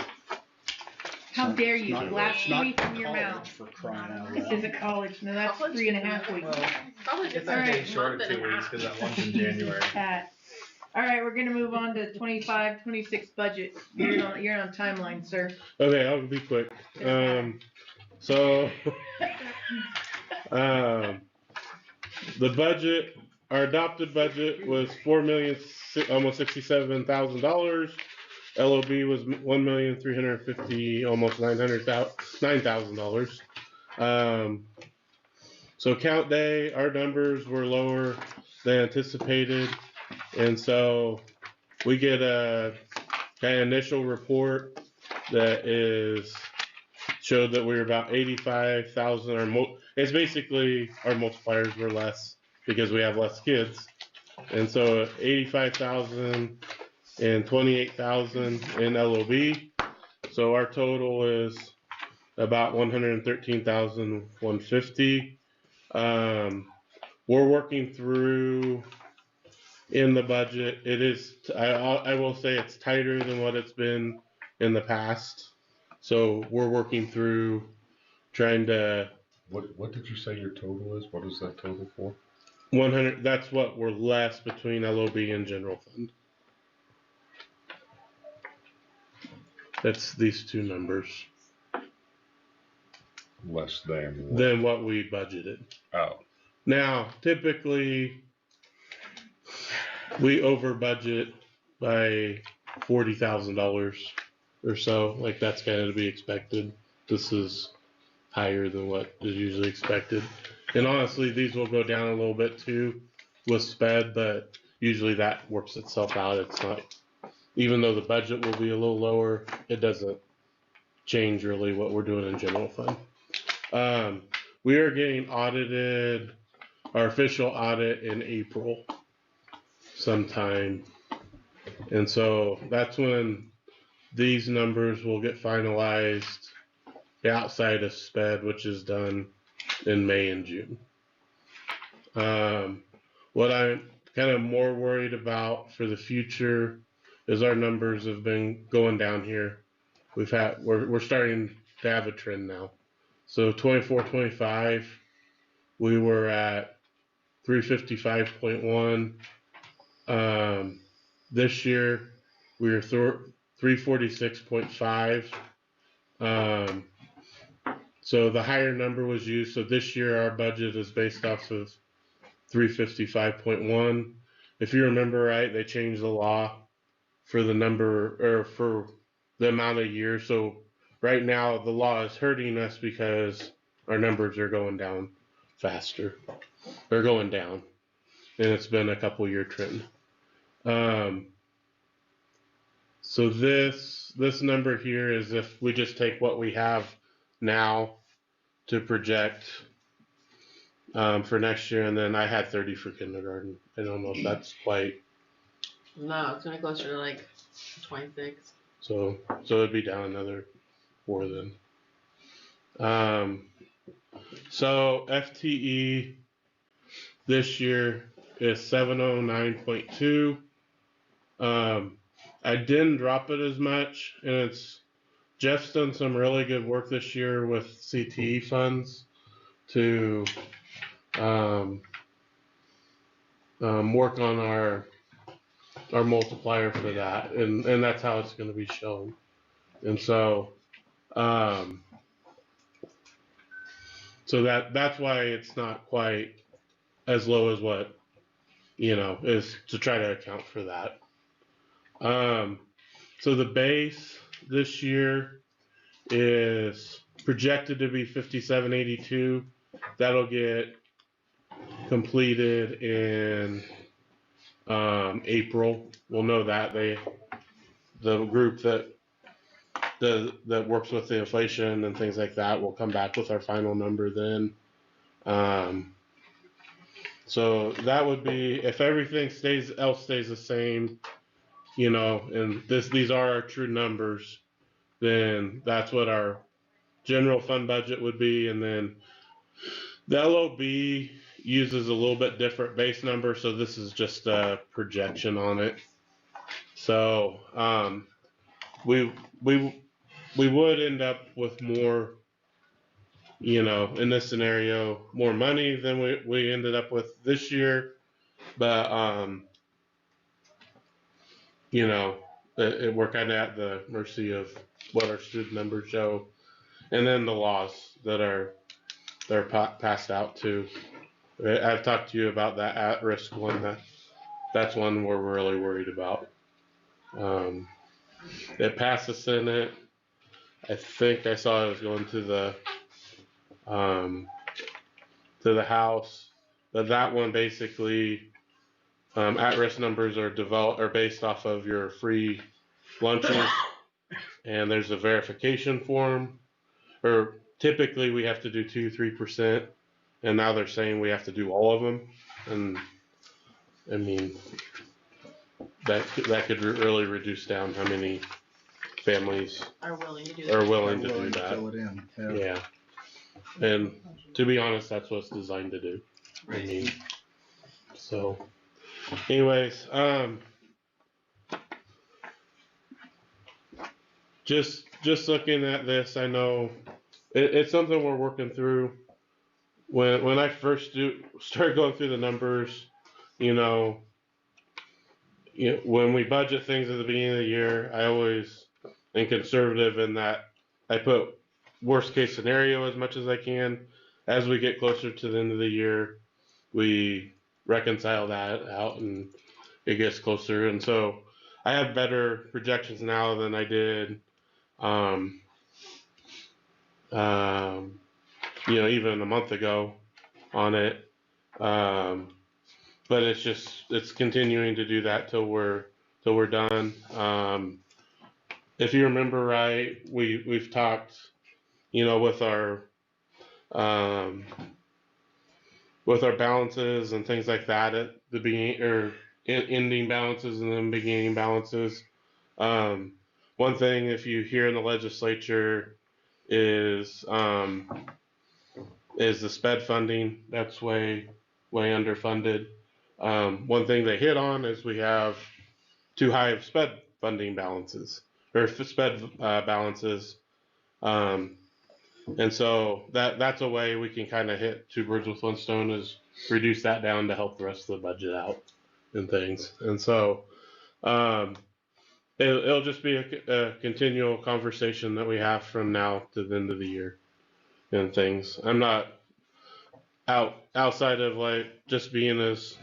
How dare you Not- blasphemy not from your college, mouth. For crying out This loud. is a college, no, that's 3.5 weeks. College It's is a All day right. short of 2 weeks because that one's in January. All right, we're gonna move on to 25-26 budget. You're on timeline, sir. Okay, I'll be quick. So, the budget, our adopted budget was almost $67,000. LOB was $1,350,000, almost $9,000. So count day, our numbers were lower than anticipated, and so we get a kind of initial report that showed that we were about 85,000. It's basically our multipliers were less because we have less kids, and so 85,000 and 28,000 in LOB. So our total is about 113,150. We're working through in the budget. It is, I will say it's tighter than what it's been in the past. So we're working through trying to. What did you say your total is? What is that total for? 100, that's what we're less between LOB and general fund. That's these two numbers. Less than what? Than what we budgeted. Oh. Now, typically, we over budget by $40,000 or so. Like that's kind of to be expected. This is higher than what is usually expected. And honestly, these will go down a little bit too with SPED, but usually that works itself out. It's not, even though the budget will be a little lower, it doesn't change really what we're doing in general fund. We are getting audited, our official audit in April sometime. And so that's when these numbers will get finalized outside of SPED, which is done in May and June. What I'm kind of more worried about for the future is our numbers have been going down here. We're starting to have a trend now. So 24-25, we were at 355.1. This year we were 346.5. So the higher number was used. So this year our budget is based off of 355.1. If you remember right, they changed the law for the number or for the amount of years. So right now the law is hurting us because our numbers are going down faster. They're going down, and it's been a couple year trend. So this number here is if we just take what we have now to project for next year, and then I had 30 for kindergarten. I don't know if that's quite. No, it's gonna be closer to like 26. So it'd be down another 4 then. So FTE this year is 709.2. I didn't drop it as much, and it's Jeff's done some really good work this year with CTE funds to work on our multiplier for that, and that's how it's going to be shown. And so that's why it's not quite as low as what is to try to account for that. So the base this year is projected to be 5782. That'll get completed in April. We'll know that the group that works with the inflation and things like that will come back with our final number then. So that would be, if everything else stays the same, you know, and these are our true numbers, then that's what our general fund budget would be. And then the LOB uses a little bit different base number, so this is just a projection on it. So we would end up with more, you know, in this scenario, more money than we ended up with this year, but you know, we're kind of at the mercy of what our student numbers show, and then the laws that are passed out too. I've talked to you about that at-risk one. That's one we're really worried about. It passed the Senate. I think I saw it was going to the House, but that one basically, at-risk numbers are based off of your free lunches, and there's a verification form, or typically we have to do 2-3%, and now they're saying we have to do all of them, and I mean that could really reduce down how many families Are willing to do that. Fill it in. Yeah. And to be honest, that's what it's designed to do. Right. I mean, so anyways, just looking at this, I know it's something we're working through. When I first started going through the numbers, you know, when we budget things at the beginning of the year, I always am conservative in that I put worst case scenario as much as I can. As we get closer to the end of the year, we reconcile that out and it gets closer. And so I have better projections now than I did, you know, even a month ago on it. But it's continuing to do that till we're done. If you remember right, we've talked, you know, with our balances and things like that at the beginning, or ending balances and then beginning balances. One thing, if you hear in the legislature, is the SPED funding. That's way underfunded. One thing they hit on is we have too high of SPED funding balances, or SPED balances. And so that's a way we can kind of hit two birds with one stone, is reduce that down to help the rest of the budget out and things. And so it'll just be a continual conversation that we have from now to the end of the year and things. I'm not outside of like just being as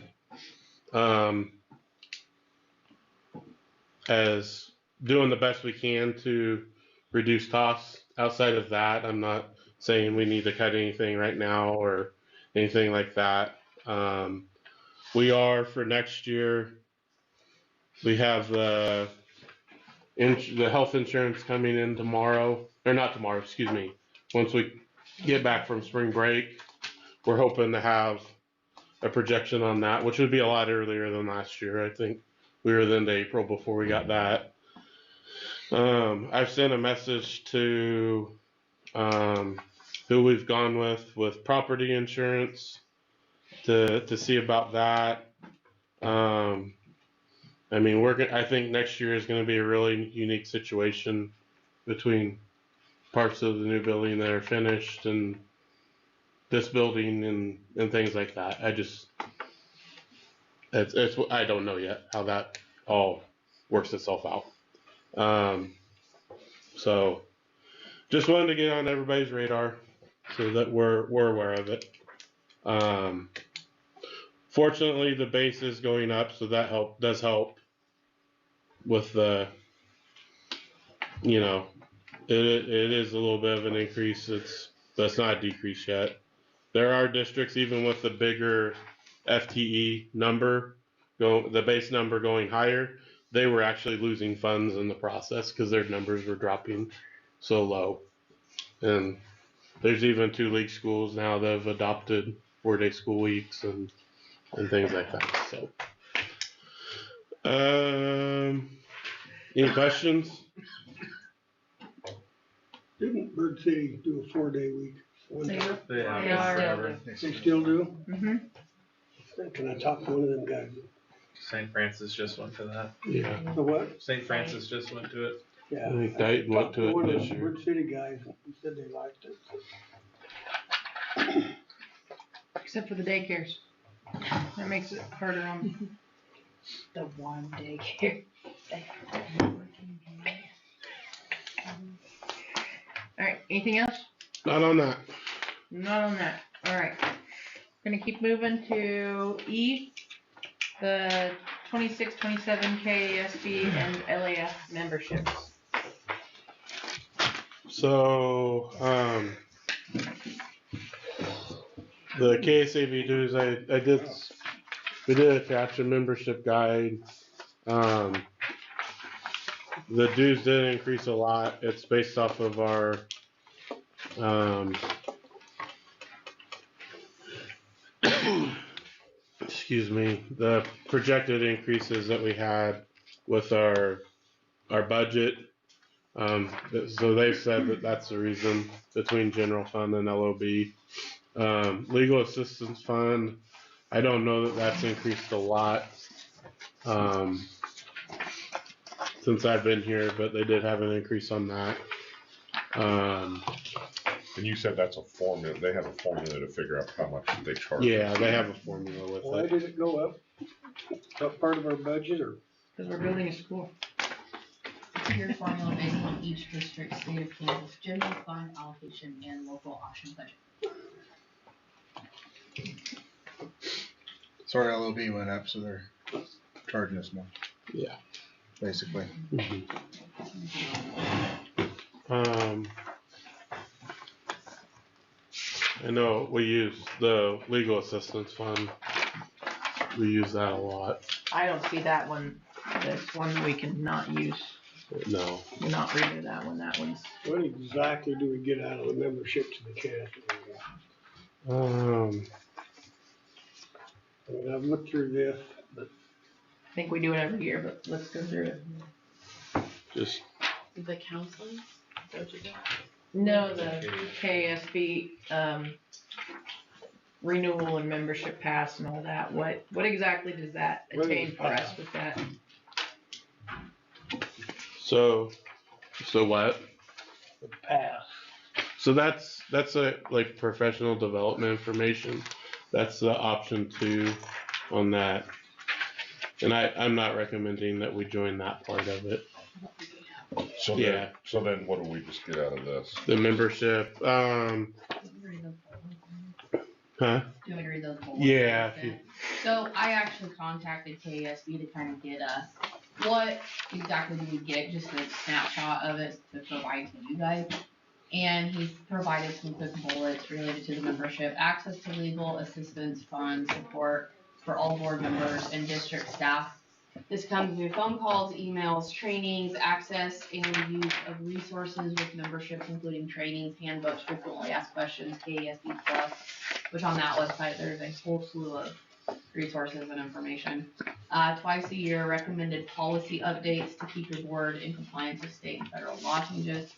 doing the best we can to reduce costs. Outside of that, I'm not saying we need to cut anything right now or anything like that. We are, for next year, we have the health insurance coming in tomorrow, or not tomorrow, excuse me. Once we get back from spring break, we're hoping to have a projection on that, which would be a lot earlier than last year. I think we were then to April before we got that. I've sent a message to who we've gone with property insurance to see about that. I mean, I think next year is going to be a really unique situation between parts of the new building that are finished and this building and things like that. I don't know yet how that all works itself out. So just wanted to get on everybody's radar so that we're aware of it. Fortunately, the base is going up, so that does help with the, you know, it is a little bit of an increase. But it's not a decrease yet. There are districts, even with the bigger FTE number, the base number going higher, they were actually losing funds in the process because their numbers were dropping so low. And there's even 2 league schools now that have adopted 4-day school weeks and things like that. So, any questions? Didn't Bird City do a 4-day week? They still do? Mm-hmm. Can I talk to one of them guys? St. Francis just went to that. Yeah. The what? St. Francis just went to it. Yeah. I think Dayton went to One it of this the year. Bird City guys, he said they liked it. Except for the daycares. That makes it harder on The one daycare. Alright, anything else? Not on that. Not on that. Alright. Gonna keep moving to E, the 26-27 KASB and LAF memberships. So, the KSAB dues, we did attach a membership guide. The dues did increase a lot. It's based off of our, excuse me, the projected increases that we had with our budget. So they've said that that's the reason between general fund and LOB. Legal assistance fund, I don't know that that's increased a lot since I've been here, but they did have an increase on that. And you said that's a formula, they have a formula to figure out how much they charge. Yeah, they have a formula with Why it. did it go up? What part of our budget or? Because we're building a school. Your formula based on each district's state of Kansas general fund allocation and local option budget. So our LOB went up, so they're charging us more. Yeah. Basically. I know we use the legal assistance fund. We use that a lot. I don't see that one, this one we can not use. No. We're not reading that one, that one's. What exactly do we get out of the membership to the cast? I mean, I've looked through this, but I think we do it every year, but let's go through it. Just. The counseling? Is that what you do? No, the KSB, renewal and membership pass and all that. What exactly does that attain for us with that? So what? the pass. So that's a like professional development information. That's the option 2 on that. And I'm not recommending that we join that part of it. So yeah. So then what do we just get out of this? The membership, huh? Do you want me to read those bullets? Yeah. If you, So I actually contacted KASB to kind of get what exactly do we get, just a snapshot of it to provide to you guys. And he's provided some quick bullets related to the membership: access to legal assistance fund support for all board members and district staff. This comes through phone calls, emails, trainings, access and use of resources with memberships, including trainings, handbooks, frequently asked questions, KASB Plus, which on that website there's a whole slew of resources and information. Twice a year, recommended policy updates to keep your board in compliance with state and federal law changes,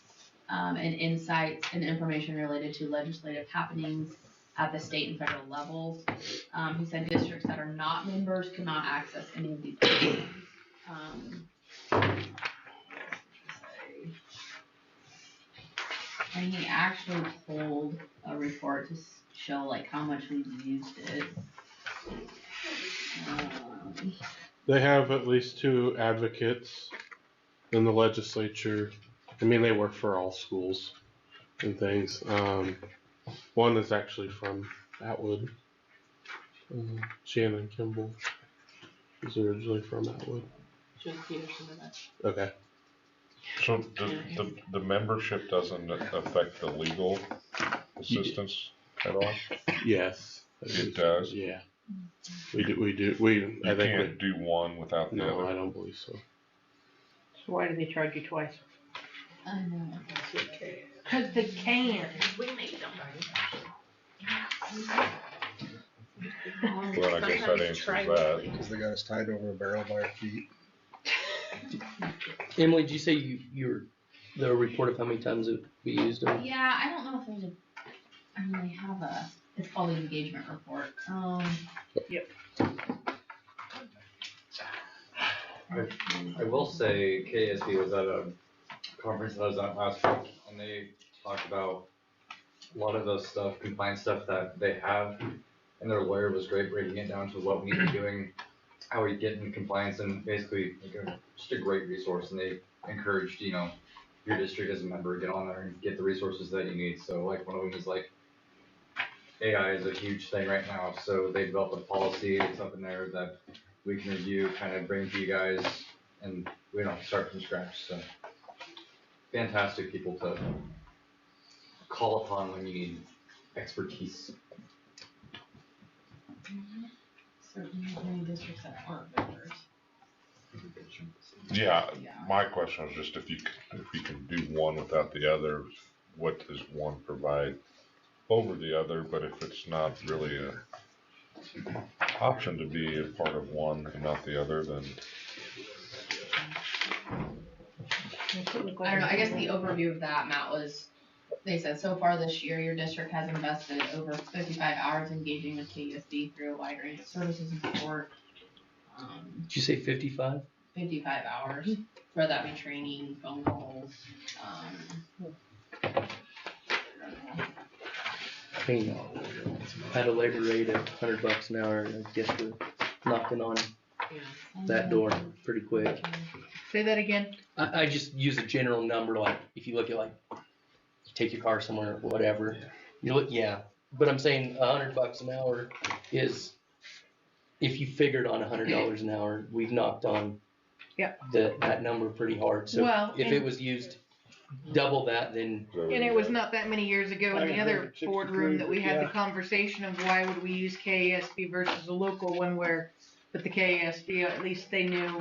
and insights and information related to legislative happenings at the state and federal levels. He said districts that are not members cannot access any of these. And he actually pulled a report to show like how much we've used it. they have at least 2 advocates in the legislature. I mean, they work for all schools and things. One is actually from Atwood. Shannon Kimball is originally from Atwood. Joe Peterson of that. Okay. So the membership doesn't affect the legal assistance at all? Yes. It does? Yeah. We do, You can't do one without the no, other? I don't believe so. So why do they charge you twice? I know. Cause they can. We made them. Well, I guess that answers that. Because they got us tied over a barrel by our feet. Emily, did you say you were the report of how many times we used them? Yeah, I don't know if there's they have it's called an engagement report. Yep. I will say KSB was at a conference that I was at last week, and they talked about a lot of the stuff, compliance stuff that they have, and their lawyer was great breaking it down to what we need to be doing, how we get in compliance, and basically just a great resource. And they encouraged, your district as a member, get on there and get the resources that you need. So like one of them is like AI is a huge thing right now, so they developed a policy, it's up in there that we can review, kind of bring to you guys, and we don't have to start from scratch. So fantastic people to call upon when you need expertise. Certainly many districts that aren't members. Yeah, my question was just if you can do one without the other, what does one provide over the other? But if it's not really a option to be a part of one and not the other, then I don't know, I guess the overview of that, Matt, was they said so far this year your district has invested over 55 hours engaging with KUSB through a wide range of services and support. Did you say 55? 55 hours, whether that be training, phone calls, I mean, at a labor rate of $100 an hour, I guess we're knocking on that door pretty quick. Say that again. I just use a general number, like if you look at like, you take your car somewhere or whatever, but I'm saying $100 an hour is, if you figured on $100 an hour, we've knocked on that number pretty hard. So if it was used double that, then. And it was not that many years ago in the other boardroom that we had the conversation of why would we use KASB versus a local one but the KASB, at least they knew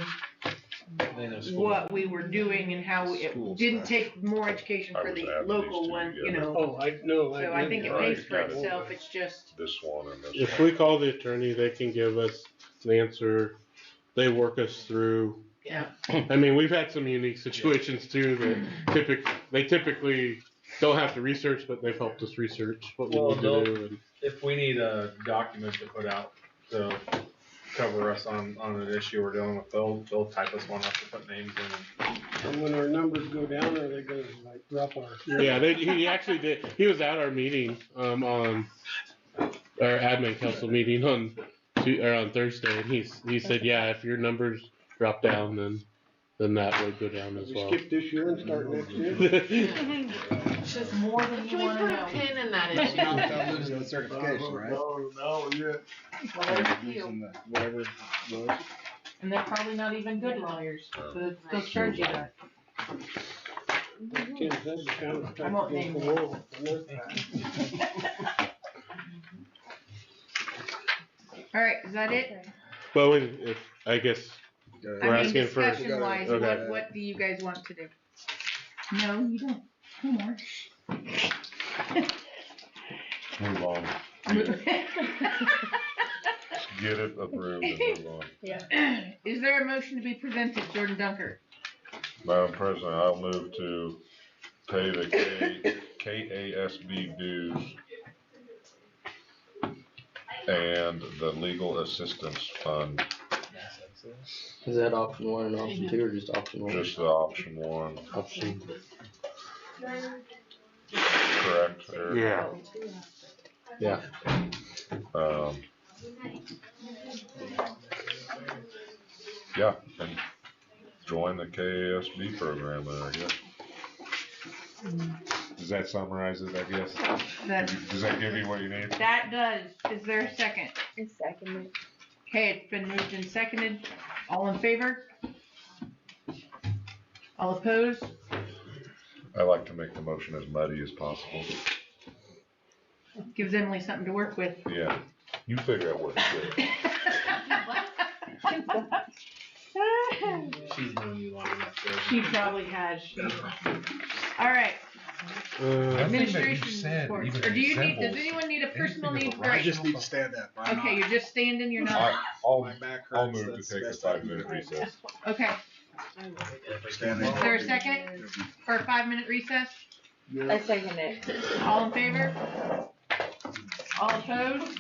what we were doing and how it didn't take more education for the local one, Oh, I know. So I think it pays for itself, it's just. this one and this If one. we call the attorney, they can give us an answer. They work us through. Yeah. I mean, we've had some unique situations too that they typically don't have to research, but they've helped us research what we need to do. And if we need a document to put out to cover us on an issue we're dealing with, they'll type us one up to put names in. And when our numbers go down, are they gonna like drop our? yeah, he actually did. He was at our meeting on our admin council meeting on Thursday, and he said, yeah, if your numbers drop down, then that would go down as well. Skip this year and start next year. It's just more than you Can we want to put know. a pin in that issue? Without losing the certification, right? No, yeah. Losing the whatever it was. And they're probably not even good lawyers, so they'll charge you that. Tim said the counter's I won't against name the them. wall. All right, is that it? Well, if I guess we're asking for. Discussion wise, Okay. what do you guys want to do? No, you don't. No more. Move on. Get it approved and move on. Yeah. Is there a motion to be presented, Jordan Dunker? Madam President, I'll move to pay the KASB dues and the legal assistance fund. Is that option 1 and option 2, or just option 1? Just the option 1. Option. Correct, Eric? Yeah. Yeah, and join the KASB program then, I guess. Does that summarize it, I guess? Does that give you what you need? That does. Is there a second? It's seconded. Okay, it's been moved and seconded. All in favor? All opposed? I like to make the motion as muddy as possible. Gives Emily something to work with. Yeah, you figure out what to do. She's known you long enough. So She probably has. All right. Administration reports. Or do you need, does anyone need a personal needs I break? just need to stand up. I'm Okay, not- you're just standing, you're not, I'll My back I'll hurts, move to that's take the a best I can 5-minute do. recess. okay. Standing Is there a second for a 5-minute recess? I second it. All in favor? All opposed?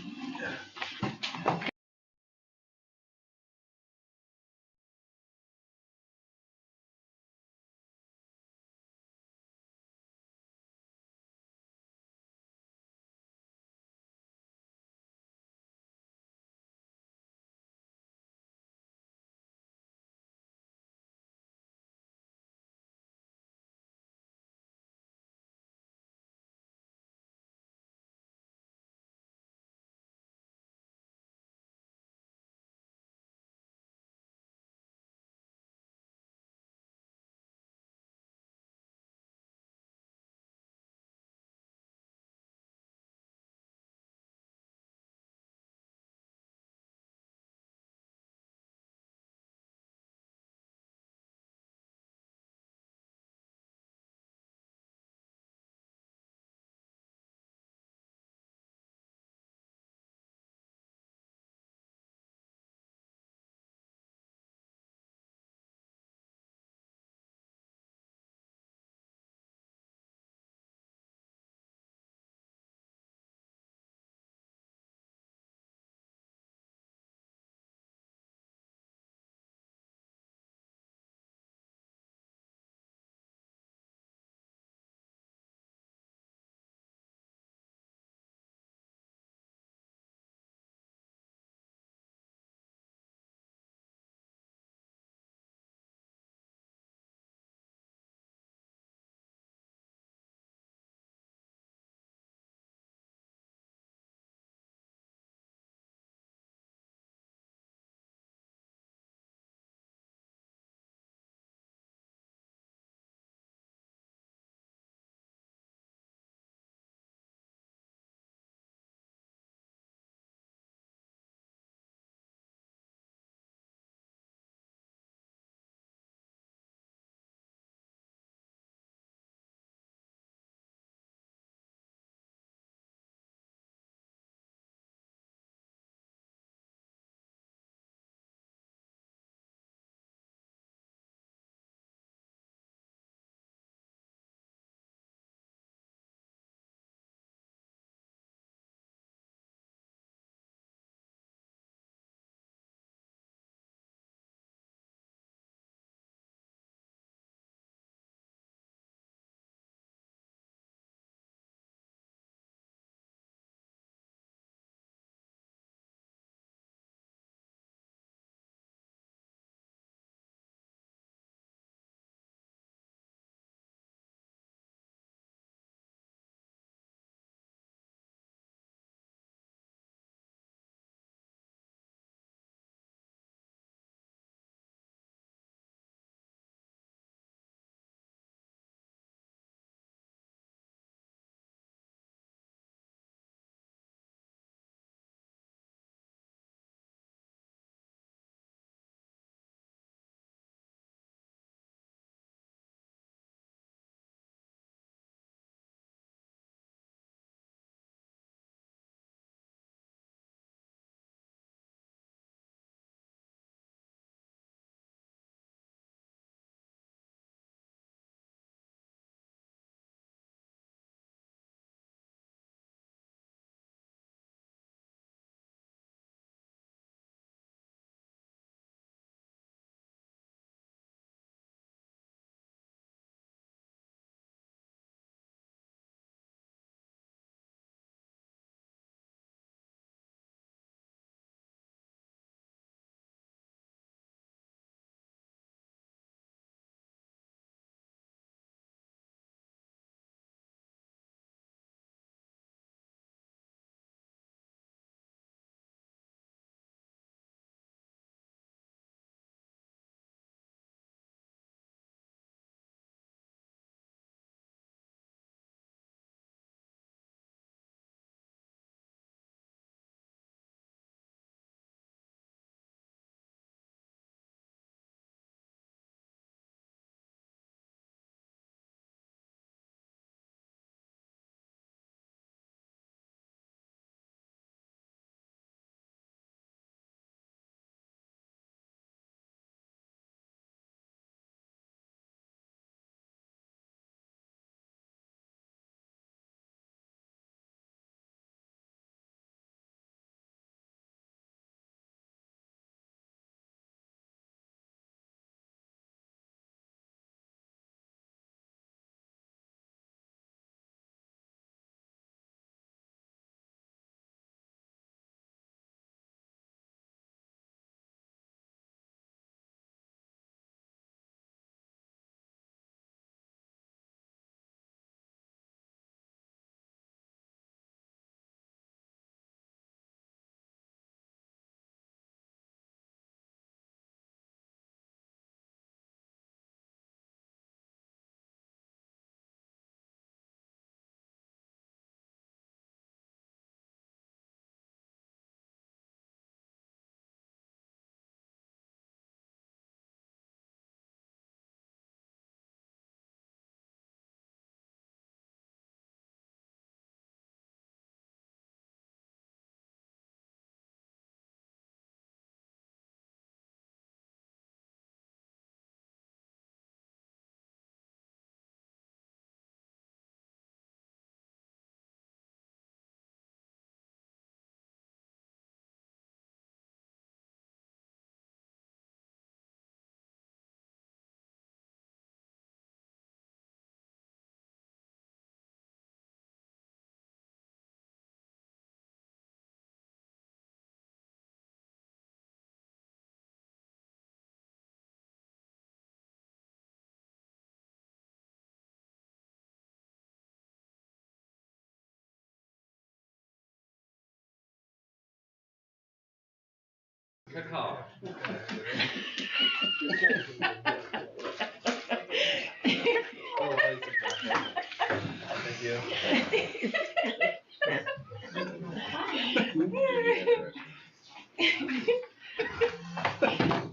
Caw.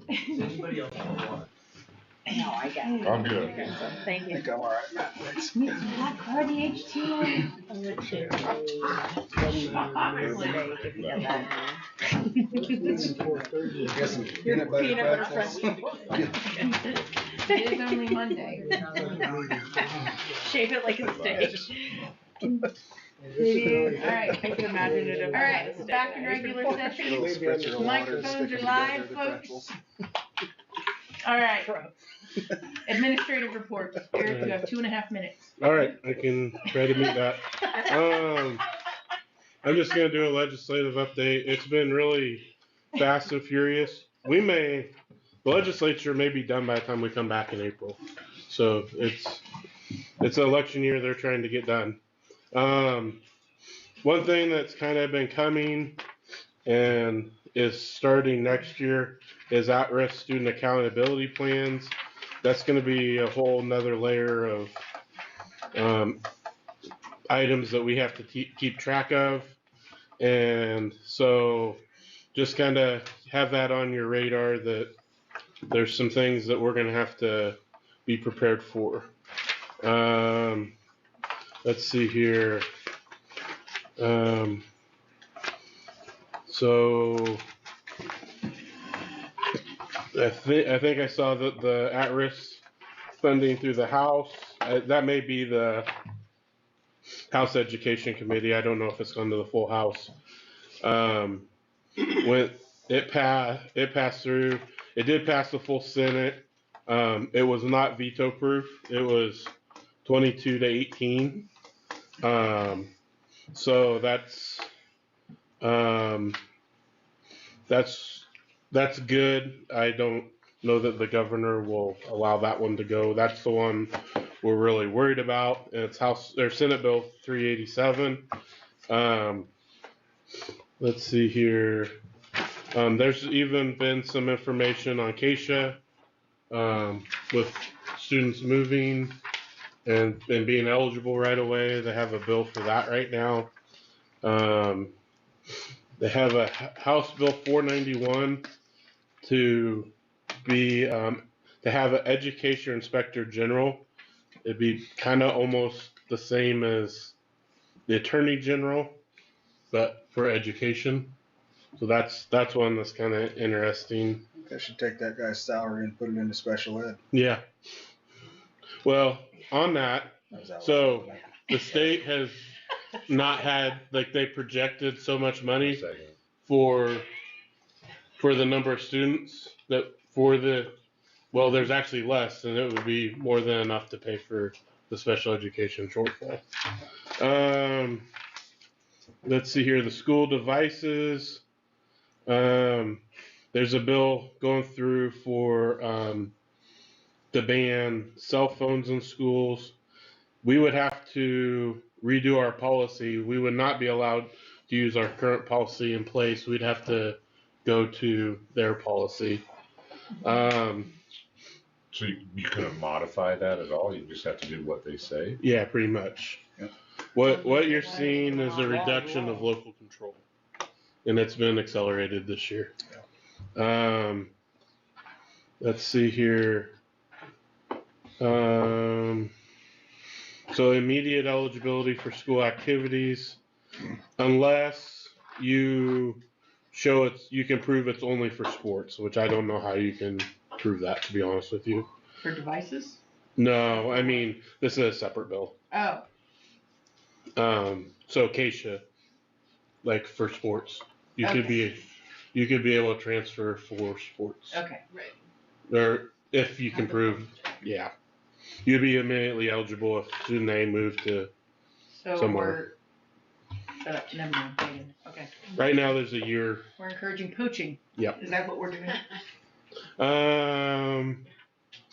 Anybody else want water? No, I got it. I'm good. Thank you. I think I'm all right now, thanks. Hot RDH2. Guess some Your peanut butter peanut butter pretzels. It is only Monday. Shape it like a steak. Alright. I can imagine it. Alright, back in regular session. Little spritzer of water, Microphones stick are 'em live, together, the folks. pretzels. Alright. Administrative reports. Eric, you have 2.5 minutes. All right, I can try to meet that. I'm just gonna do a legislative update. It's been really fast and furious. The legislature may be done by the time we come back in April. So it's an election year they're trying to get done. One thing that's kind of been coming and is starting next year is at-risk student accountability plans. That's going to be a whole nother layer of items that we have to keep track of. And so just kind of have that on your radar that there's some things that we're going to have to be prepared for. Let's see here. So I think I saw that the at-risk funding through the House, that may be the House Education Committee. I don't know if it's gone to the full House. When it passed through, it did pass the full Senate. It was not veto proof. It was 22-18. So that's good. I don't know that the governor will allow that one to go. That's the one we're really worried about. And it's Senate Bill 387. Let's see here. There's even been some information on Keisha, with students moving and being eligible right away. They have a bill for that right now. They have a House Bill 491 to have an education inspector general. It'd be kind of almost the same as the attorney general, but for education. So that's one that's kind of interesting. They should take that guy's salary and put it into special ed. Yeah. Well, on that, so the state has not had, like, they projected so much money for the number of students that there's actually less, and it would be more than enough to pay for the special education shortfall. Let's see here, the school devices. There's a bill going through for to ban cell phones in schools. We would have to redo our policy. We would not be allowed to use our current policy in place. We'd have to go to their policy. So you couldn't modify that at all? You just have to do what they say? Yeah, pretty much. Yep. What you're seeing is a reduction of local control, and it's been accelerated this year. Let's see here. So immediate eligibility for school activities, unless you show you can prove it's only for sports, which I don't know how you can prove that, to be honest with you. For devices? No, I mean, this is a separate bill. Oh. So Keisha, like for sports, you could Okay. be able to transfer for sports. Okay. Right. Or if you can prove, yeah, you'd be immediately eligible if student A moved to So somewhere. Shut up. Never mind. Okay. Right now, there's a year. We're encouraging poaching. Yep. Is that what we're doing?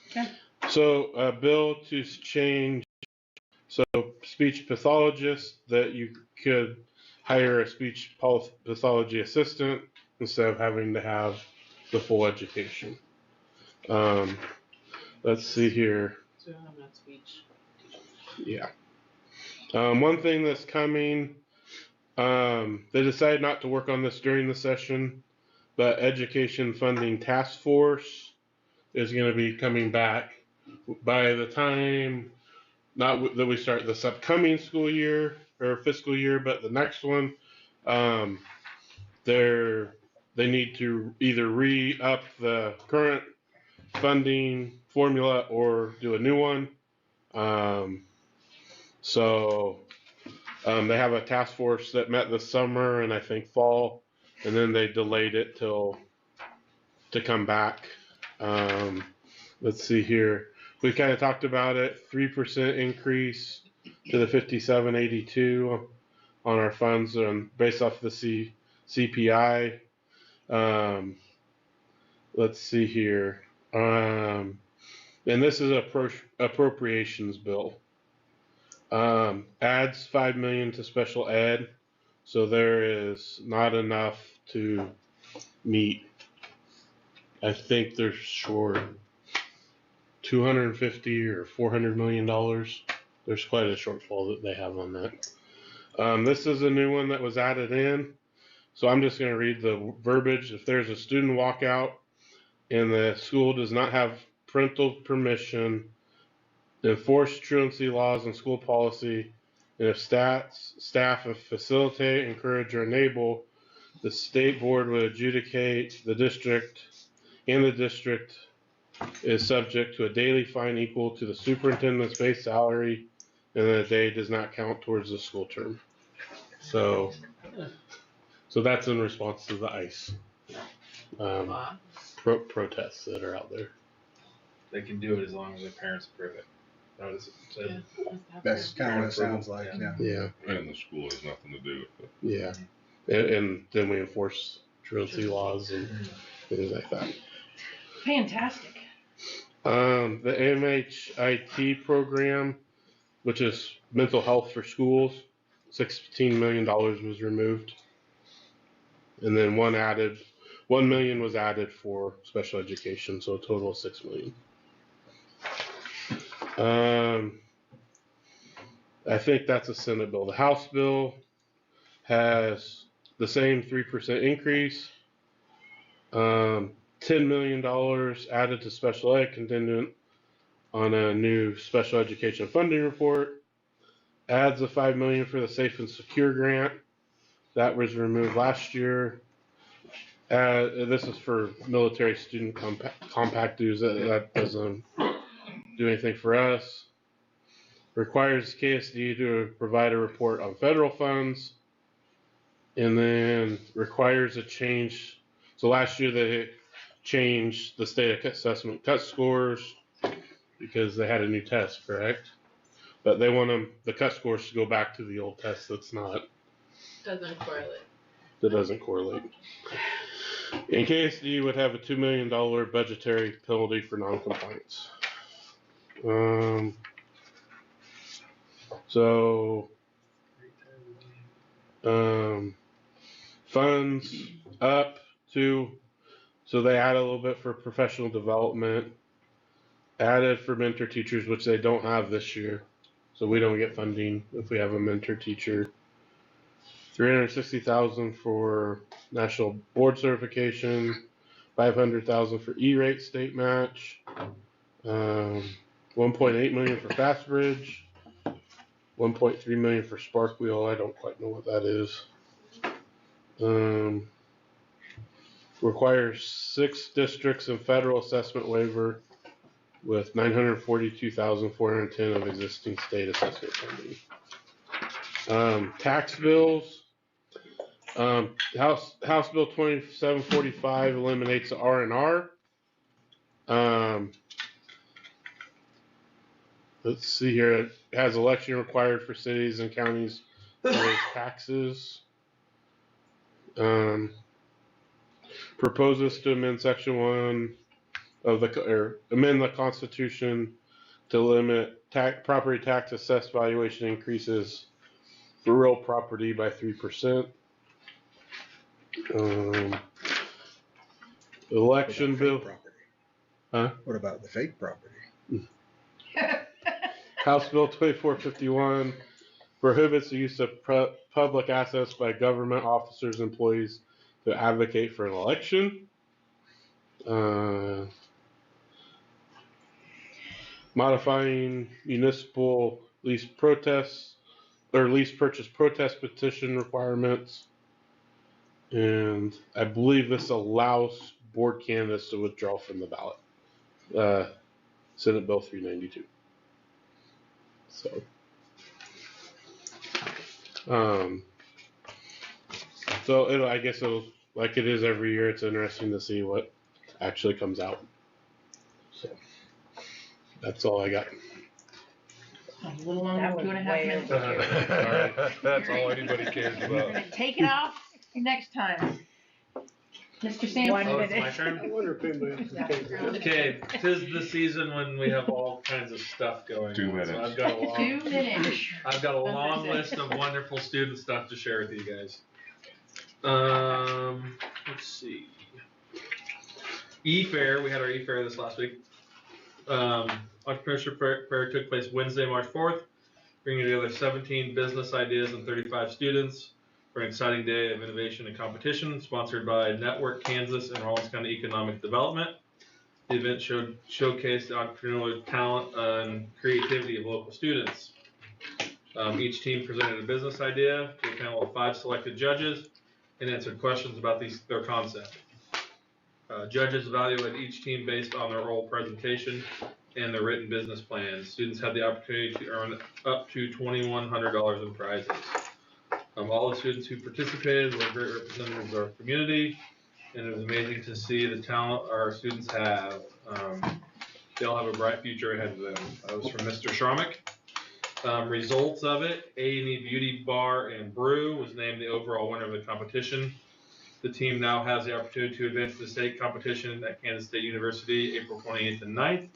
Okay. So a bill to change, so speech pathologist, that you could hire a speech pathology assistant instead of having to have the full education. Let's see here. So I'm not speech. Yeah. One thing that's coming, they decided not to work on this during the session, but Education Funding Task Force is going to be coming back by the time, not that we start this upcoming school year or fiscal year, but the next one. They need to either re-up the current funding formula or do a new one. They have a task force that met this summer and I think fall, and then they delayed it to come back. Let's see here. We kind of talked about it. 3% increase to the 5782 on our funds based off the CPI. Let's see here. And this is appropriations bill. Adds $5 million to special ed, so there is not enough to meet. I think they're short $250 or $400 million. There's quite a shortfall that they have on that. This is a new one that was added in, so I'm just going to read the verbiage. If there's a student walkout and the school does not have parental permission, enforce truancy laws and school policy, and if staff facilitate, encourage, or enable, the state board would adjudicate the district, and the district is subject to a daily fine equal to the superintendent's base salary, and the day does not count towards the school term. So that's in response to the ICE protests that are out there. They can do it as long as their parents approve it. Notice it said. That's kind of what it sounds like, yeah. Yeah. And the school has nothing to do with it. Yeah. And then we enforce truancy laws and things like that. Fantastic. The MHIT program, which is mental health for schools, $16 million was removed. And then $1 million was added for special education, so a total of $6 million. I think that's a Senate bill. The House bill has the same 3% increase. $10 million added to special ed contingent on a new special education funding report. Adds a $5 million for the Safe and Secure grant. That was removed last year. This is for military student compact dues. That doesn't do anything for us. Requires KSD to provide a report on federal funds. And then requires a change. So last year they changed the state assessment cut scores because they had a new test, correct? But they want the cut scores to go back to the old test that doesn't correlate. And KSD would have a $2 million budgetary penalty for noncompliance. Funds up to, so they add a little bit for professional development, added for mentor teachers, which they don't have this year. So we don't get funding if we have a mentor teacher. $360,000 for national board certification, $500,000 for E-rate state match, $1.8 million for FastBridge, $1.3 million for Spark Wheel. I don't quite know what that is. Requires 6 districts and federal assessment waiver with $942,410 of existing state assessment funding. Tax bills. House Bill 2745 eliminates the R&R. Let's see here. It has election required for cities and counties to raise taxes. Proposes to amend Section 1 of amend the Constitution to limit property tax assessed valuation increases for real property by 3%. Election What bill. about fake property? Huh? What about the fake property? House Bill 2451 prohibits the use of public assets by government officers and employees to advocate for an election. Modifying municipal lease protests or lease purchase protest petition requirements. And I believe this allows board candidates to withdraw from the ballot. Senate Bill 392. So, I guess it'll, like it is every year, it's interesting to see what actually comes out. So, that's all I got. A little longer That than was 2.5 way minutes. over. That's all anybody cares We're about. gonna take it off next time. Mr. Sampson. Oh, it's my turn? I wonder if anybody else is taking it. Okay, 'tis the season when we have all kinds of stuff going 2 on. minutes. So I've got a long, 2 minutes. I've got a long list of wonderful student stuff to share with you guys. Let's see. E-Fair, we had our E-Fair this last week. Entrepreneurship Fair took place Wednesday, March 4th, bringing together 17 business ideas and 35 students for an exciting day of innovation and competition, sponsored by Network Kansas and Rawlins County Economic Development. The event showcased the entrepreneurial talent and creativity of local students. Each team presented a business idea to a panel of 5 selected judges and answered questions about their concept. Judges evaluated each team based on their oral presentation and their written business plan. Students had the opportunity to earn up to $2,100 in prizes. All the students who participated were great representatives of our community, and it was amazing to see the talent our students have. They all have a bright future ahead of them. That was from Mr. Sharmick. Results of it: A&E Beauty Bar and Brew was named the overall winner of the competition. The team now has the opportunity to advance to the state competition at Kansas State University, April 28th and 9th.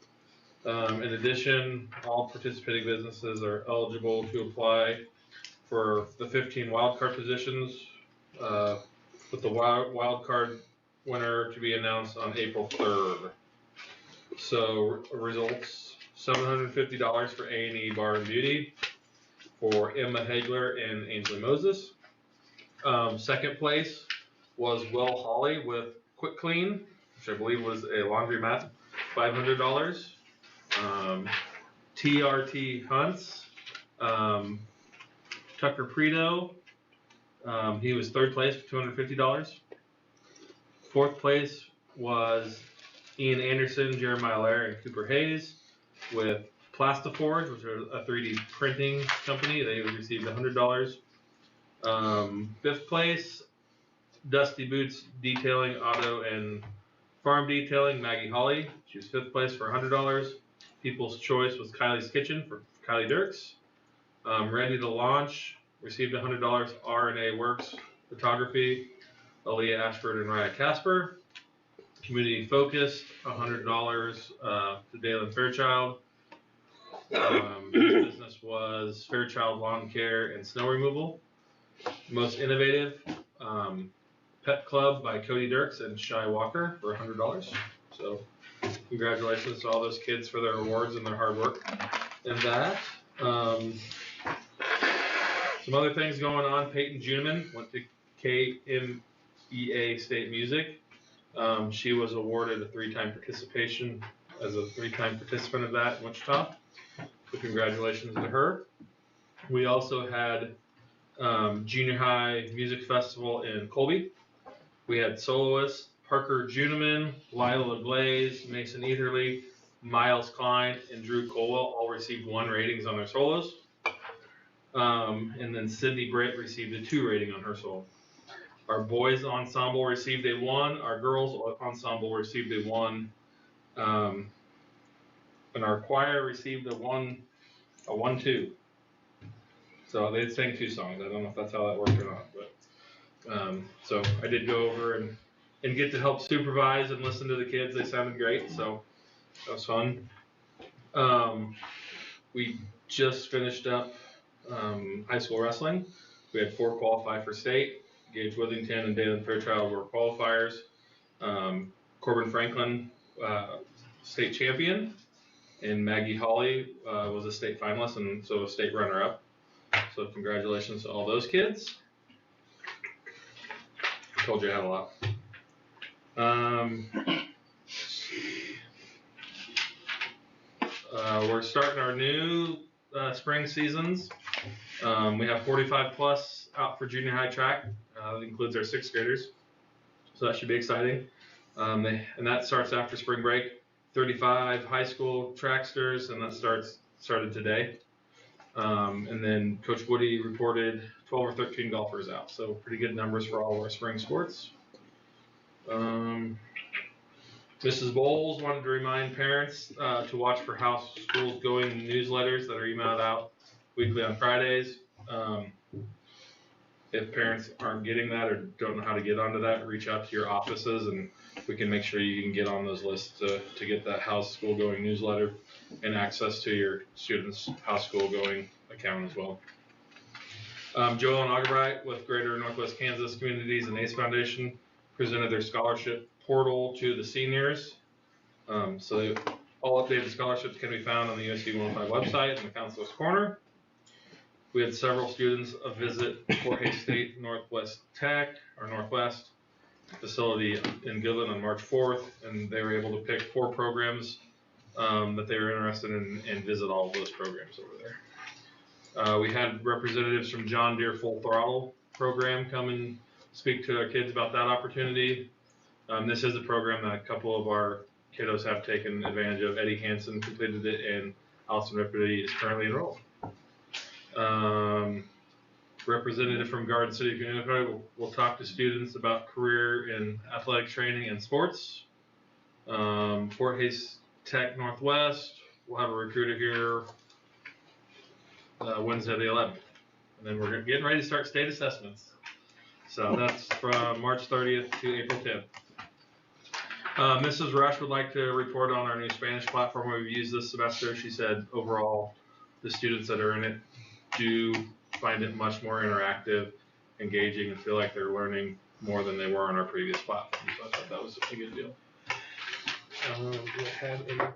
In addition, all participating businesses are eligible to apply for the 15 wildcard positions, with the wildcard winner to be announced on April 3rd. So results: $750 for A&E Bar and Beauty, for Emma Hagler and Ainsley Moses. Second place was Will Holly with Quick Clean, which I believe was a laundromat, $500. TRT Hunts, Tucker Prito, he was third place for $250. Fourth place was Ian Anderson, Jeremiah Lair, and Cooper Hayes with Plastiforge, which is a 3D printing company. They received $100. Fifth place, Dusty Boots Detailing, Auto and Farm Detailing, Maggie Holly. She was fifth place for $100. People's Choice was Kylie's Kitchen for Kylie Dirks. Ready to Launch received $100. R&A Works Photography, Aaliyah Ashford and Raya Casper. Community Focused, $100 to Dalen Fairchild. Business was Fairchild Lawn Care and Snow Removal. Most Innovative, Pet Club by Cody Dirks and Shy Walker for $100. So congratulations to all those kids for their awards and their hard work. And that, some other things going on. Peyton Juneman went to KMEA State Music. She was awarded a 3-time participation as a 3-time participant of that in Wichita. So congratulations to her. We also had Junior High Music Festival in Colby. We had soloists Parker Juneman, Lila Blaze, Mason Etherly, Miles Klein, and Drew Colwell all received 1 ratings on their solos. And then Sydney Britt received a 2 rating on her solo. Our boys ensemble received a 1. Our girls ensemble received a 1. And our choir received a 1-2. So they sang 2 songs. I don't know if that's how that worked or not, but so I did go over and get to help supervise and listen to the kids. They sounded great, so that was fun. We just finished up high school wrestling. We had 4 qualify for state. Gage Withington and Dalen Fairchild were qualifiers. Corbin Franklin, state champion, and Maggie Hawley, was a state finalist and so a state runner-up. So congratulations to all those kids. Told you I had a lot. We're starting our new spring seasons. We have 45 plus out for junior high track. That includes our 6th graders. So that should be exciting. And that starts after spring break. 35 high school tracksters, and that started today. And then Coach Woody reported 12 or 13 golfers out. So pretty good numbers for all of our spring sports. Mrs. Bowles wanted to remind parents to watch for how school's going newsletters that are emailed out weekly on Fridays. If parents aren't getting that or don't know how to get onto that, reach out to your offices and we can make sure you can get on those lists to get that how's school going newsletter and access to your students' how's school going account as well. Joel and Augerbright with Greater Northwest Kansas Communities and ACE Foundation presented their scholarship portal to the seniors. So all updated scholarships can be found on the USD 105 website in the Counselor's Corner. We had several students visit Fort Hays State Northwest Tech, or Northwest facility in Goodland on March 4th, and they were able to pick 4 programs that they were interested in and visit all of those programs over there. We had representatives from John Deere Full Throttle program come and speak to our kids about that opportunity. This is a program that a couple of our kiddos have taken advantage of. Eddie Hansen completed it, and Allison Ripperty is currently enrolled. Representative from Garden City Community College will talk to students about career in athletic training and sports. Fort Hays Tech Northwest, we'll have a recruiter here Wednesday the 11th. And then we're getting ready to start state assessments. So that's from March 30th to April 10th. Mrs. Rush would like to report on our new Spanish platform we've used this semester. She said overall the students that are in it do find it much more interactive, engaging, and feel like they're learning more than they were on our previous platform. So I thought that was a good deal. Do I have any? I'm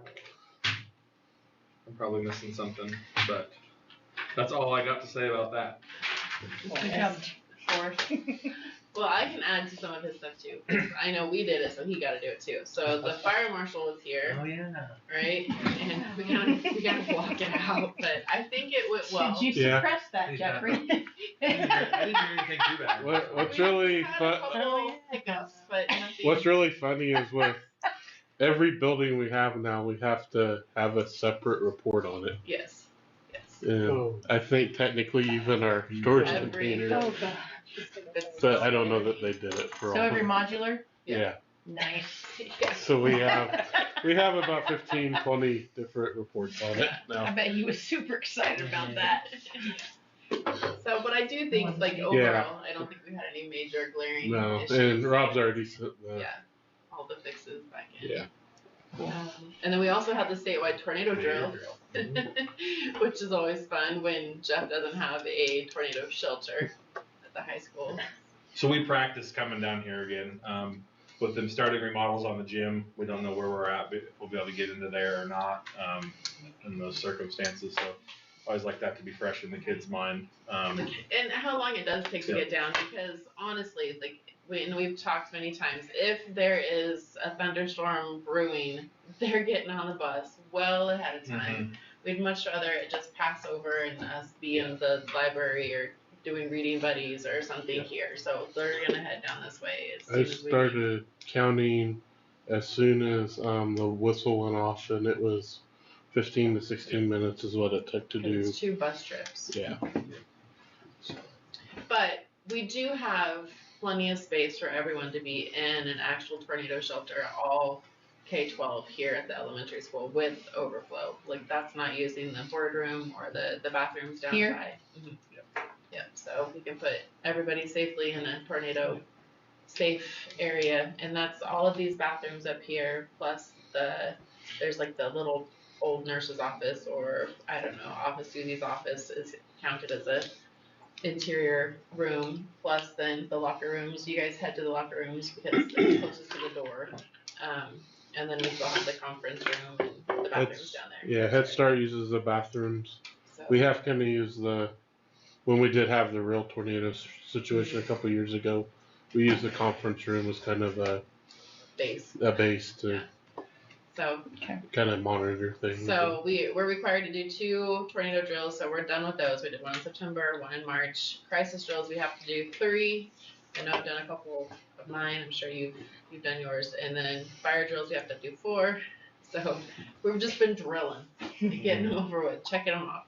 probably missing something, but that's all I got to say about that. Good job, Forrest. Well, I can add to some of his stuff too. I know we did it, so he got to do it too. So the fire marshal was here. Oh yeah. Right, and we gotta block it out. But I think it went well. Did you suppress that, Jeffrey? I didn't hear anything too bad. What's really What's really funny is with every building we have now, we have to have a separate report on it. Yes. And I think technically even our storage containers. So I don't know that they did it for all. So every modular? Yeah. Nice. So we have about 15, 20 different reports on it now. I bet he was super excited about that. So, but I do think, like, overall, I don't think we had any major glaring issues. And Rob's already sent Yeah, all the fixes back in. Yeah. And then we also had the statewide tornado drill, which is always fun when Jeff doesn't have a tornado shelter at the high school. So we practiced coming down here again. With them starting remodels on the gym, we don't know where we're at, but if we'll be able to get into there or not in those circumstances. So I always like that to be fresh in the kids' mind. And how long it does take to get down, because honestly, like, we've talked many times, if there is a thunderstorm brewing, they're getting on the bus well ahead of time. Mm-hmm. We'd much rather it just pass over and us be in the library or doing reading buddies or something here. So they're gonna head down this way as soon I as we started counting as soon as the whistle went off, and it was 15 to 16 minutes is what it took to do. It's 2 bus trips. Yeah. But we do have plenty of space for everyone to be in an actual tornado shelter, all K-12 here at the elementary school with overflow. Like, that's not using the boardroom or the bathrooms down Here? by. Mm-hmm. Yep. So we can put everybody safely in a tornado safe area, and that's all of these bathrooms up here, plus there's like the little old nurse's office, or I don't know, Office Susie's office is counted as a interior room, plus then the locker rooms. You guys head to the locker rooms because it's closest to the door. And then we still have the conference room and the bathrooms down there. Yeah, Head Start uses the bathrooms. So- We have kind of used when we did have the real tornado situation a couple years ago, we used the conference room as kind of a base to So, kind of monitor things. so we're required to do 2 tornado drills, so we're done with those. We did 1 in September, 1 in March. Crisis drills, we have to do 3. I know I've done a couple of mine. I'm sure you've done yours. And then fire drills, we have to do 4. So we've just been drilling, getting them over with, checking them off.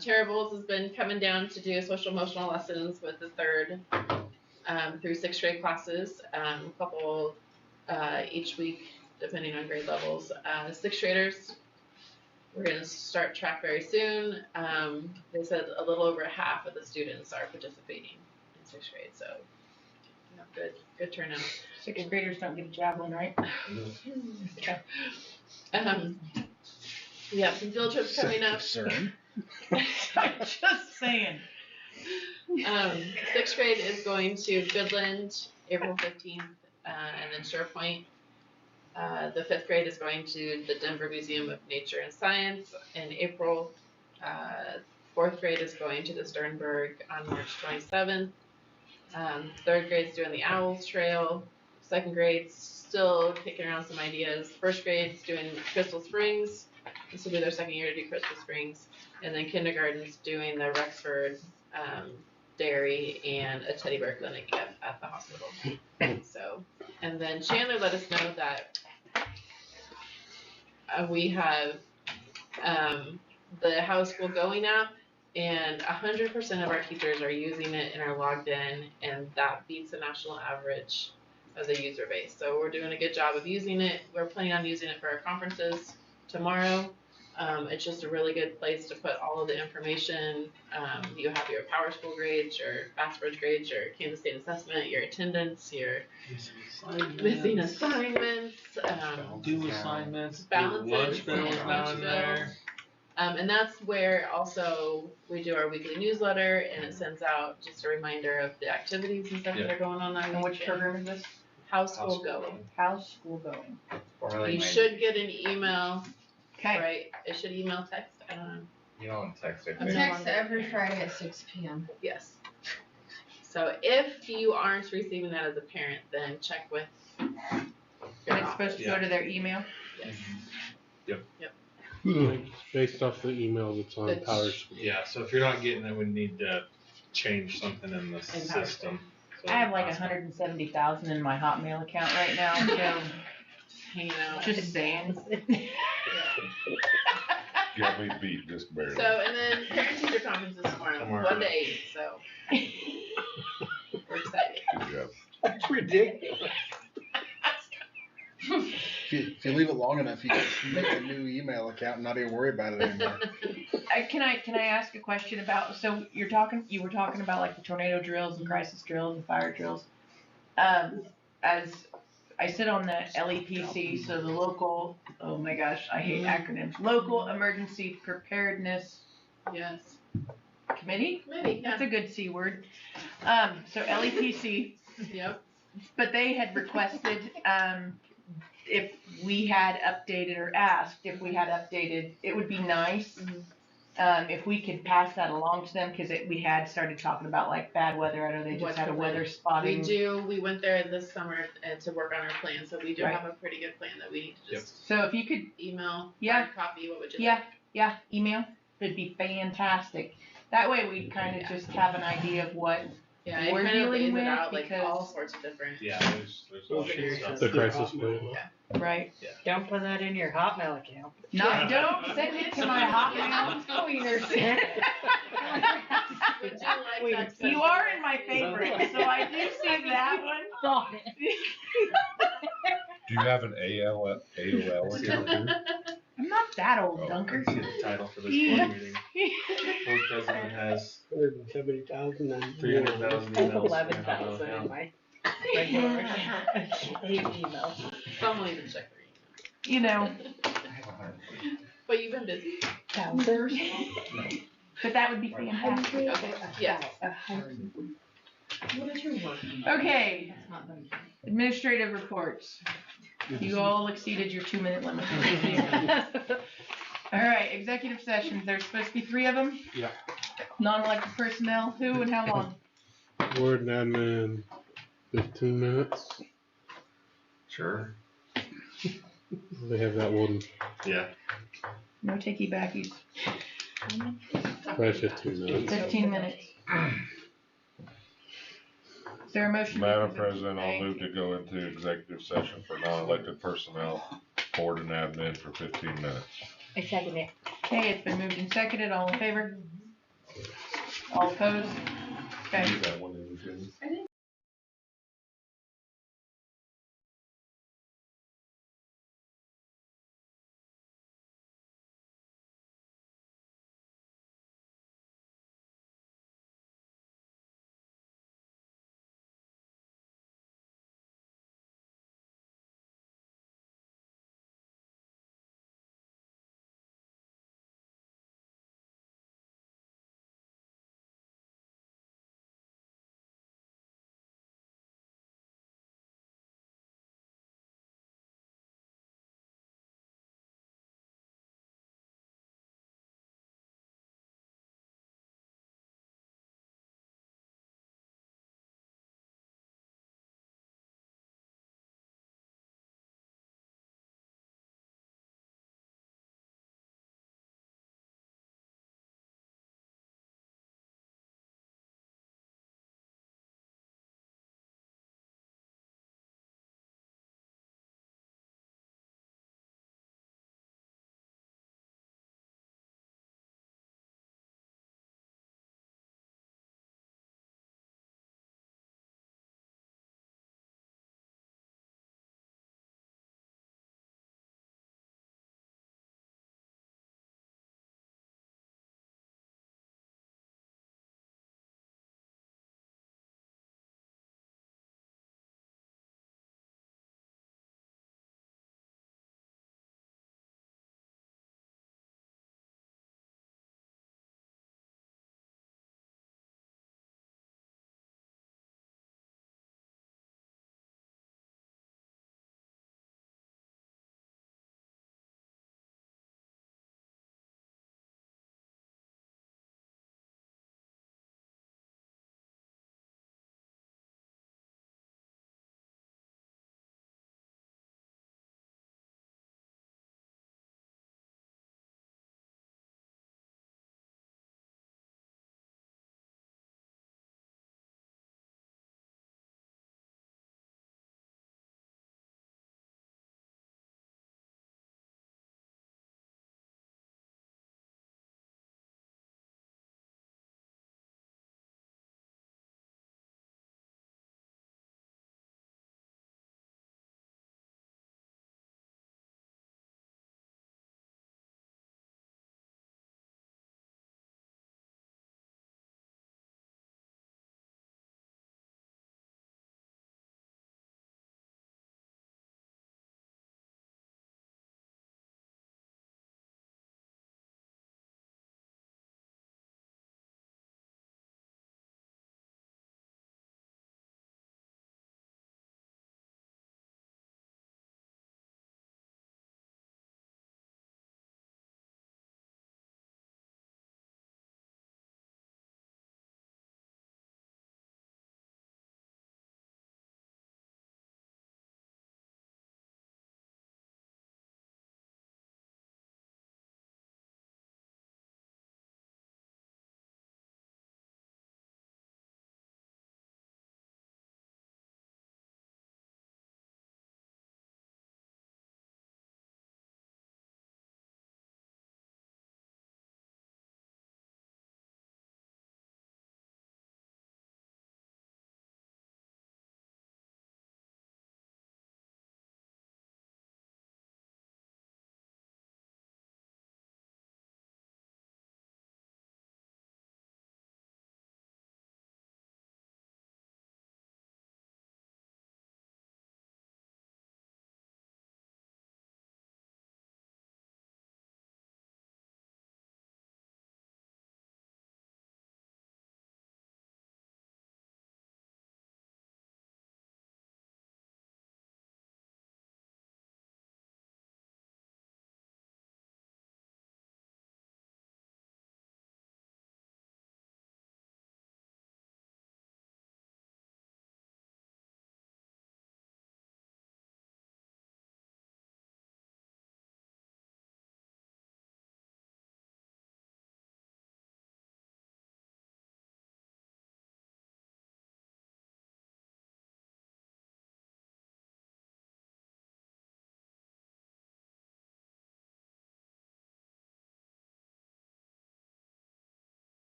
Tara Bowles has been coming down to do social emotional lessons with the 3rd through 6th grade classes, a couple each week, depending on grade levels. 6th graders, we're going to start track very soon. They said a little over half of the students are participating in 6th grade, so good turnout. 6th graders don't get a javelin, right? Okay. We have some field trips coming up. I'm just saying. 6th grade is going to Goodland, April 15th, and then SharePoint. The 5th grade is going to the Denver Museum of Nature and Science in April. 4th grade is going to the Sternberg on March 27th. 3rd grade's doing the Owls Trail. 2nd grade's still kicking around some ideas. 1st grade's doing Crystal Springs. This will be their 2nd year to do Crystal Springs. And then kindergarten's doing the Rexford dairy and a teddy bear clinic at the hospital. So, and then Chandler let us know that we have the How is School Going app, and 100% of our teachers are using it and are logged in, and that beats the national average of the user base. So we're doing a good job of using it. We're planning on using it for our conferences tomorrow. It's just a really good place to put all of the information. You have your Power School grades, your Bassbridge grades, your Kansas State assessment, your attendance, your missing assignments, Do assignments, balances, lunch bill is now in there. And that's where also we do our weekly newsletter, and it sends out just a reminder of the activities and stuff that are going on that week. And which program is this? How's School Going? How's School Going? You should get an email. Right? It should email, text. I don't know. You don't text it. I text every Friday at 6 p.m. Yes. So if you aren't receiving that as a parent, then check with your And it's office. supposed to go to their email? Yes. Yep. Based off the email that's on It's- Power School. Yeah, so if you're not getting it, we need to change something in the system. So I have like 170,000 in my Hotmail account right now, so hanging out. just saying. Got me beat just barely. So, and then parent teacher conference is tomorrow, 1 to 8, so. We're excited. Good job. That's ridiculous. If you leave it long enough, you can make a new email account and not even worry about it anymore. Can I ask a question about, so you were talking about like the tornado drills and crisis drills and fire drills. As I sit on the LEPC, so the local, oh my gosh, I hate acronyms, Local Emergency Preparedness Yes. Committee? Committee, yeah. That's a good C word. So LEPC, Yep. but they had requested, if we had updated or asked if we had updated, it would be nice if we could pass that along to them, because we had started talking about like bad weather. I know they just had a weather spotting. We went there this summer to work on our plan, so we do Right. have a pretty good plan that we need to just So if you could, email, Yeah. hard copy, what would you like? yeah, email, it'd be fantastic. That way we'd kind of just have an idea of what Yeah, it we're kind of lays dealing it with, out like all because, sorts of different. Yeah, there's all kinds of stuff. The crisis plan. right. Don't put that in your Hotmail account. Don't send it to my Hotmail. Tweeners. Would you like that? You are in my favorite, so I do see that one. Stop it. Do you have an AOL account? I'm not that old, Dunker. See the title for this Yeah. board meeting. Board president has 170,000 and 300,000 emails. 11,000 in my regular account. I hate emails. Some will even check their You know, But you've been busy. but that would be fantastic. Okay, yes. What is your work? Okay, administrative reports. You all exceeded your 2-minute limit. All right, executive sessions. There's supposed to be 3 of them. Yeah. Non-elected personnel. Who and how long? Board and admin, 15 minutes. Sure. They have that one. Yeah. No takey backies. Probably 15 minutes. 15 minutes. Is there a motion? Madam President, I'll move to go into executive session for non-elected personnel, board and admin for 15 minutes. I second it. Okay, it's been moved and seconded. All in favor? All opposed? Okay. Use that one in,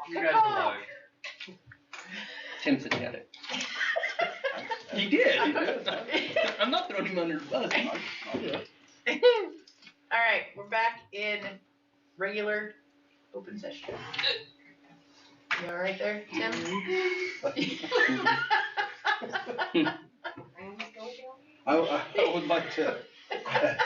You guys are lying. Tim said he had it. He did. I'm not throwing him under the bus. I'll do it. All right, we're back in regular open session. You all right there, Tim? I would like to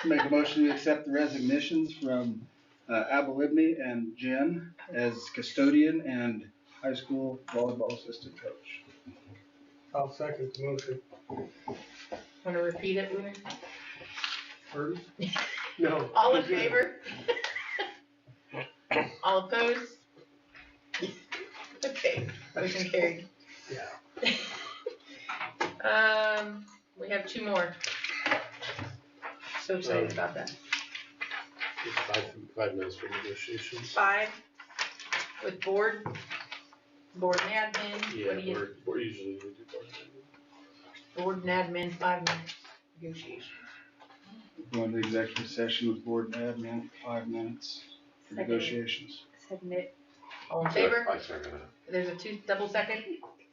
make a motion to accept the resignations from Abba Libney and Jen as custodian and high school volleyball assistant coach. I'll second the motion. Want to repeat it, Lunar? First? No. All in favor? All opposed? Okay, motion carried. Yeah. We have two more. So excited about that. Just 5 minutes for negotiations. 5 with board and admin. Yeah, What do you, we're usually we do board. board and admin, 5 minutes negotiations. Going to executive session with board and admin, 5 minutes for Second. negotiations. Second it. All in favor? I second it. There's a double second.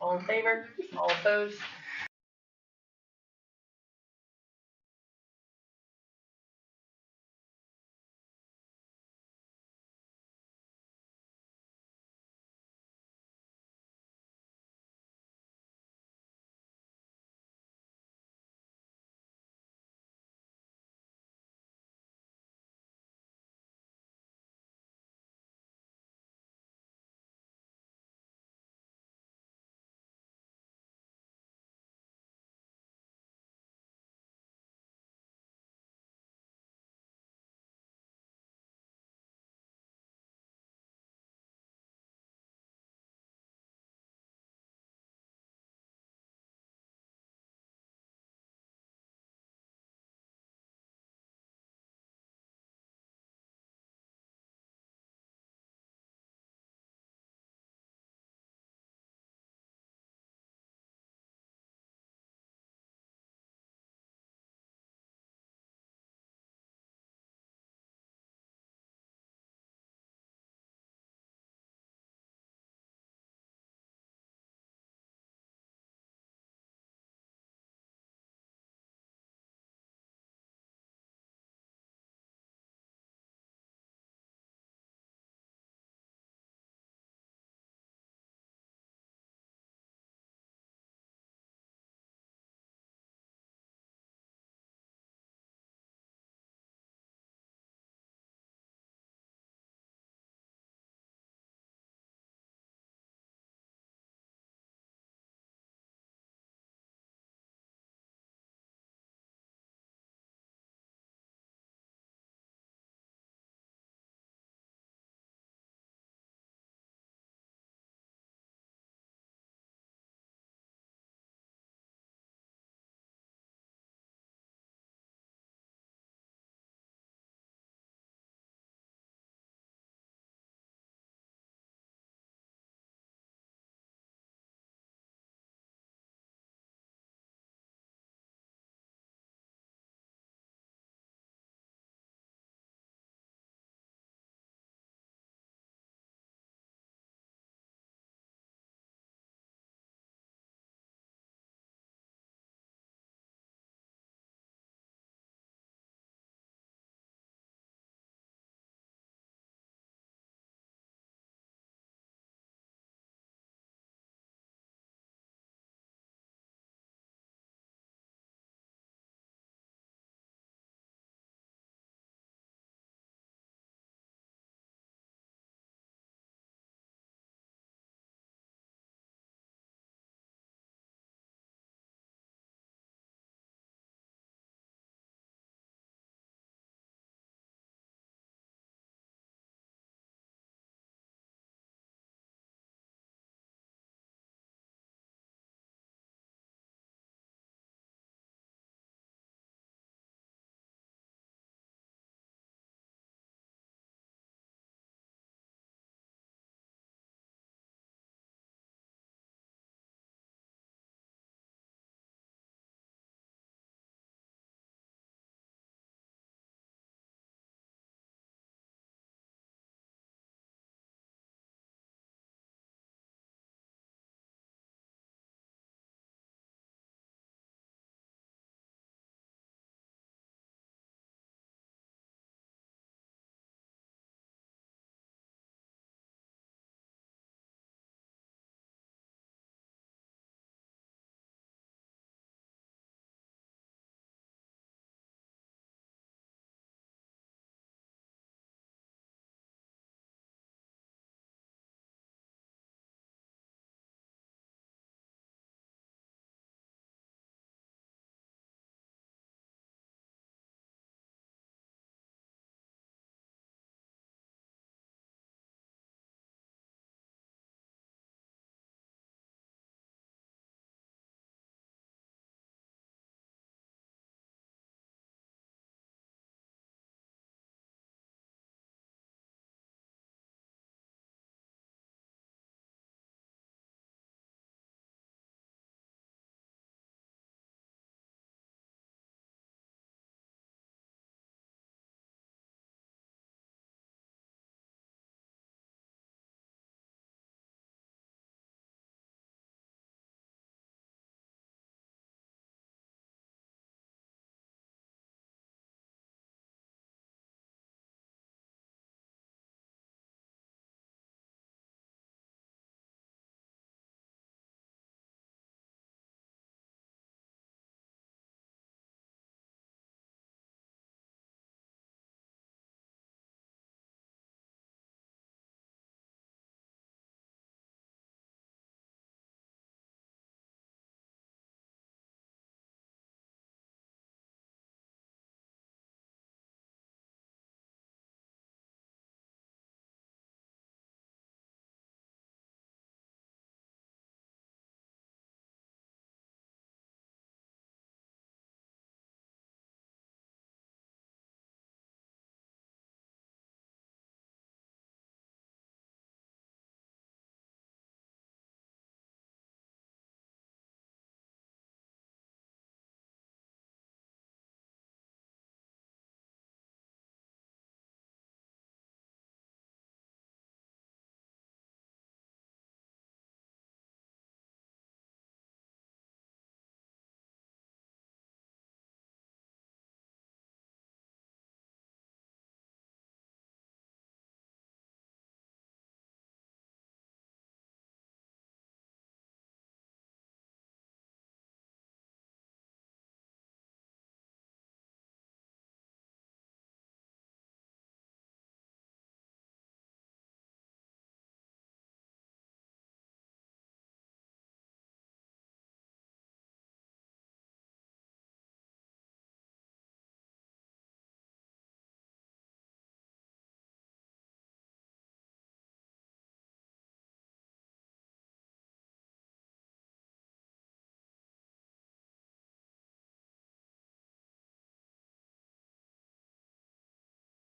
All in favor? All opposed?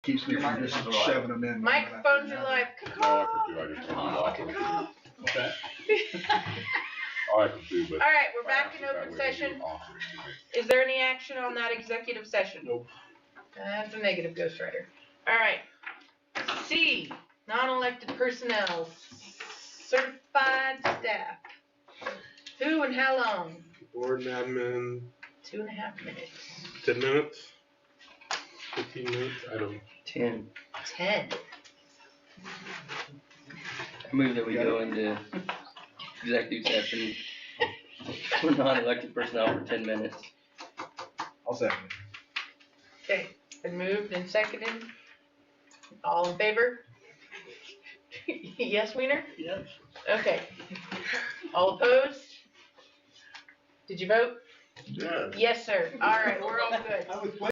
keeps me from just shoving them in. Microphones are live. All I can do, I just turn them off. Okay. All I can do, but. All right, we're back in open session. Is there any action on that executive session? Nope. That's a negative, Ghost Rider. All right. C, non-elected personnel, certified staff. Who and how long? Board and admin, 2.5 minutes. 10 minutes, 15 minutes, I don't. 10. 10. I move that we go into executive session for non-elected personnel for 10 minutes. I'll second it. Okay, been moved and seconded. All in favor? Yes, Wiener? Yes. Okay. All opposed? Did you vote? Yes. Yes, sir. All right, we're all good.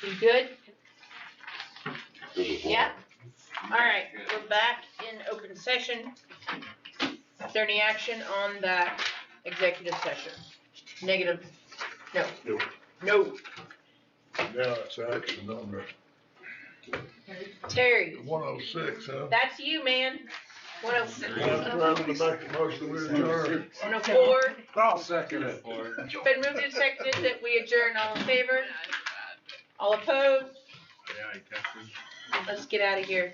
You good? Yeah? Alright, we're back in open session. Is there any action on that executive session? Negative? No. No. Now it's action on the Terry, 106, huh? that's you, man. 106. I'm trying to make a motion to adjourn. 104. I'll second it. Been moved and seconded that we adjourn. All in favor? All opposed? Let's get out of here.